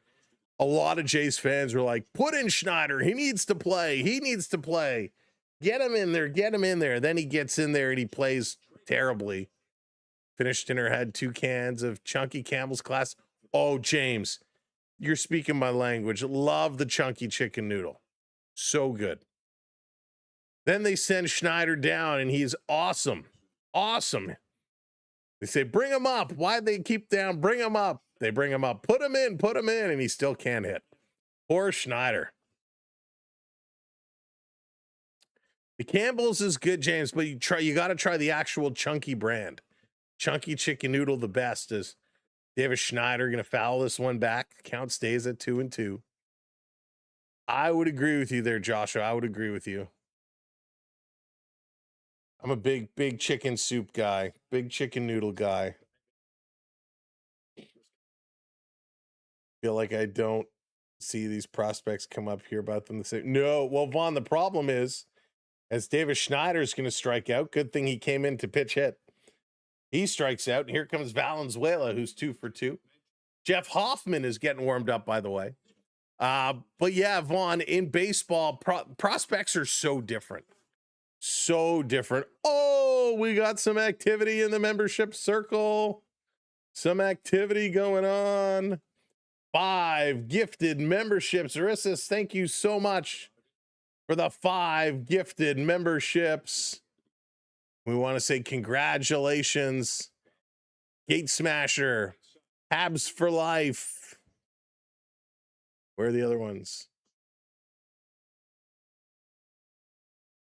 a lot of Jays fans were like, put in Schneider. He needs to play. He needs to play. Get him in there. Get him in there. Then he gets in there and he plays terribly. Finished dinner, had 2 cans of Chunky Campbell's Class. Oh, James, you're speaking my language. Love the Chunky chicken noodle. So good. Then they send Schneider down, and he's awesome. Awesome. They say, bring him up. Why'd they keep down? Bring him up. They bring him up. Put him in, and he still can't hit. Poor Schneider. The Campbell's is good, James, but you got to try the actual Chunky brand. Chunky chicken noodle, the best. Is Davis Schneider going to foul this one back? Count stays at 2-2. I would agree with you there, Joshua. I would agree with you. I'm a big chicken soup guy, big chicken noodle guy. Feel like I don't see these prospects come up here about them the same. No, well, Vaughn, the problem is As Davis Schneider is going to strike out. Good thing he came in to pitch hit. He strikes out. And here comes Valenzuela, who's 2 for 2. Jeff Hoffman is getting warmed up, by the way. But yeah, Vaughn, in baseball, prospects are so different. So different. Oh, we got some activity in the membership circle. Some activity going on. 5 gifted memberships. Arissus, thank you so much for the 5 gifted memberships. We want to say congratulations. Gate Smasher. Habs for life. Where are the other ones?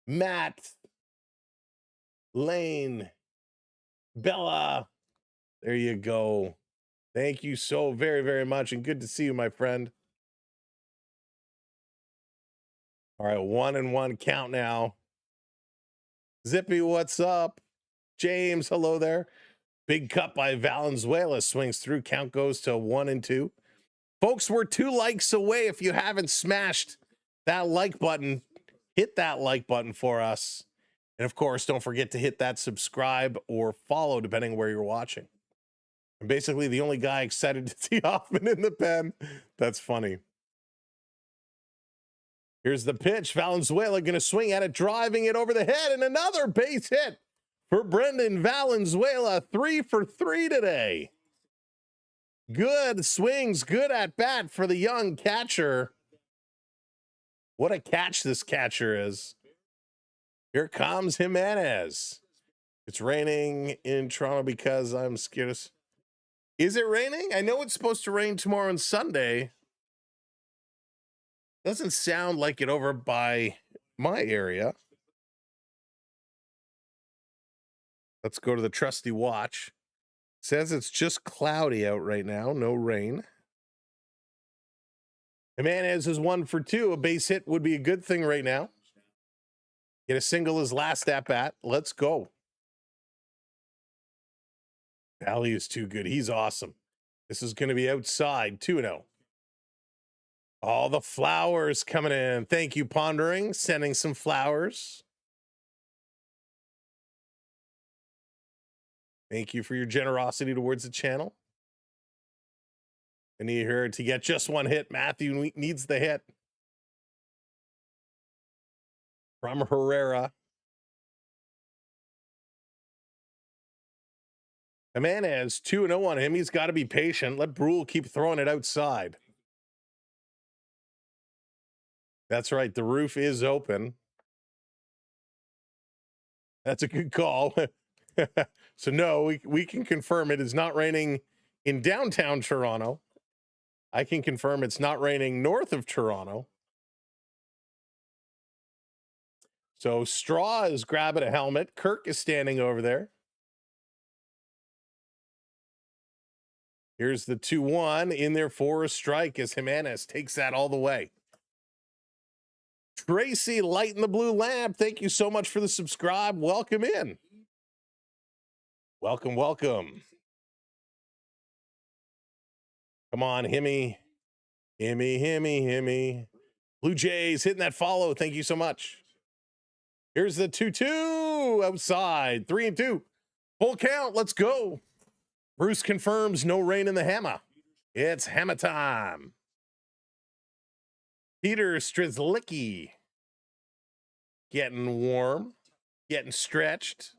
Matt. Lane. Bella. There you go. Thank you so very, very much. And good to see you, my friend. All right, 1-1 count now. Zippy, what's up? James, hello there. Big cut by Valenzuela swings through. Count goes to 1-2. Folks, we're 2 likes away. If you haven't smashed that like button, hit that like button for us. And of course, don't forget to hit that subscribe or follow, depending where you're watching. I'm basically the only guy excited to see Hoffman in the pen. That's funny. Here's the pitch. Valenzuela going to swing at it, driving it over the head, and another base hit for Brendan Valenzuela. 3 for 3 today. Good swings, good at bat for the young catcher. What a catch this catcher is. Here comes Jimenez. It's raining in Toronto because I'm scared. Is it raining? I know it's supposed to rain tomorrow and Sunday. Doesn't sound like it over by my area. Let's go to the trusty watch. Says it's just cloudy out right now. No rain. Jimenez is 1 for 2. A base hit would be a good thing right now. Get a single his last at bat. Let's go. Valley is too good. He's awesome. This is going to be outside. 2-0. All the flowers coming in. Thank you, Pondering. Sending some flowers. Thank you for your generosity towards the channel. I need her to get just 1 hit. Matthew needs the hit. From Herrera. Jimenez, 2-0 on him. He's got to be patient. Let Brule keep throwing it outside. That's right. The roof is open. That's a good call. So no, we can confirm it is not raining in downtown Toronto. I can confirm it's not raining north of Toronto. So Straw is grabbing a helmet. Kirk is standing over there. Here's the 2-1 in there for a strike as Jimenez takes that all the way. Tracy, light in the blue lamp. Thank you so much for the subscribe. Welcome in. Welcome, welcome. Come on, Himmy. Himmy. Blue Jays hitting that follow. Thank you so much. Here's the 2-2 outside. 3-2. Full count. Let's go. Bruce confirms no rain in the hammer. It's hammer time. Peter Strzelicki getting warm, getting stretched.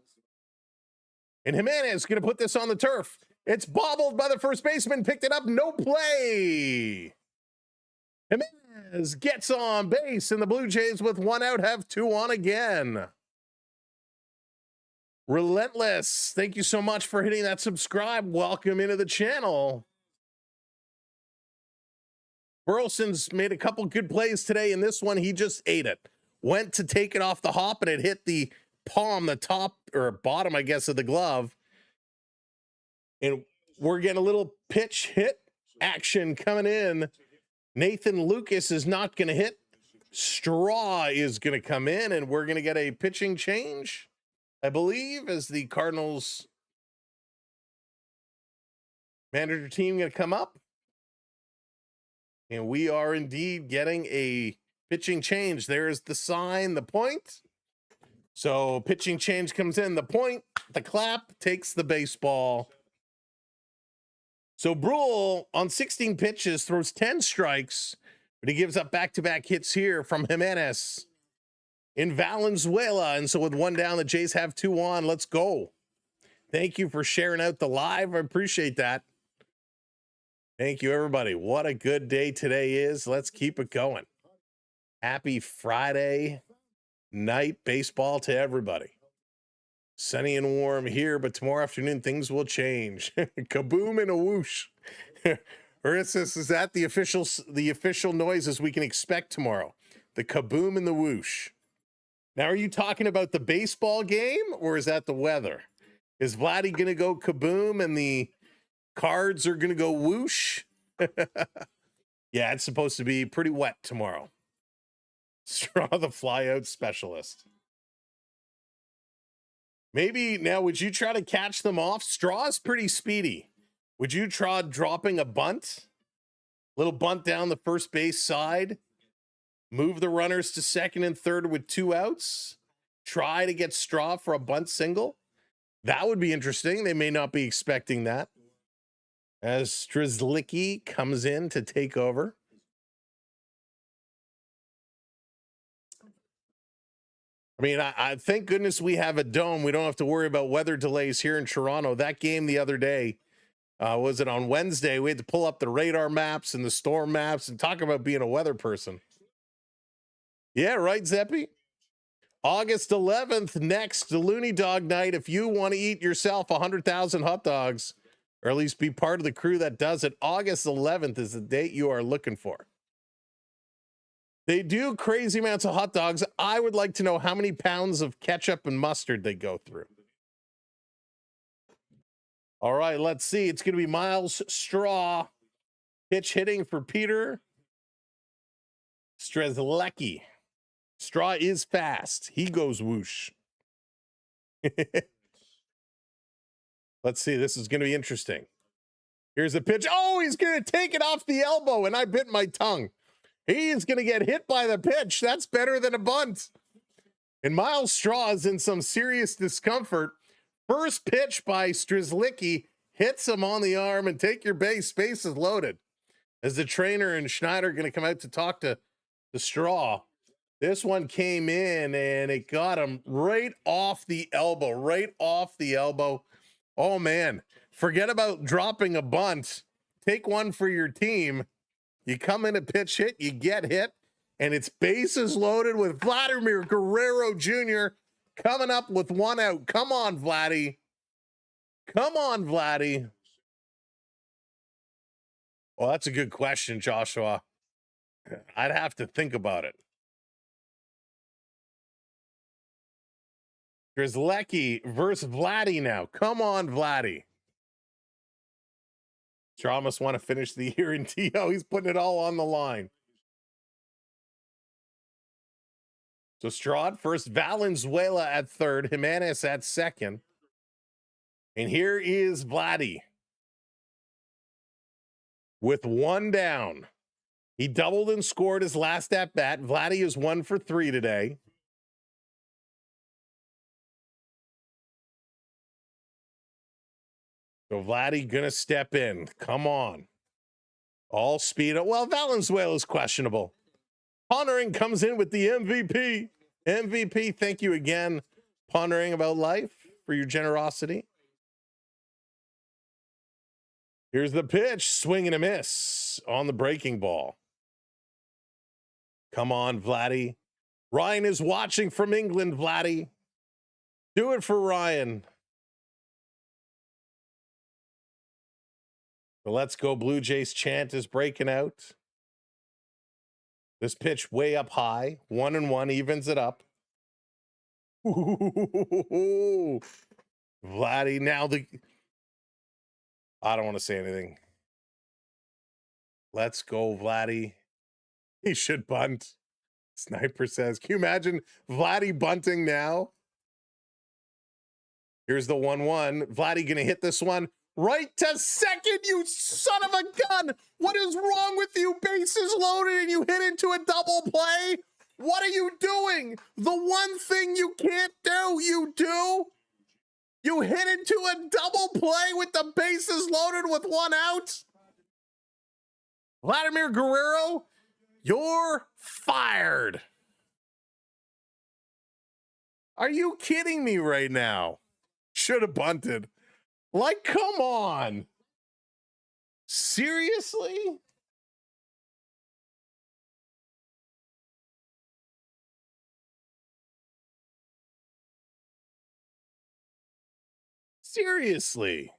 And Jimenez is going to put this on the turf. It's bobbled by the first baseman, picked it up, no play. Jimenez gets on base, and the Blue Jays with 1 out have 2 on again. Relentless, thank you so much for hitting that subscribe. Welcome into the channel. Burleson's made a couple good plays today. In this one, he just ate it. Went to take it off the hop, and it hit the palm, the top or bottom, I guess, of the glove. And we're getting a little pitch hit action coming in. Nathan Lucas is not going to hit. Straw is going to come in, and we're going to get a pitching change, I believe, as the Cardinals manager team going to come up. And we are indeed getting a pitching change. There's the sign, the point. So pitching change comes in. The point, the clap, takes the baseball. So Brule on 16 pitches throws 10 strikes, but he gives up back-to-back hits here from Jimenez in Valenzuela. And so with one down, the Jays have two on. Let's go. Thank you for sharing out the live. I appreciate that. Thank you, everybody. What a good day today is. Let's keep it going. Happy Friday night baseball to everybody. Sunny and warm here, but tomorrow afternoon things will change. Kaboom and a whoosh. Urissus, is that the official noises we can expect tomorrow? The kaboom and the whoosh. Now, are you talking about the baseball game, or is that the weather? Is Vladdy going to go kaboom and the Cards are going to go whoosh? Yeah, it's supposed to be pretty wet tomorrow. Straw the flyout specialist. Maybe now, would you try to catch them off? Straw is pretty speedy. Would you try dropping a bunt? Little bunt down the first base side. Move the runners to second and third with 2 outs. Try to get Straw for a bunt single. That would be interesting. They may not be expecting that. As Strzelecki comes in to take over. I mean, I thank goodness we have a dome. We don't have to worry about weather delays here in Toronto. That game the other day, was it on Wednesday? We had to pull up the radar maps and the storm maps and talk about being a weather person. Yeah, right, Zeppy? August 11th, next, the Looney Dog Night. If you want to eat yourself 100,000 hot dogs, or at least be part of the crew that does it, August 11th is the date you are looking for. They do crazy amounts of hot dogs. I would like to know how many pounds of ketchup and mustard they go through. All right, let's see. It's going to be Miles Straw. Pitch hitting for Peter Strzelecki. Straw is fast. He goes whoosh. Let's see. This is going to be interesting. Here's the pitch. Oh, he's going to take it off the elbow, and I bit my tongue. He's going to get hit by the pitch. That's better than a bunt. And Miles Straw is in some serious discomfort. First pitch by Strzelecki hits him on the arm, and take your base. Base is loaded. As the trainer and Schneider are going to come out to talk to the Straw. This one came in, and it got him right off the elbow. Right off the elbow. Oh, man. Forget about dropping a bunt. Take one for your team. You come in a pitch hit, you get hit, and it's bases loaded with Vladimir Guerrero Jr. coming up with 1 out. Come on, Vladdy. Come on, Vladdy. Well, that's a good question, Joshua. I'd have to think about it. Strzelecki versus Vladdy now. Come on, Vladdy. Straw must want to finish the year in TO. He's putting it all on the line. So Straw at first, Valenzuela at third, Jimenez at second. And here is Vladdy with 1 down. He doubled and scored his last at bat. Vladdy is 1 for 3 today. So Vladdy gonna step in. Come on. All speed. Well, Valenzuela is questionable. Pondering comes in with the MVP. MVP, thank you again, Pondering About Life, for your generosity. Here's the pitch. Swing and a miss on the breaking ball. Come on, Vladdy. Ryan is watching from England, Vladdy. Do it for Ryan. The Let's Go Blue Jays chant is breaking out. This pitch way up high. 1-1 evens it up. Ooh, Vladdy. Now I don't want to say anything. Let's go, Vladdy. He should bunt. Sniper says, can you imagine Vladdy bunting now? Here's the 1-1. Vladdy gonna hit this one right to second, you son of a gun. What is wrong with you? Bases loaded and you hit into a double play. What are you doing? The one thing you can't do, you do. You hit into a double play with the bases loaded with one out. Vladimir Guerrero, you're fired. Are you kidding me right now? Should have bunted. Like, come on. Seriously? Seriously.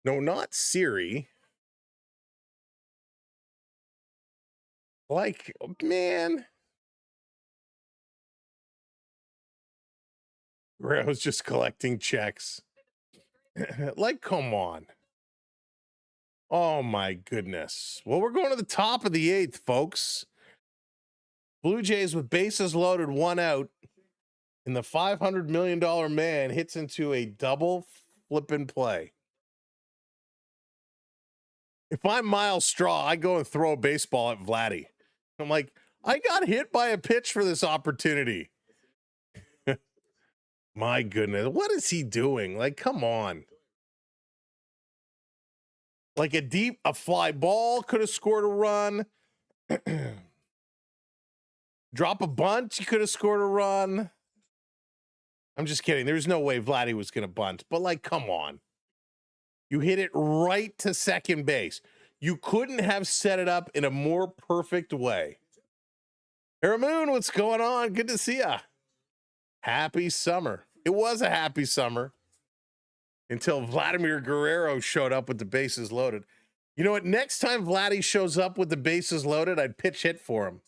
No, not Siri. Like, man. Guerrero's just collecting checks. Like, come on. Oh, my goodness. Well, we're going to the top of the 8th, folks. Blue Jays with bases loaded, one out. And the $500 million man hits into a double flipping play. If I'm Miles Straw, I go and throw a baseball at Vladdy. I'm like, I got hit by a pitch for this opportunity. My goodness. What is he doing? Like, come on. Like a fly ball could have scored a run. Drop a bunt, you could have scored a run. I'm just kidding. There's no way Vladdy was going to bunt. But, like, come on. You hit it right to second base. You couldn't have set it up in a more perfect way. Aramoon, what's going on? Good to see ya. Happy summer. It was a happy summer until Vladimir Guerrero showed up with the bases loaded. You know what? Next time Vladdy shows up with the bases loaded, I'd pitch hit for him.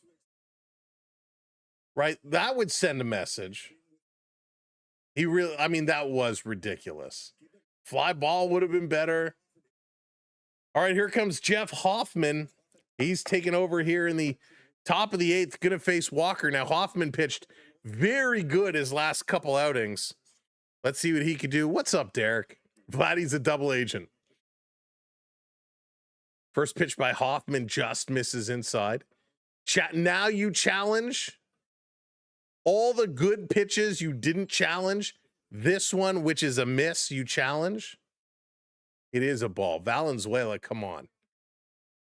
Right? That would send a message. That was ridiculous. Fly ball would have been better. All right, here comes Jeff Hoffman. He's taking over here in the top of the 8th, going to face Walker. Now, Hoffman pitched very good his last couple outings. Let's see what he could do. What's up, Derek? Vladdy's a double agent. First pitch by Hoffman just misses inside. Now you challenge all the good pitches you didn't challenge. This one, which is a miss, you challenge. It is a ball. Valenzuela, come on.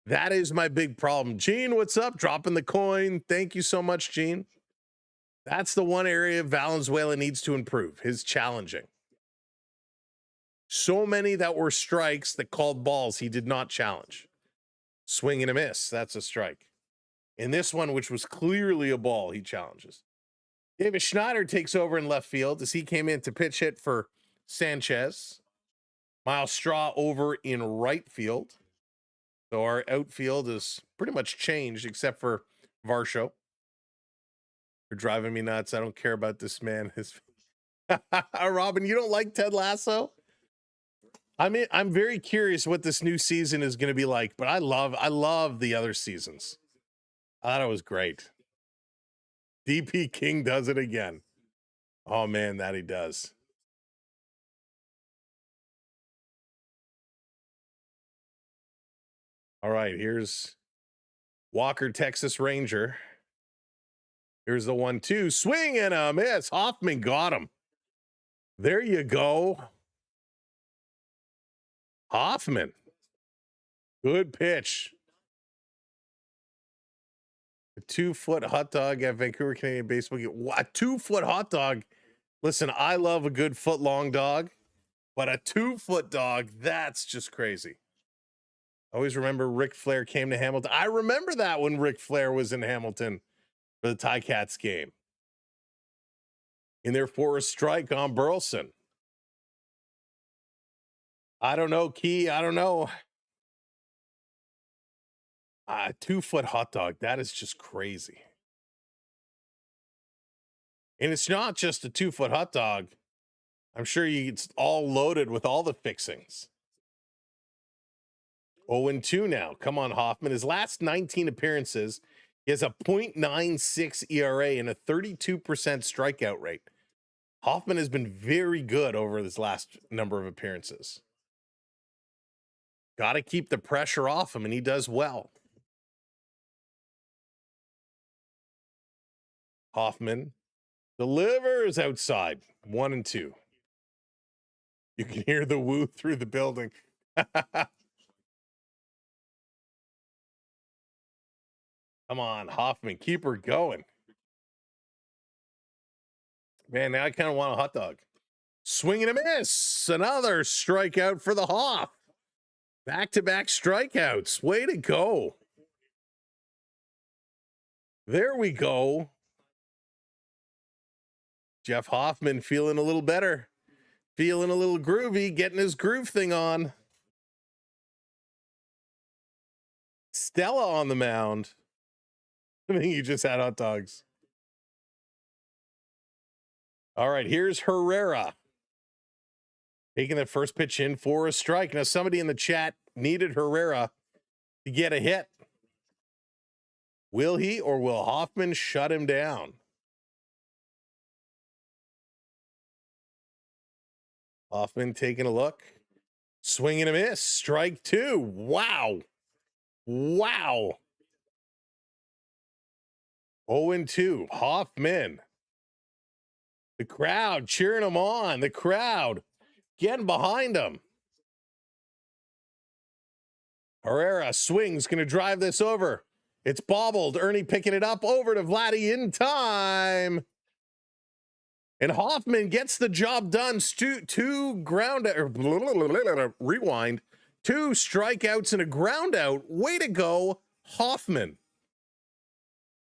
That is my big problem. Gene, what's up? Dropping the coin. Thank you so much, Gene. That's the one area Valenzuela needs to improve, his challenging. So many that were strikes that called balls he did not challenge. Swing and a miss, that's a strike. In this one, which was clearly a ball, he challenges. David Schneider takes over in left field as he came in to pitch hit for Sanchez. Miles Straw over in right field. So our outfield is pretty much changed except for Varsho. You're driving me nuts. I don't care about this man. Robin, you don't like Ted Lasso? I'm very curious what this new season is going to be like, but I love the other seasons. I thought it was great. DP King does it again. Oh man, that he does. All right, here's Walker, Texas Ranger. Here's the 1-2. Swing and a miss. Hoffman got him. There you go. Hoffman. Good pitch. A 2-foot hot dog at Vancouver Canadian Baseball. A 2-foot hot dog. Listen, I love a good foot-long dog, but a 2-foot dog, that's just crazy. I always remember Ric Flair came to Hamilton. I remember that when Ric Flair was in Hamilton for the Ticats game. In there for a strike on Burleson. I don't know, Key. I don't know. A 2-foot hot dog. That is just crazy. And it's not just a 2-foot hot dog. I'm sure it's all loaded with all the fixings. 0-2 now. Come on, Hoffman. His last 19 appearances, he has a .96 ERA and a 32% strikeout rate. Hoffman has been very good over this last number of appearances. Got to keep the pressure off him, and he does well. Hoffman delivers outside. 1-2. You can hear the woo through the building. Come on, Hoffman, keep her going. Man, now I kind of want a hot dog. Swing and a miss. Another strikeout for the Hoff. Back-to-back strikeouts. Way to go. There we go. Jeff Hoffman feeling a little better. Feeling a little groovy, getting his groove thing on. Stella on the mound. I think you just had hot dogs. All right, here's Herrera. Taking the first pitch in for a strike. Now, somebody in the chat needed Herrera to get a hit. Will he or will Hoffman shut him down? Hoffman taking a look. Swing and a miss. Strike 2. Wow. Wow. 0-2. Hoffman. The crowd cheering him on. The crowd getting behind him. Herrera swings, going to drive this over. It's bobbled. Ernie picking it up over to Vladdy in time. And Hoffman gets the job done. Rewind. 2 strikeouts and a ground out. Way to go, Hoffman.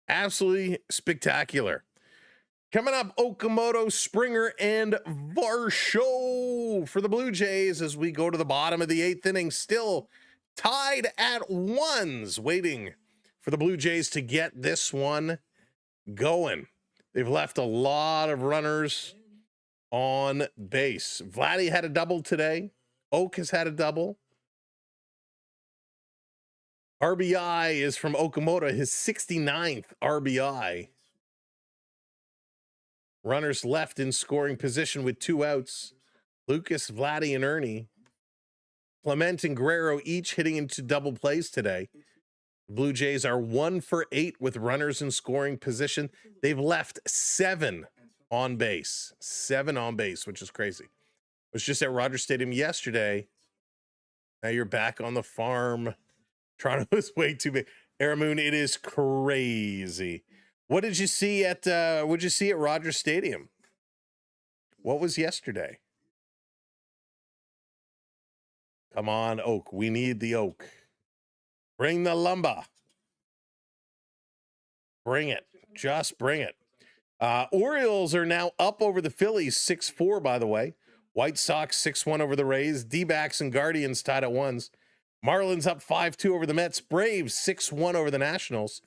Absolutely spectacular. Coming up, Okamoto, Springer, and Varsho for the Blue Jays as we go to the bottom of the 8th inning. Still tied at 1s, waiting for the Blue Jays to get this one going. They've left a lot of runners on base. Vladdy had a double today. Oak has had a double. RBI is from Okamoto, his 69th RBI. Runners left in scoring position with 2 outs. Lucas, Vladdy, and Ernie. Clement and Guerrero each hitting into double plays today. Blue Jays are 1 for 8 with runners in scoring position. They've left 7 on base. 7 on base, which is crazy. I was just at Rogers Stadium yesterday. Now you're back on the farm. Toronto is way too big. Aramoon, it is crazy. What did you see at Rogers Stadium? What was yesterday? Come on, Oak. We need the Oak. Bring the lumber. Bring it. Just bring it. Orioles are now up over the Phillies 6-4, by the way. White Sox 6-1 over the Rays. D-backs and Guardians tied at 1s. Marlins up 5-2 over the Mets. Braves 6-1 over the Nationals.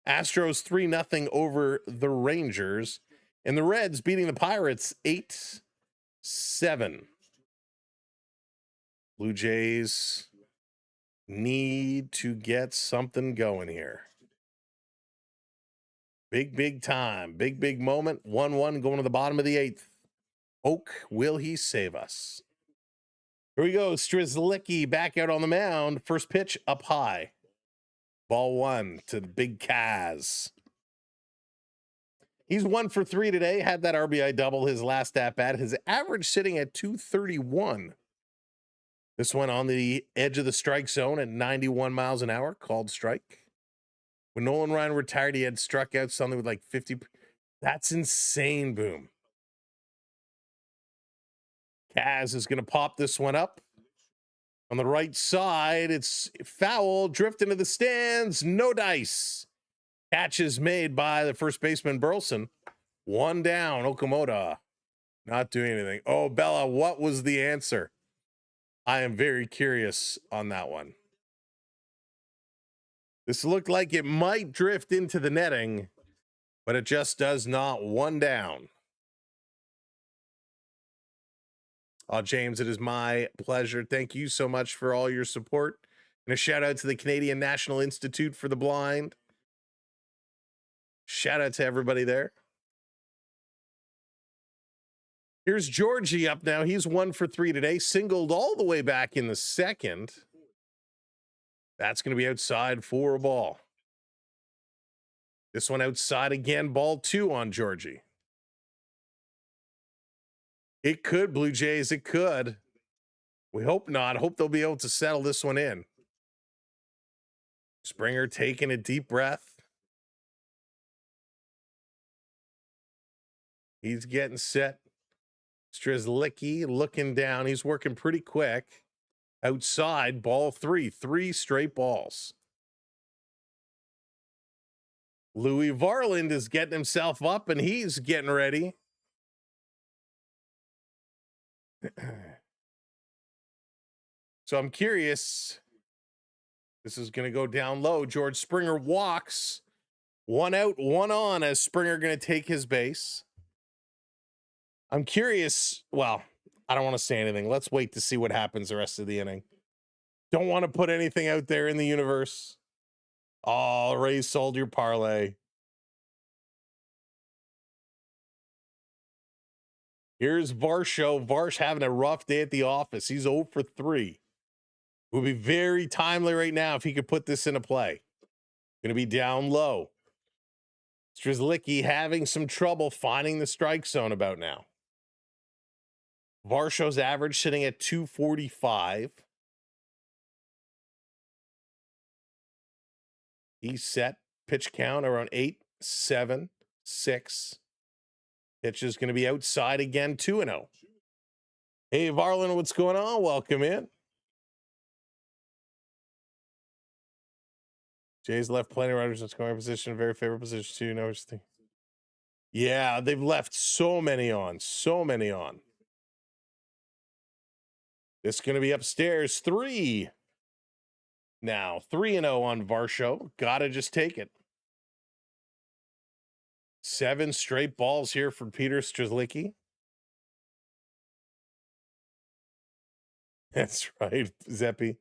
Astros 3-0 over the Rangers. And the Reds beating the Pirates 8-7. Blue Jays need to get something going here. Big time. Big moment. 1-1 going to the bottom of the 8th. Oak, will he save us? Here we go. Strzelecki back out on the mound. First pitch up high. Ball 1 to the big Kaz. He's 1 for 3 today. Had that RBI double his last at bat. His average sitting at 231. This one on the edge of the strike zone at 91 miles an hour. Called strike. When Nolan Ryan retired, he had struck out something with like 50. That's insane, Boom. Kaz is going to pop this one up. On the right side, it's foul, drift into the stands, no dice. Catch is made by the first baseman, Burleson. 1 down, Okamoto. Not doing anything. Oh, Bella, what was the answer? I am very curious on that one. This looked like it might drift into the netting, but it just does not. 1 down. James, it is my pleasure. Thank you so much for all your support. And a shout out to the Canadian National Institute for the Blind. Shout out to everybody there. Here's Georgie up now. He's 1 for 3 today. Singled all the way back in the 2nd. That's going to be outside for a ball. This one outside again, ball 2 on Georgie. It could, Blue Jays, it could. We hope not. Hope they'll be able to settle this one in. Springer taking a deep breath. He's getting set. Strzelecki looking down. He's working pretty quick. Outside, ball 3. 3 straight balls. Louis Varland is getting himself up, and he's getting ready. So I'm curious. This is going to go down low. George Springer walks. 1 out, 1 on as Springer going to take his base. I'm curious. Well, I don't want to say anything. Let's wait to see what happens the rest of the inning. Don't want to put anything out there in the universe. Oh, Ray sold your parlay. Here's Varsho. Varsh having a rough day at the office. He's 0 for 3. Would be very timely right now if he could put this into play. Going to be down low. Strzelecki having some trouble finding the strike zone about now. Varsho's average sitting at 245. He's set. Pitch count around 8, 7, 6. Pitch is going to be outside again, 2-0. Hey, Varland, what's going on? Welcome in. Jays left plenty of runners in scoring position, very favorite position too. No, yeah, they've left so many on. This is going to be upstairs. 3. Now 3-0 on Varsho. Gotta just take it. 7 straight balls here for Peter Strzelecki. That's right, Zeppy.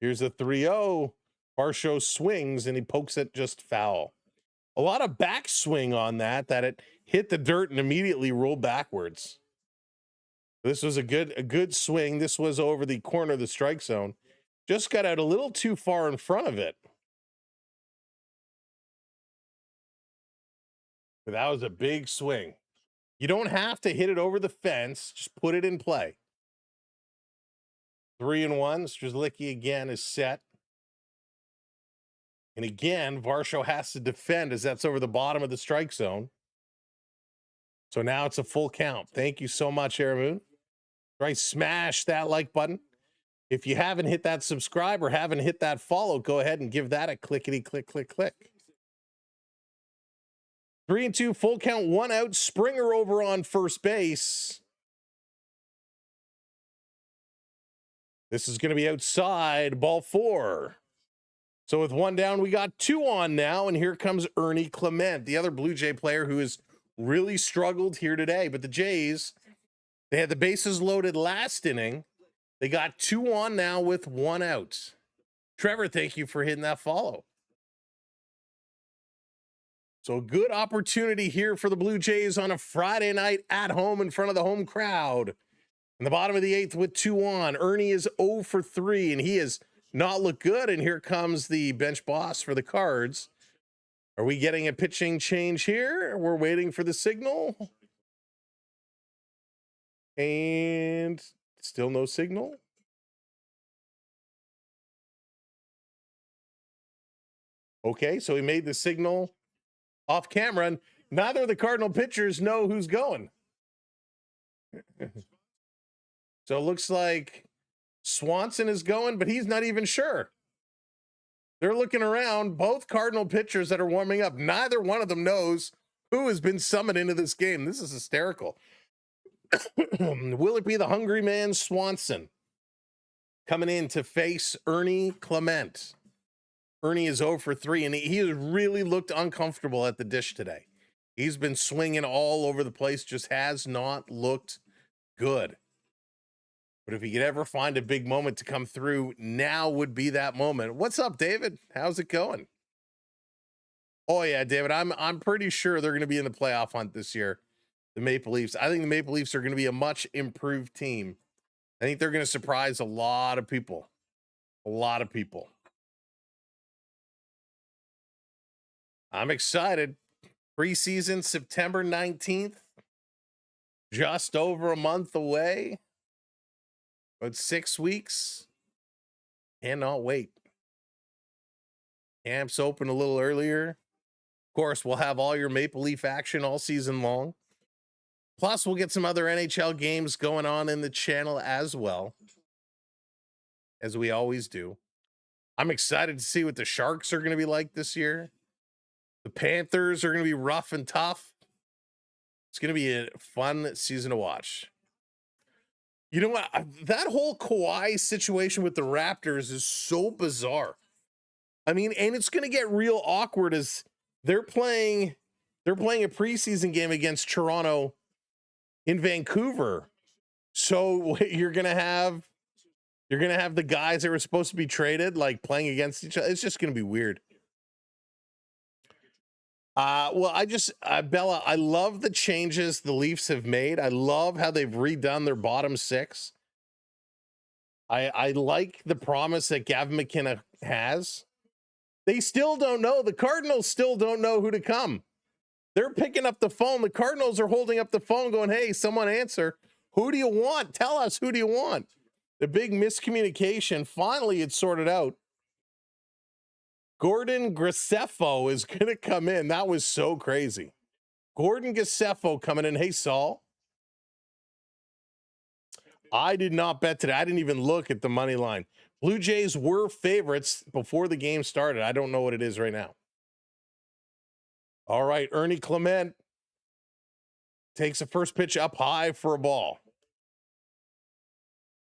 Here's a 3-0. Varsho swings and he pokes it just foul. A lot of backswing on that it hit the dirt and immediately rolled backwards. This was a good swing. This was over the corner of the strike zone. Just got out a little too far in front of it. But that was a big swing. You don't have to hit it over the fence. Just put it in play. 3-1. Strzelecki again is set. And again, Varsho has to defend as that's over the bottom of the strike zone. So now it's a full count. Thank you so much, Aramoon. Right, smash that like button. If you haven't hit that subscribe or haven't hit that follow, go ahead and give that a clickety click, click, click. 3-2, full count, 1 out. Springer over on first base. This is going to be outside, ball 4. So with 1 down, we got 2 on now, and here comes Ernie Clement, the other Blue Jay player who has really struggled here today. But the Jays, they had the bases loaded last inning. They got 2 on now with 1 out. Trevor, thank you for hitting that follow. So good opportunity here for the Blue Jays on a Friday night at home in front of the home crowd. In the bottom of the 8th with 2 on. Ernie is 0 for 3, and he has not looked good. And here comes the bench boss for the Cards. Are we getting a pitching change here? We're waiting for the signal. And still no signal. Okay, so he made the signal off camera, and neither of the Cardinal pitchers know who's going. So it looks like Swanson is going, but he's not even sure. They're looking around, both Cardinal pitchers that are warming up. Neither one of them knows who has been summoned into this game. This is hysterical. Will it be the hungry man Swanson coming in to face Ernie Clement? Ernie is 0 for 3, and he has really looked uncomfortable at the dish today. He's been swinging all over the place, just has not looked good. But if he could ever find a big moment to come through, now would be that moment. What's up, David? How's it going? Oh yeah, David, I'm pretty sure they're going to be in the playoff hunt this year. The Maple Leafs. I think the Maple Leafs are going to be a much improved team. I think they're going to surprise a lot of people. A lot of people. I'm excited. Preseason September 19th, just over a month away. About 6 weeks. Cannot wait. Camps open a little earlier. Of course, we'll have all your Maple Leaf action all season long. Plus, we'll get some other NHL games going on in the channel as well, as we always do. I'm excited to see what the Sharks are going to be like this year. The Panthers are going to be rough and tough. It's going to be a fun season to watch. You know what? That whole Kawhi situation with the Raptors is so bizarre. I mean, and it's going to get real awkward as they're playing a preseason game against Toronto in Vancouver. So you're going to have the guys that were supposed to be traded like playing against each other. It's just going to be weird. Well, Bella, I love the changes the Leafs have made. I love how they've redone their bottom six. I like the promise that Gavin McKenna has. They still don't know. The Cardinals still don't know who to come. They're picking up the phone. The Cardinals are holding up the phone going, hey, someone answer. Who do you want? Tell us, who do you want? The big miscommunication. Finally, it's sorted out. Gordon Graceffo is going to come in. That was so crazy. Gordon Graceffo coming in. Hey, Saul. I did not bet today. I didn't even look at the money line. Blue Jays were favorites before the game started. I don't know what it is right now. All right, Ernie Clement takes the first pitch up high for a ball.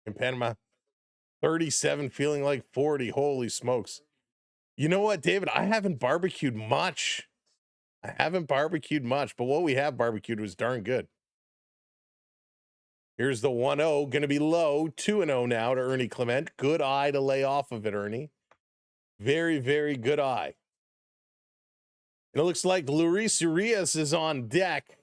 In Panama, 37 feeling like 40. Holy smokes. You know what, David? I haven't barbecued much. But what we have barbecued was darn good. Here's the 1-0, going to be low. 2-0 now to Ernie Clement. Good eye to lay off of it, Ernie. Very, very good eye. And it looks like Luis Urias is on deck.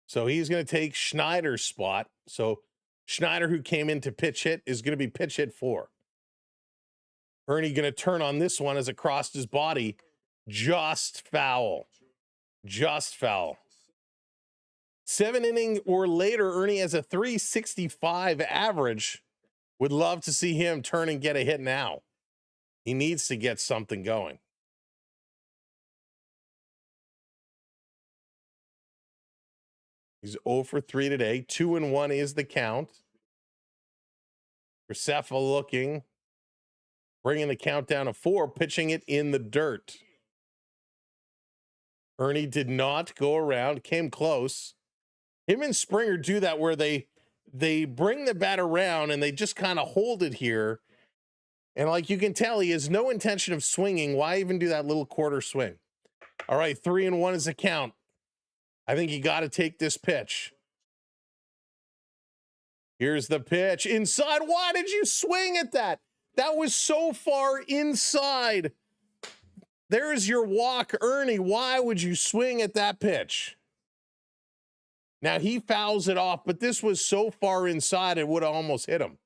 So he's going to take Schneider's spot. So Schneider, who came in to pitch hit, is going to be pitch hit 4. Ernie going to turn on this one as it crossed his body. Just foul. 7 inning or later, Ernie has a 365 average. Would love to see him turn and get a hit now. He needs to get something going. He's 0 for 3 today. 2-1 is the count. Graceffo looking. Bringing the count down to 4. Pitching it in the dirt. Ernie did not go around. Came close. Him and Springer do that where they bring the bat around and they just kind of hold it here. And like you can tell, he has no intention of swinging. Why even do that little quarter swing? All right, 3-1 is the count. I think you got to take this pitch. Here's the pitch. Inside. Why did you swing at that? That was so far inside. There's your walk, Ernie. Why would you swing at that pitch? Now he fouls it off, but this was so far inside it would have almost hit him.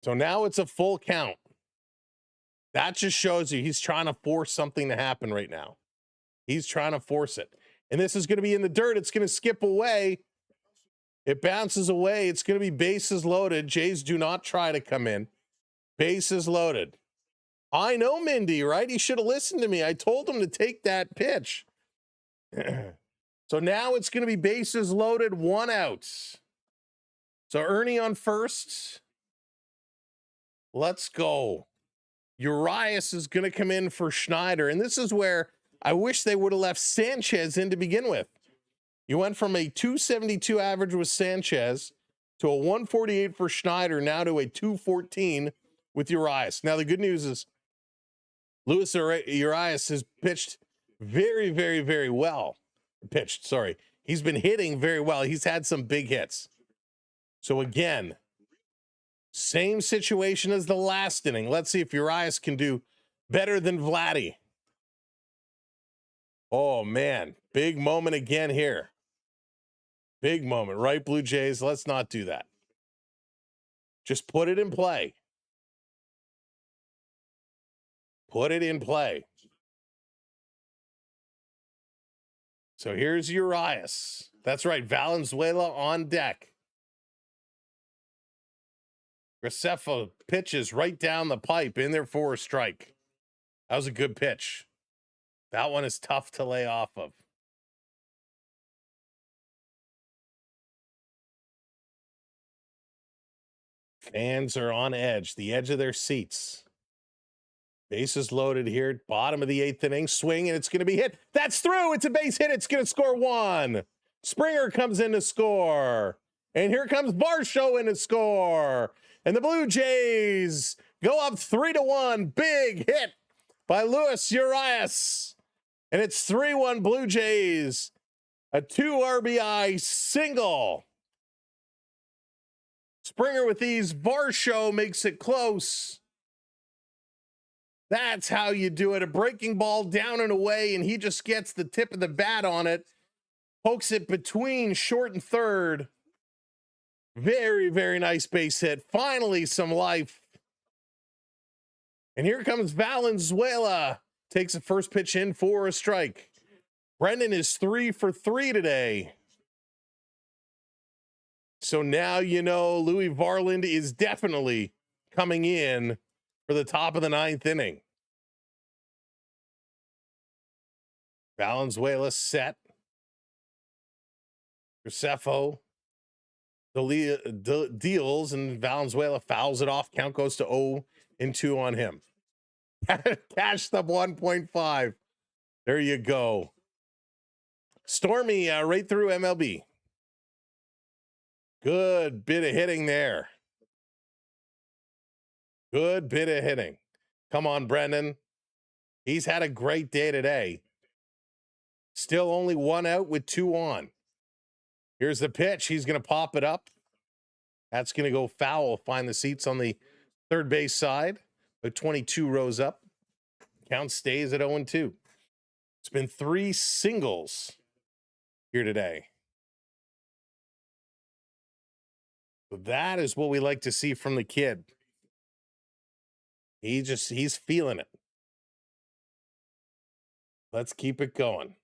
So now it's a full count. That just shows you he's trying to force something to happen right now. He's trying to force it. And this is going to be in the dirt. It's going to skip away. It bounces away. It's going to be bases loaded. Jays do not try to come in. Bases loaded. I know, Mindy, right? He should have listened to me. I told him to take that pitch. So now it's going to be bases loaded, 1 out. So Ernie on first. Let's go. Urias is going to come in for Schneider. And this is where I wish they would have left Sanchez in to begin with. You went from a 272 average with Sanchez to a 148 for Schneider, now to a 214 with Urias. Now, the good news is Luis Urias has pitched very, very, very well. He's been hitting very well. He's had some big hits. So again, same situation as the last inning. Let's see if Urias can do better than Vladdy. Oh, man. Big moment again here. Big moment, right, Blue Jays? Let's not do that. Just put it in play. Put it in play. So here's Urias. That's right, Valenzuela on deck. Graceffa pitches right down the pipe in there for a strike. That was a good pitch. That one is tough to lay off of. Fans are on edge, the edge of their seats. Bases loaded here, bottom of the 8th inning. Swing, and it's going to be hit. That's through. It's a base hit. It's going to score 1. Springer comes in to score. And here comes Varsho in to score. And the Blue Jays go up 3-1. Big hit by Luis Urias. And it's 3-1 Blue Jays. A 2 RBI single. Springer with these. Varsho makes it close. That's how you do it. A breaking ball down and away, and he just gets the tip of the bat on it. Pokes it between short and third. Very, very nice base hit. Finally, some life. And here comes Valenzuela. Takes the first pitch in for a strike. Brendan is 3 for 3 today. So now you know Louis Varland is definitely coming in for the top of the 9th inning. Valenzuela set. Graceffa deals, and Valenzuela fouls it off. Count goes to 0-2 on him. Cash the 1.5. There you go. Stormy right through MLB. Good bit of hitting there. Good bit of hitting. Come on, Brendan. He's had a great day today. Still only 1 out with 2 on. Here's the pitch. He's going to pop it up. That's going to go foul. Find the seats on the third base side. But 22 rows up. Count stays at 0-2. It's been 3 singles here today. So that is what we like to see from the kid. He's feeling it. Let's keep it going.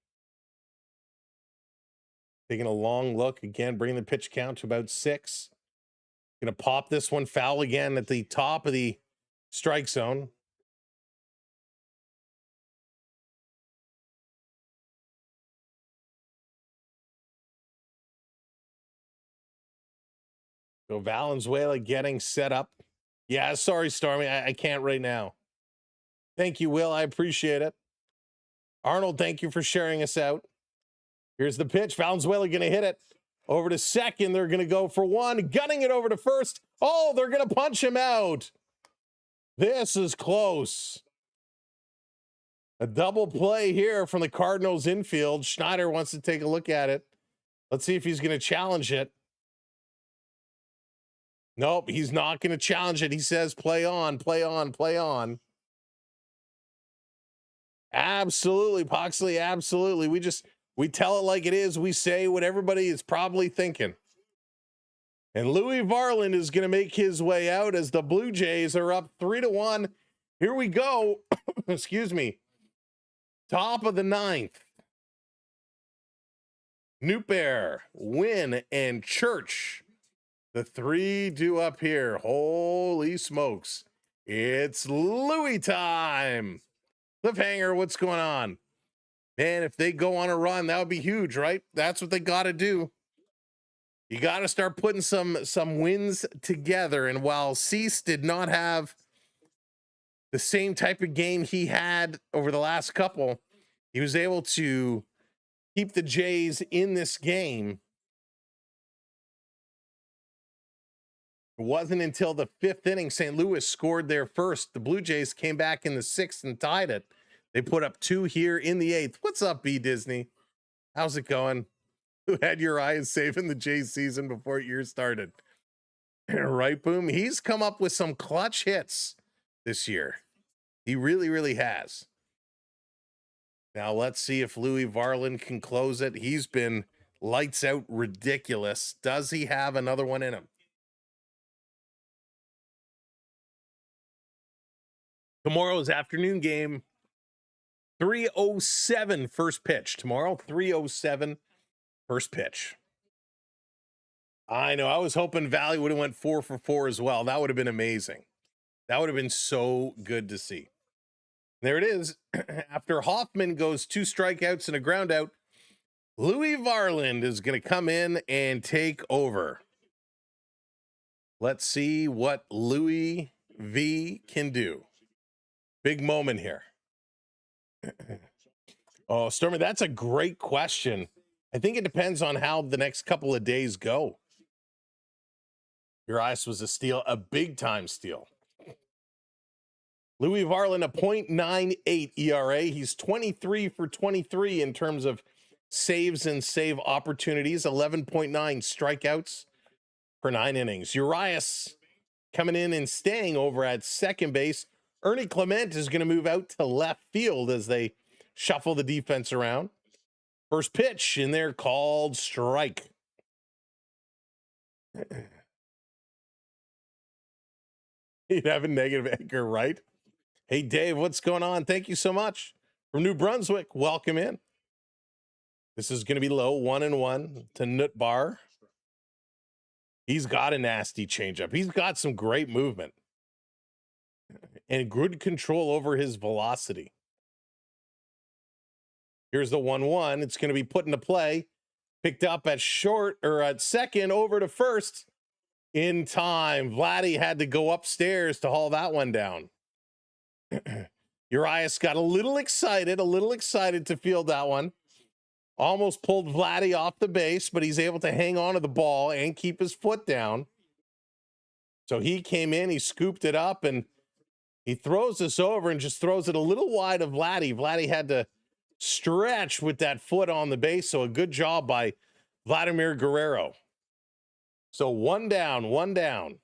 Taking a long look again, bringing the pitch count to about 6. Gonna pop this one foul again at the top of the strike zone. So Valenzuela getting set up. Yeah, sorry, Stormy. I can't right now. Thank you, Will. I appreciate it. Arnold, thank you for sharing us out. Here's the pitch. Valenzuela going to hit it. Over to second. They're going to go for 1. Gunning it over to first. Oh, they're going to punch him out. This is close. A double play here from the Cardinals infield. Schneider wants to take a look at it. Let's see if he's going to challenge it. Nope, he's not going to challenge it. He says, play on, play on, play on. Absolutely, Poxley, absolutely. We tell it like it is. We say what everybody is probably thinking. And Louis Varland is going to make his way out as the Blue Jays are up 3-1. Here we go. Excuse me. Top of the 9th. Newbear, Wynn, and Church. The 3 due up here. Holy smokes. It's Louis time. Cliffhanger, what's going on? Man, if they go on a run, that would be huge, right? That's what they got to do. You got to start putting some wins together. And while Cease did not have the same type of game he had over the last couple, he was able to keep the Jays in this game. It wasn't until the 5th inning St. Louis scored their first. The Blue Jays came back in the 6th and tied it. They put up 2 here in the 8th. What's up, B. Disney? How's it going? Who had your eyes saving the Jays season before year started? Right, Boom? He's come up with some clutch hits this year. He really, really has. Now let's see if Louis Varland can close it. He's been lights out ridiculous. Does he have another one in him? Tomorrow's afternoon game, 3:07 first pitch. Tomorrow, 3:07 first pitch. I know. I was hoping Valley would have went 4 for 4 as well. That would have been amazing. That would have been so good to see. There it is. After Hoffman goes 2 strikeouts and a ground out, Louis Varland is going to come in and take over. Let's see what Louis V can do. Big moment here. Oh, Stormy, that's a great question. I think it depends on how the next couple of days go. Urias was a steal, a big-time steal. Louis Varland, a .98 ERA. He's 23 for 23 in terms of saves and save opportunities, 11.9 strikeouts per 9 innings. Urias coming in and staying over at second base. Ernie Clement is going to move out to left field as they shuffle the defense around. First pitch in there called strike. You'd have a negative anchor, right? Hey, Dave, what's going on? Thank you so much. From New Brunswick, welcome in. This is going to be low, 1-1 to Nutbar. He's got a nasty changeup. He's got some great movement and good control over his velocity. Here's the 1-1. It's going to be put into play. Picked up at short or at second, over to first in time. Vladdy had to go upstairs to haul that one down. Urias got a little excited to field that one. Almost pulled Vladdy off the base, but he's able to hang on to the ball and keep his foot down. So he came in, he scooped it up, and he throws this over and just throws it a little wide of Vladdy. Vladdy had to stretch with that foot on the base, so a good job by Vladimir Guerrero. So one down.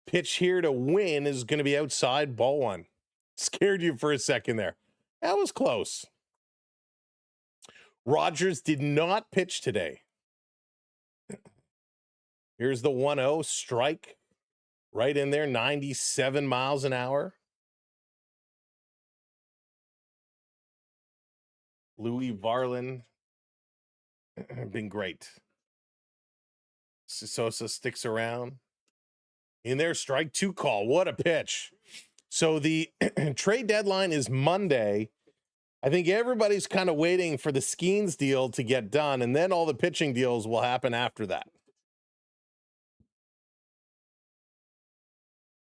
Pitch here to win is going to be outside, ball 1. Scared you for a second there. That was close. Rogers did not pitch today. Here's the 1-0 strike. Right in there, 97 miles an hour. Louis Varland, been great. Sosa sticks around. In there, strike 2 call. What a pitch. So the trade deadline is Monday. I think everybody's kind of waiting for the Skeens deal to get done, and then all the pitching deals will happen after that.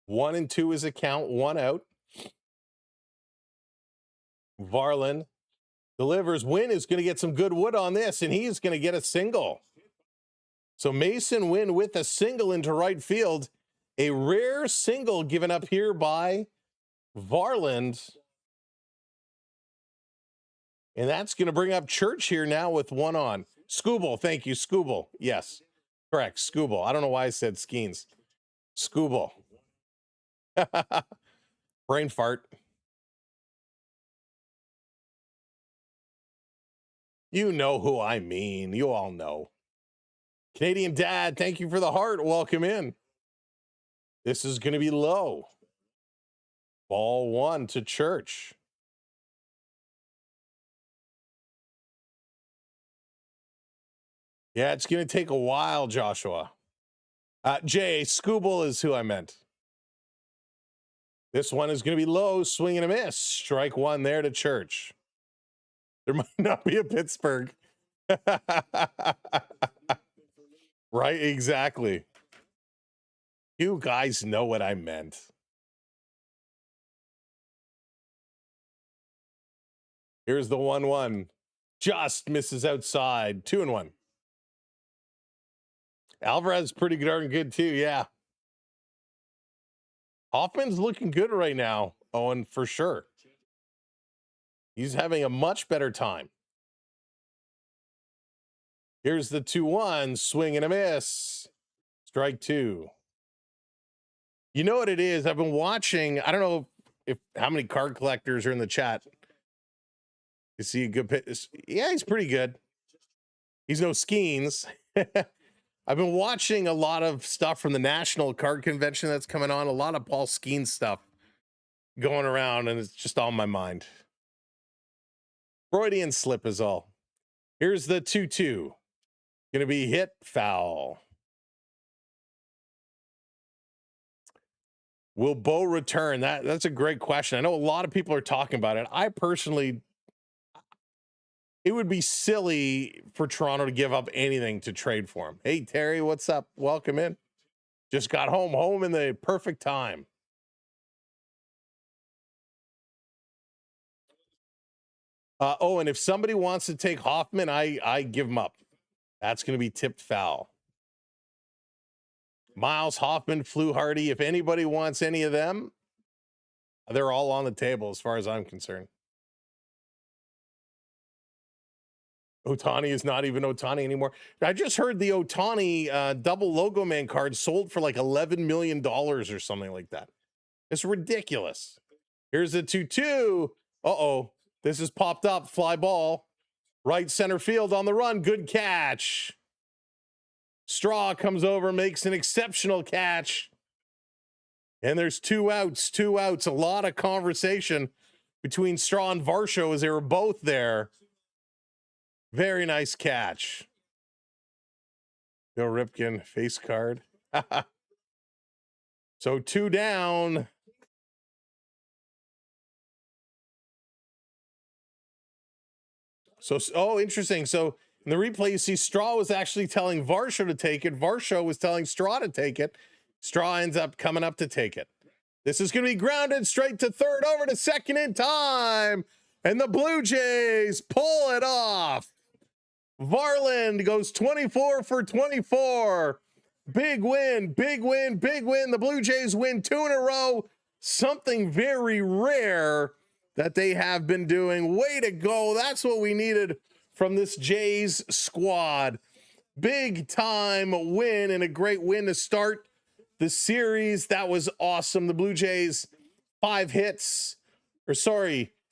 1-2 is a count, 1 out. Varland delivers. Wynn is going to get some good wood on this, and he's going to get a single. So Mason Wynn with a single into right field. A rare single given up here by Varland. And that's going to bring up Church here now with 1 on. Skubal, thank you, Skubal. Yes, correct, Skubal. I don't know why I said Skeens. Skubal. Brain fart. You know who I mean. You all know. Canadian Dad, thank you for the heart. Welcome in. This is going to be low. Ball 1 to Church. Yeah, it's going to take a while, Joshua. Jay, Skubal is who I meant. This one is going to be low, swing and a miss. Strike 1 there to Church. There might not be a Pittsburgh. Right, exactly. You guys know what I meant. Here's the 1-1. Just misses outside. 2-1. Alvarez pretty darn good too, yeah. Hoffman's looking good right now, Owen, for sure. He's having a much better time. Here's the 2-1, swing and a miss. Strike 2. You know what it is? I've been watching, I don't know if how many card collectors are in the chat. You see a good pitch? Yeah, he's pretty good. He's no Skeens. I've been watching a lot of stuff from the National Card Convention that's coming on, a lot of Paul Skeens stuff. going around, and it's just on my mind. Freudian slip is all. Here's the 2-2. Going to be hit, foul. Will Bo return? That's a great question. I know a lot of people are talking about it. I personally, it would be silly for Toronto to give up anything to trade for him. Hey, Terry, what's up? Welcome in. Just got home in the perfect time. And if somebody wants to take Hoffman, I give him up. That's going to be tipped foul. Miles, Hoffman, Fluharty. If anybody wants any of them, they're all on the table as far as I'm concerned. Ohtani is not even Ohtani anymore. I just heard the Ohtani double logo man card sold for like $11 million or something like that. It's ridiculous. Here's a 2-2. Uh-oh. This has popped up. Fly ball. Right center field on the run. Good catch. Straw comes over, makes an exceptional catch. And there's 2 outs. A lot of conversation between Straw and Varsho as they were both there. Very nice catch. Bill Ripken, face card. So 2 down. So, interesting. So in the replay, you see Straw was actually telling Varsho to take it. Varsho was telling Straw to take it. Straw ends up coming up to take it. This is going to be grounded straight to third, over to second in time. And the Blue Jays pull it off. Varland goes 24 for 24. Big win. The Blue Jays win 2 in a row. Something very rare that they have been doing. Way to go. That's what we needed from this Jays squad. Big time win, and a great win to start the series. That was awesome. The Blue Jays, 5 hits.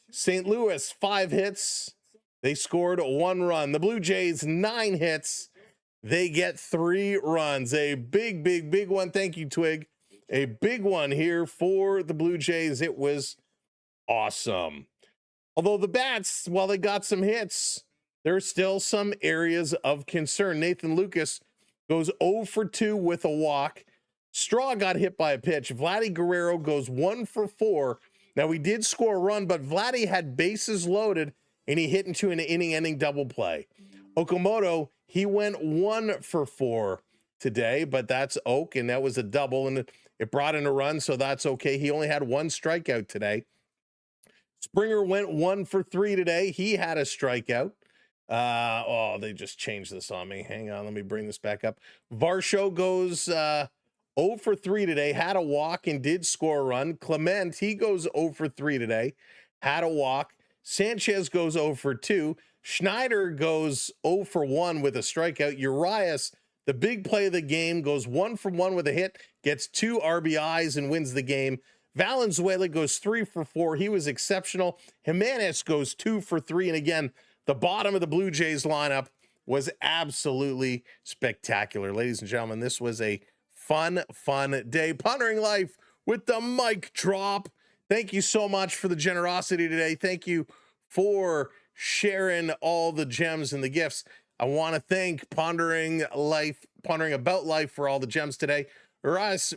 St. Louis, 5 hits. They scored 1 run. The Blue Jays, 9 hits. They get 3 runs. A big one. Thank you, Twig. A big one here for the Blue Jays. It was awesome. Although the bats, while they got some hits, there are still some areas of concern. Nathan Lucas goes 0 for 2 with a walk. Straw got hit by a pitch. Vladdy Guerrero goes 1 for 4. Now, we did score a run, but Vladdy had bases loaded, and he hit into an inning-ending double play. Okamoto, he went 1 for 4 today, but that's Oak, and that was a double, and it brought in a run, so that's okay. He only had 1 strikeout today. Springer went 1 for 3 today. He had a strikeout. They just changed this on me. Hang on, let me bring this back up. Varsho goes 0 for 3 today, had a walk and did score a run. Clement, he goes 0 for 3 today, had a walk. Sanchez goes 0 for 2. Schneider goes 0 for 1 with a strikeout. Urias, the big play of the game, goes 1 for 1 with a hit, gets 2 RBIs and wins the game. Valenzuela goes 3 for 4. He was exceptional. Jimenez goes 2 for 3. And again, the bottom of the Blue Jays lineup was absolutely spectacular. Ladies and gentlemen, this was a fun day. Pondering life with the mic drop. Thank you so much for the generosity today. Thank you for sharing all the gems and the gifts. I want to thank Pondering About Life for all the gems today. Urias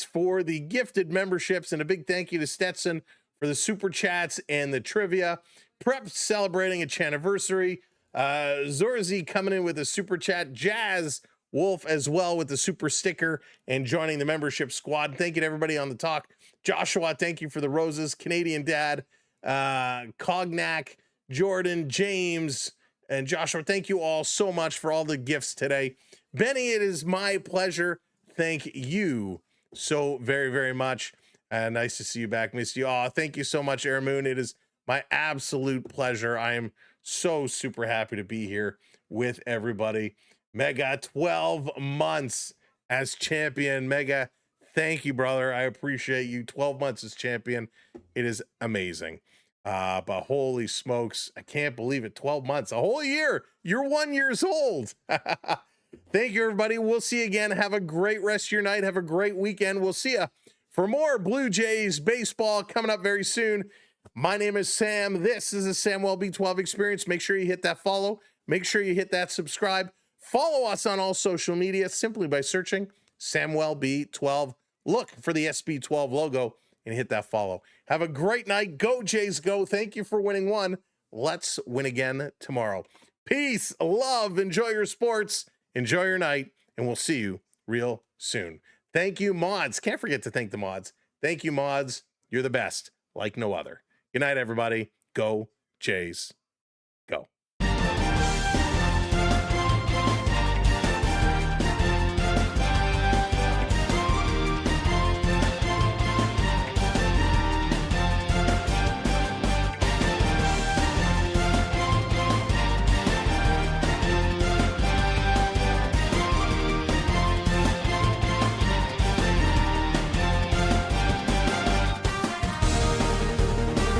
for the gifted memberships, and a big thank you to Stetson for the super chats and the trivia. Prep celebrating its anniversary. Zorzi coming in with a super chat. Jazz Wolf as well with the super sticker and joining the membership squad. Thank you to everybody on the talk. Joshua, thank you for the roses. Canadian Dad, Cognac, Jordan, James, and Joshua. Thank you all so much for all the gifts today. Benny, it is my pleasure. Thank you so very much. Nice to see you back. Missed you. Thank you so much, Air Moon. It is my absolute pleasure. I am so super happy to be here with everybody. Mega, 12 months as champion. Mega, thank you, brother. I appreciate you. 12 months as champion. It is amazing. But holy smokes, I can't believe it. 12 months, a whole year. You're 1 year old. Thank you, everybody. We'll see you again. Have a great rest of your night. Have a great weekend. We'll see you for more Blue Jays baseball coming up very soon. My name is Sam. This is the Samuel B12 Experience. Make sure you hit that follow. Make sure you hit that subscribe. Follow us on all social media simply by searching Samuel B12. Look for the SB12 logo and hit that follow. Have a great night. Go Jays, go. Thank you for winning one. Let's win again tomorrow. Peace, love, enjoy your sports, enjoy your night, and we'll see you real soon. Thank you, mods. Can't forget to thank the mods. Thank you, mods. You're the best, like no other. Good night, everybody. Go Jays, go.